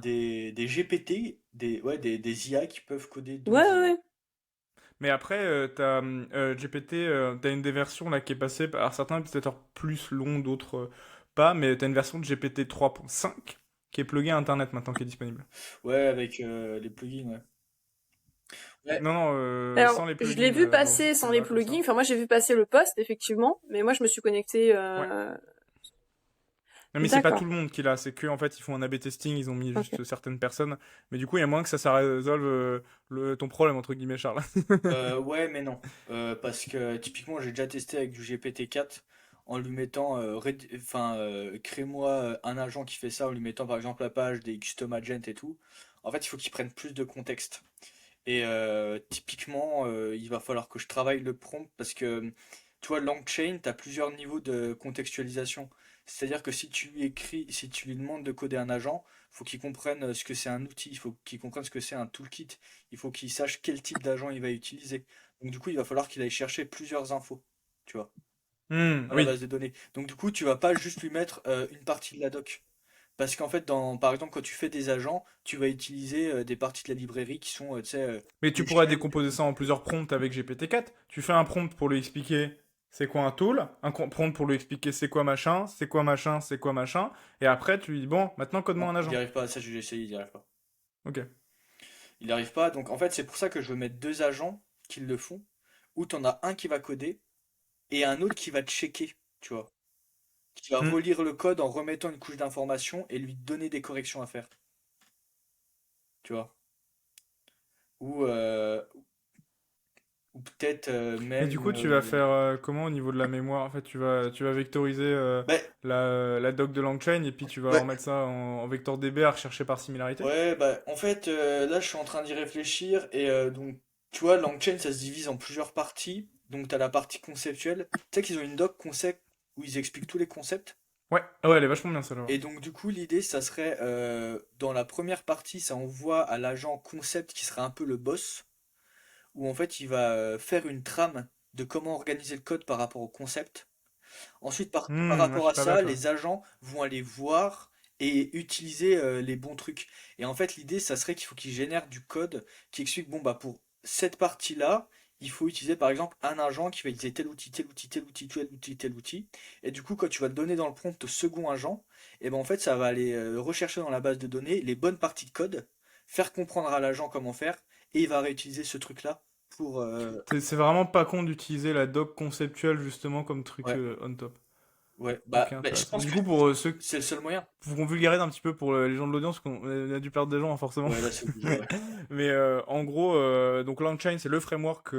des GPT, des IA qui peuvent coder Ouais, d'autres ouais, IA. ouais. Mais après, t'as GPT, t'as une des versions là qui est passée, alors certains peut-être plus longs, d'autres pas, mais t'as une version de GPT 3.5 qui est pluguée à Internet maintenant, qui est disponible. Ouais, avec les plugins, ouais. Ouais, Non, non, sans Alors, les je l'ai plugins, vu genre passer juste sans les là, comme plugins. ça. Enfin, moi, j'ai vu passer le post, effectivement, mais moi, je me suis connectée. Ouais. Non, mais c'est pas tout D'accord. le monde qui l'a, c'est que en fait ils font un A/B testing, ils ont mis Ok. juste certaines personnes, mais du coup il y a moins que ça résolve ton problème entre guillemets, Charles. Ouais, mais non. Parce que typiquement, j'ai déjà testé avec du GPT-4 en lui mettant, enfin, crée-moi un agent qui fait ça, en lui mettant par exemple la page des custom agents et tout. En fait, il faut qu'il prenne plus de contexte. Et typiquement, il va falloir que je travaille le prompt parce que, tu vois, LangChain, tu as plusieurs niveaux de contextualisation. C'est-à-dire que si tu lui demandes de coder un agent, faut qu'il comprenne ce que c'est un outil, il faut qu'il comprenne ce que c'est un toolkit, il faut qu'il sache quel type d'agent il va utiliser. Donc du coup, il va falloir qu'il aille chercher plusieurs infos, tu vois, dans la Oui. base de données. Donc du coup, tu vas pas juste lui mettre une partie de la doc. Parce qu'en fait, par exemple, quand tu fais des agents, tu vas utiliser des parties de la librairie qui sont, tu sais, Mais tu pourrais l'échelle. décomposer ça en plusieurs prompts avec GPT-4. Tu fais un prompt pour lui expliquer c'est quoi un tool, prompt pour lui expliquer c'est quoi machin, c'est quoi machin, c'est quoi machin, et après tu lui dis bon, maintenant code-moi Non, un il n'y agent. arrive pas, ça j'ai essayé, il n'y arrive pas. Ok. Il n'y arrive pas, donc en fait, c'est pour ça que je veux mettre deux agents qui le font, où tu en as un qui va coder et un autre qui va checker, tu vois. qui va Hmm. relire le code en remettant une couche d'information et lui donner des corrections à faire, tu vois. Ou, euh, ou peut-être Et du même... coup, tu vas faire comment au niveau de la mémoire? En fait, tu vas vectoriser bah, la doc de LangChain et puis tu vas ouais, remettre ça en vecteur DB à rechercher par similarité? ouais, bah, en fait, là, je suis en train d'y réfléchir et donc, tu vois, LangChain, ça se divise en plusieurs parties. Donc, tu as la partie conceptuelle. Tu sais qu'ils ont une doc concept où ils expliquent tous les concepts. Ouais, ah ouais, elle est vachement bien celle-là. Et donc, du coup, l'idée, ça serait, dans la première partie, ça envoie à l'agent concept qui sera un peu le boss, où en fait, il va faire une trame de comment organiser le code par rapport au concept. Ensuite, par Ouais, rapport à c'est pas ça, bête, ouais. les agents vont aller voir et utiliser les bons trucs. Et en fait, l'idée, ça serait qu'il faut qu'ils génèrent du code qui explique, bon, bah, pour cette partie-là, il faut utiliser par exemple un agent qui va utiliser tel outil, tel outil, tel outil, tel outil, tel outil. Et du coup, quand tu vas le donner dans le prompt au second agent, et ben en fait, ça va aller rechercher dans la base de données les bonnes parties de code, faire comprendre à l'agent comment faire, et il va réutiliser ce truc-là pour. C'est vraiment pas con d'utiliser la doc conceptuelle justement comme truc Ouais, on top. ouais. Ok, Bah, je intéressant. pense Du que coup, pour ceux c'est le seul moyen. pour qu'on vulgarise un petit peu pour les gens de l'audience, qu'on a dû perdre des gens, hein, forcément. Ouais, là, c'est obligé, ouais. Mais en gros, donc LangChain, c'est le framework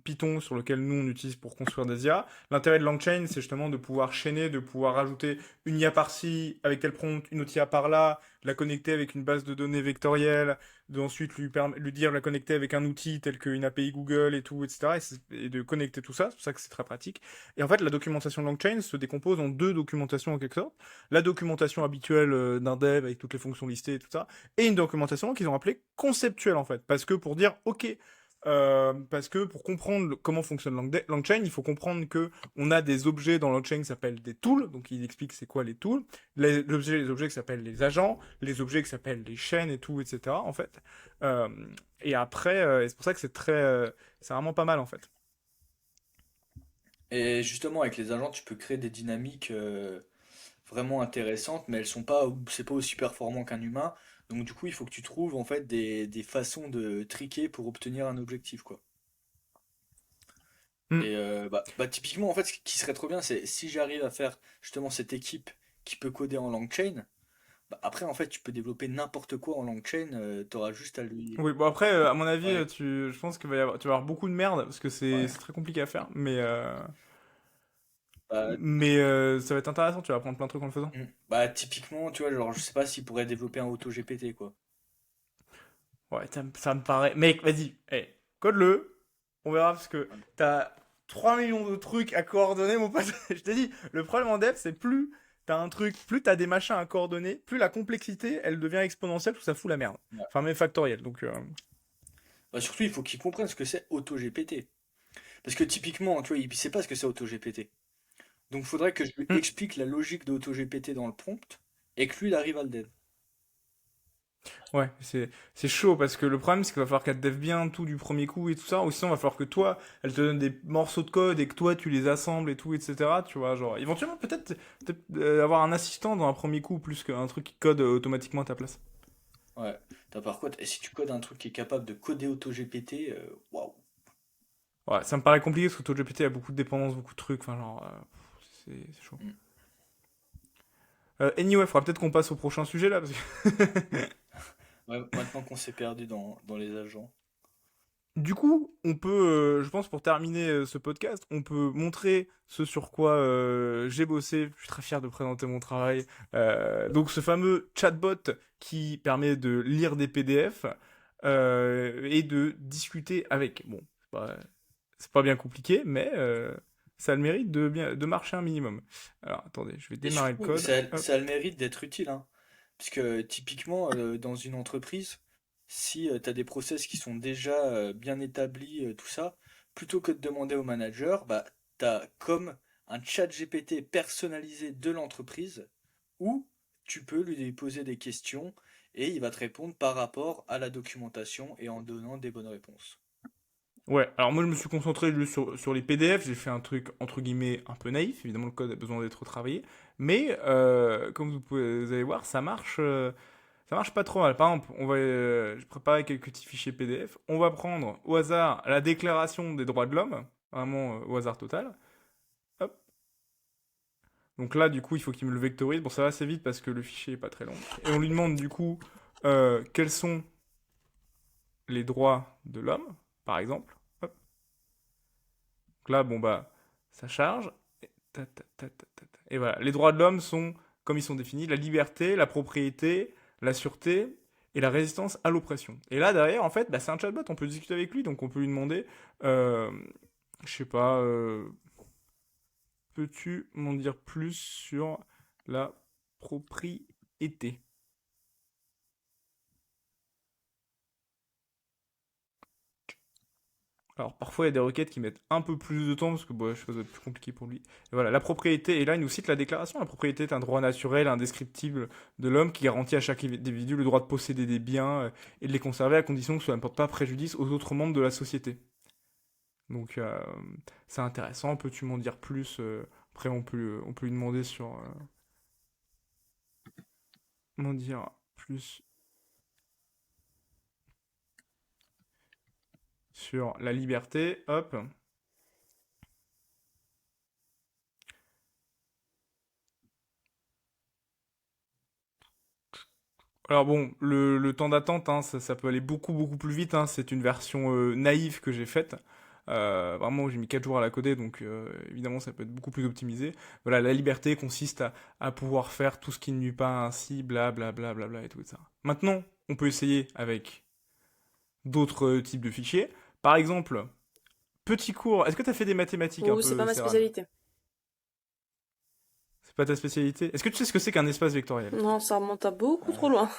Python sur lequel nous on utilise pour construire des IA. L'intérêt de LangChain, c'est justement de pouvoir chaîner, de pouvoir rajouter une IA par-ci avec tel prompt, une autre IA par-là, de la connecter avec une base de données vectorielle, de ensuite lui dire de la connecter avec un outil tel qu'une API Google et tout, etc. Et de connecter tout ça. C'est pour ça que c'est très pratique. Et en fait, la documentation de LangChain se décompose en deux documentations en quelque sorte. La documentation habituelle d'un dev avec toutes les fonctions listées et tout ça, et une documentation qu'ils ont appelée conceptuelle en fait, parce que pour dire ok, parce que pour comprendre comment fonctionne LangChain, il faut comprendre que on a des objets dans LangChain qui s'appellent des tools, donc il explique c'est quoi les tools, les objets qui s'appellent les agents, les objets qui s'appellent les chaînes et tout, etc. en fait. Euh, et après, et c'est pour ça que c'est vraiment pas mal en fait. Et justement, avec les agents, tu peux créer des dynamiques vraiment intéressantes, mais c'est pas aussi performant qu'un humain. Donc du coup, il faut que tu trouves en fait des façons de tricker pour obtenir un objectif, quoi. Hmm. Et bah, typiquement, en fait, ce qui serait trop bien, c'est si j'arrive à faire justement cette équipe qui peut coder en LangChain, bah, après, en fait, tu peux développer n'importe quoi en LangChain, t'auras juste à lui. Oui, bon après, à mon avis, Ouais. je pense tu vas avoir beaucoup de merde parce que c'est Ouais. c'est très compliqué à faire, Bah, ça va être intéressant, tu vas apprendre plein de trucs en le faisant. bah, typiquement, tu vois, genre, je sais pas s'il pourrait développer un auto GPT, quoi. Ouais, ça me paraît. Mec, vas-y, code-le, on verra parce que t'as 3 millions de trucs à coordonner, mon pote. Je t'ai dit, le problème en dev, c'est plus t'as un truc, plus t'as des machins à coordonner, plus la complexité, elle devient exponentielle, tout ça fout la merde. Ouais. Enfin, mais factoriel, donc. Bah, surtout, il faut qu'il comprenne ce que c'est AutoGPT. Parce que typiquement, tu vois, il sait pas ce que c'est AutoGPT. Donc, il faudrait que je lui Hmm. explique la logique d'AutoGPT dans le prompt et que lui, il arrive à le dev. Ouais, c'est chaud parce que le problème c'est qu'il va falloir qu'elle te dev bien tout du premier coup et tout ça, ou sinon il va falloir que toi, elle te donne des morceaux de code et que toi tu les assembles et tout, etc. Tu vois, genre, éventuellement peut-être avoir un assistant dans un premier coup plus qu'un truc qui code automatiquement à ta place. Ouais. Par contre, et si tu codes un truc qui est capable de coder AutoGPT, waouh. Ouais, ça me paraît compliqué parce que ChatGPT a beaucoup de dépendances, beaucoup de trucs, enfin genre, c'est chaud. Mm. Anyway, faudra peut-être qu'on passe au prochain sujet là, parce que Ouais, maintenant qu'on s'est perdu dans les agents. du coup, on peut, je pense pour terminer ce podcast, on peut montrer ce sur quoi j'ai bossé. Je suis très fier de présenter mon travail. Donc ce fameux chatbot qui permet de lire des PDF et de discuter avec. Bon, c'est pas bien compliqué, mais ça a le mérite de marcher un minimum. Alors attendez, je vais Et démarrer le surtout, code. ça Hop. a le mérite d'être utile, hein. Parce que typiquement, dans une entreprise, si tu as des process qui sont déjà bien établis, tout ça, plutôt que de demander au manager, bah, tu as comme un chat GPT personnalisé de l'entreprise où tu peux lui poser des questions et il va te répondre par rapport à la documentation et en donnant des bonnes réponses. Ouais, alors moi je me suis concentré juste sur les PDF, j'ai fait un truc entre guillemets un peu naïf, évidemment le code a besoin d'être retravaillé, mais comme vous allez voir, ça marche pas trop mal. Par exemple, j'ai préparé quelques petits fichiers PDF, on va prendre au hasard la déclaration des droits de l'homme, vraiment au hasard total, hop, Donc là, du coup, il faut qu'il me le vectorise. Bon, ça va assez vite parce que le fichier est pas très long. Et on lui demande du coup quels sont les droits de l'homme, par exemple. Hop. Donc là, bon bah, ça charge. Et, et voilà, les droits de l'homme sont, comme ils sont définis, la liberté, la propriété, la sûreté et la résistance à l'oppression. Et là, derrière, en fait, bah, c'est un chatbot, on peut discuter avec lui, donc on peut lui demander, euh, je sais pas, peux-tu m'en dire plus sur la propriété? Alors parfois il y a des requêtes qui mettent un peu plus de temps parce que bon, je sais pas, ça doit être plus compliqué pour lui. Et voilà, la propriété, et là il nous cite la déclaration. La propriété est un droit naturel, indescriptible de l'homme qui garantit à chaque individu le droit de posséder des biens et de les conserver à condition que cela ne porte pas préjudice aux autres membres de la société. Donc c'est intéressant, peux-tu m'en dire plus après on peut lui demander sur... m'en dire plus sur la liberté, hop. Alors bon, le temps d'attente, hein, ça peut aller beaucoup plus vite, hein. C'est une version naïve que j'ai faite. Vraiment, j'ai mis 4 jours à la coder, donc évidemment, ça peut être beaucoup plus optimisé. Voilà, la liberté consiste à pouvoir faire tout ce qui ne nuit pas ainsi, bla et tout ça. Maintenant, on peut essayer avec d'autres types de fichiers. Par exemple, petit cours. Est-ce que tu as fait des mathématiques un Ou c'est pas peu, ma Serran? spécialité. C'est pas ta spécialité? Est-ce que tu sais ce que c'est qu'un espace vectoriel? Non, ça remonte à beaucoup trop Euh, loin.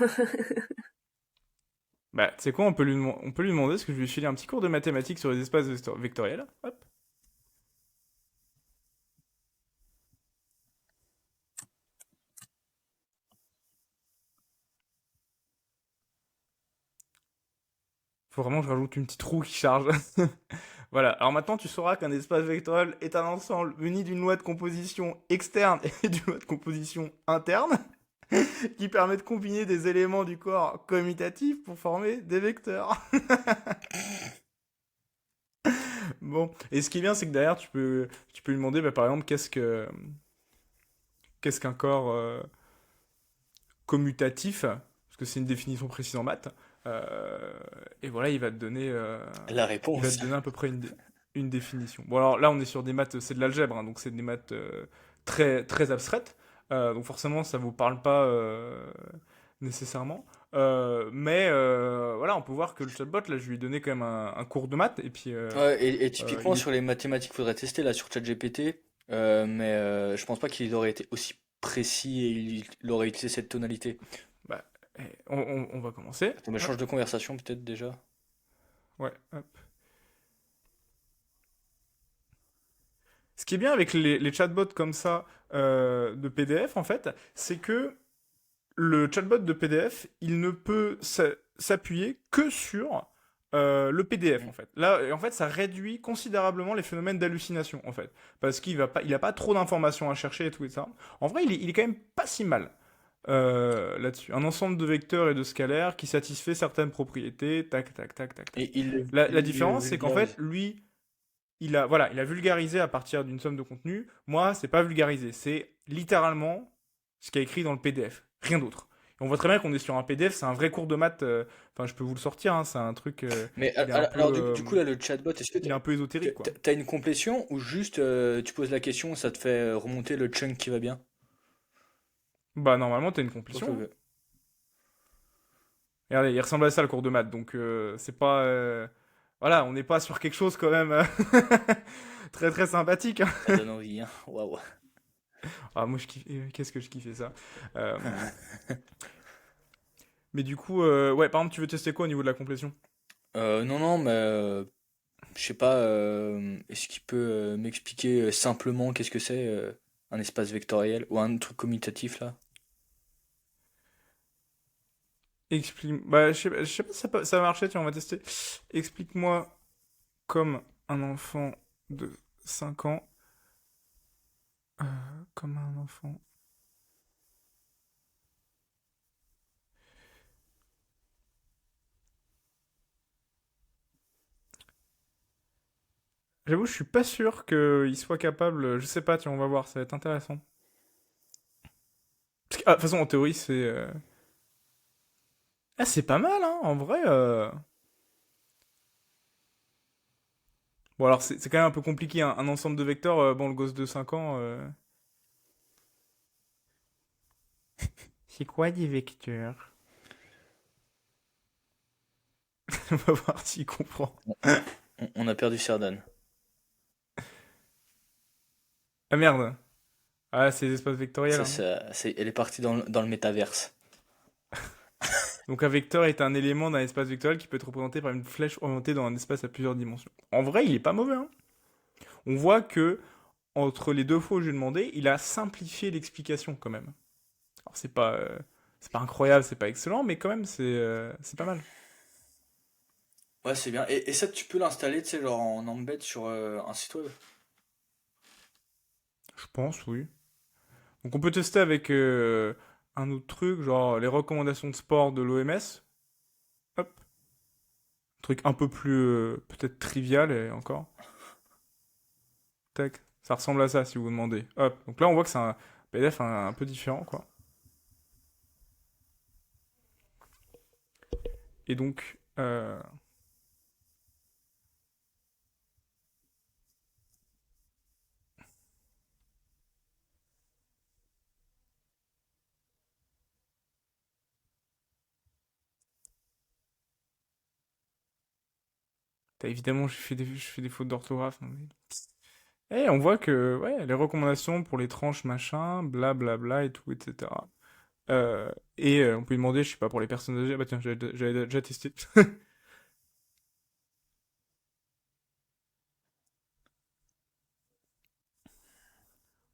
Bah, tu sais quoi, on peut lui demander, est-ce que je lui filer un petit cours de mathématiques sur les espaces vectoriels? Hop. Faut vraiment que je rajoute une petite roue qui charge. Voilà. Alors maintenant, tu sauras qu'un espace vectoriel est un ensemble uni d'une loi de composition externe et d'une loi de composition interne qui permet de combiner des éléments du corps commutatif pour former des vecteurs. Bon. Et ce qui est bien, c'est que derrière, tu peux lui demander, bah, par exemple, qu'est-ce qu'un corps commutatif, parce que c'est une définition précise en maths. Euh, et voilà, la il va te réponse. donner à peu près une définition. Bon, alors là, on est sur des maths, c'est de l'algèbre, hein, donc c'est des maths très abstraites. Donc forcément, ça vous parle pas nécessairement. Voilà, on peut voir que le chatbot, là, je lui ai donné quand même un cours de maths, et puis Ouais, et typiquement il est... sur les mathématiques, faudrait tester là sur ChatGPT, mais je pense pas qu'il aurait été aussi précis et il aurait utilisé cette tonalité. Bah, on va commencer. Attends, mais Hop, change de conversation peut-être déjà. ouais, hop. Ce qui est bien avec les chatbots comme ça de PDF, en fait, c'est que le chatbot de PDF, il ne peut s'appuyer que sur le PDF, en Mm. fait. Là, en fait, ça réduit considérablement les phénomènes d'hallucination, en fait. Parce il a pas trop d'informations à chercher et tout et ça. En vrai, il est quand même pas si mal là-dessus. Un ensemble de vecteurs et de scalaires qui satisfait certaines propriétés, tac. Et il, La il le différence, c'est qu'en fait, vulgarise. lui, il a vulgarisé à partir d'une somme de contenu. Moi, c'est pas vulgarisé, c'est littéralement ce qui est écrit dans le PDF, rien d'autre. Et on voit très bien qu'on est sur un PDF, c'est un vrai cours de maths. Enfin, je peux vous le sortir, hein, c'est un truc, Mais alors du coup là le chatbot, est-ce que il est un peu ésotérique, quoi. t'as une complétion ou juste tu poses la question, ça te fait remonter le chunk qui va bien? Bah normalement, t'as une Ok, complétion, hein. ok. Regardez, il ressemble à ça le cours de maths, donc c'est pas, voilà, on n'est pas sur quelque chose quand même très sympathique, hein. Ça donne envie, hein. Waouh. Ah moi je kiffe, qu'est-ce que je kiffais ça. Euh, mais du coup, ouais, par exemple, tu veux tester quoi au niveau de la complétion? Non, non, mais je sais pas, est-ce qu'il peut m'expliquer simplement qu'est-ce que c'est un espace vectoriel ou un truc commutatif là? Explique. Bah, je sais pas si ça va marcher, tu vois, on va tester. Explique-moi comme un enfant de 5 ans. euh, comme un enfant. J'avoue, je suis pas sûr qu'il soit capable. Je sais pas, tiens, on va voir, ça va être intéressant. Ah, de toute façon, en théorie, c'est... Ah, c'est pas mal, hein, en vrai. Bon, alors, c'est quand même un peu compliqué, hein. Un ensemble de vecteurs, bon, le gosse de 5 ans... C'est quoi des vecteurs? On va voir s'il comprend. On a perdu Cerdan. Ah merde. Ah, c'est les espaces vectoriels, hein. Elle est partie dans le métaverse. Donc un vecteur est un élément d'un espace vectoriel qui peut être représenté par une flèche orientée dans un espace à plusieurs dimensions. En vrai, il est pas mauvais, hein. On voit que entre les deux fois où je lui ai demandé, il a simplifié l'explication quand même. Alors c'est pas incroyable, c'est pas excellent, mais quand même c'est pas mal. Ouais, c'est bien. Et ça, tu peux l'installer, tu sais, genre en embed sur un site web. Je pense, oui. Donc on peut tester avec un autre truc, genre les recommandations de sport de l'OMS. Hop, un truc un peu plus peut-être trivial et encore. Tac, ça ressemble à ça si vous vous demandez. Hop, donc là on voit que c'est un PDF un peu différent quoi. Et donc évidemment je fais des fautes d'orthographe. Et on voit que ouais, les recommandations pour les tranches machin, blablabla et tout, etc. On peut lui demander, je sais pas, pour les personnes âgées. Ah bah tiens, j'avais déjà testé.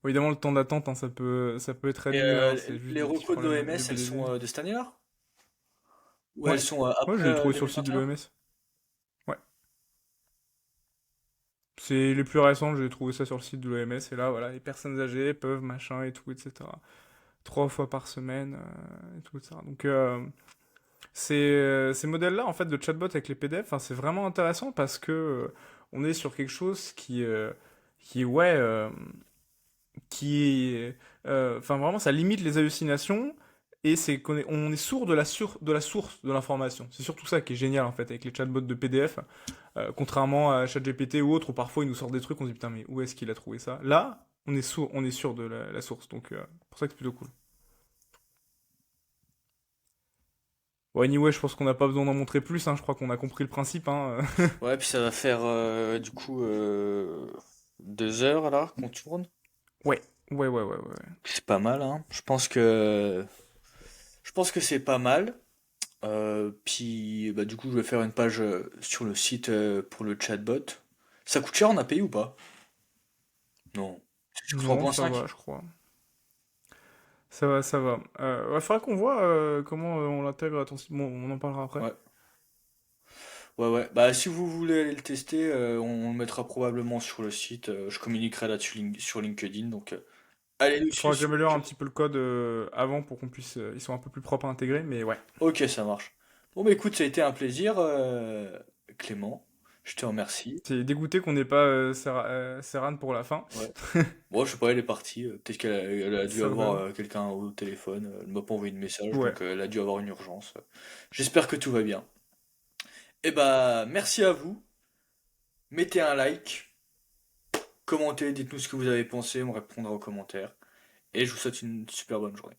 Bon, évidemment, le temps d'attente, hein, ça peut être Et réduit, hein, c'est juste les des petits recos de problèmes l'OMS, de elles bêtisier. sont de cette année-là? Ou elles Ouais, sont ouais, je après l'ai trouvé sur le site de 2021? l'OMS. Ouais. C'est les plus récents, j'ai trouvé ça sur le site de l'OMS, et là, voilà, les personnes âgées peuvent machin et tout, etc. 3 fois par semaine, et tout, etc. Donc, ces modèles-là, en fait, de chatbot avec les PDF, enfin, c'est vraiment intéressant parce que on est sur quelque chose ouais, qui est, enfin, vraiment, ça limite les hallucinations et c'est on est sourd de la source de l'information. C'est surtout ça qui est génial, en fait, avec les chatbots de PDF. Contrairement à ChatGPT ou autre, où parfois il nous sort des trucs, on se dit putain, mais où est-ce qu'il a trouvé ça? Là, on est sûr de la source, donc pour ça que c'est plutôt cool. Bon, anyway, je pense qu'on n'a pas besoin d'en montrer plus, hein, je crois qu'on a compris le principe, hein. Ouais, puis ça va faire du coup 2 heures là qu'on tourne. Ouais, ouais. C'est pas mal, hein. Je pense que c'est pas mal. Puis bah du coup je vais faire une page sur le site pour le chatbot. Ça coûte cher, on a payé ou pas? Non. C'est sur Non, ça 3.5? va, je crois. Ça va, ça va. Ouais, faudra qu'on voit comment on l'intègre à ton site. Bon, on en parlera après. Ouais. Ouais, ouais. Bah si vous voulez aller le tester, on le mettra probablement sur le site. Je communiquerai là-dessus sur LinkedIn. Donc allez nous Il suivre faudra que sur j'améliore un LinkedIn. petit peu le code avant pour qu'on puisse. Ils sont un peu plus propres à intégrer, mais ouais. Ok, ça marche. Bon bah écoute, ça a été un plaisir, Clément. Je te remercie. C'est dégoûté qu'on n'ait pas Serran pour la fin. Ouais. Bon, je sais pas, elle est partie. Peut-être qu'elle a dû Ça avoir donne. quelqu'un au téléphone. Elle m'a pas envoyé de message, Ouais. donc elle a dû avoir une urgence. J'espère que tout va bien. Et bah, merci à vous. Mettez un like, commentez, dites-nous ce que vous avez pensé, on répondra aux commentaires. Et je vous souhaite une super bonne journée.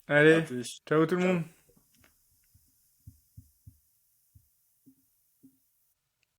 À Allez, plus. ciao tout le Ciao. monde.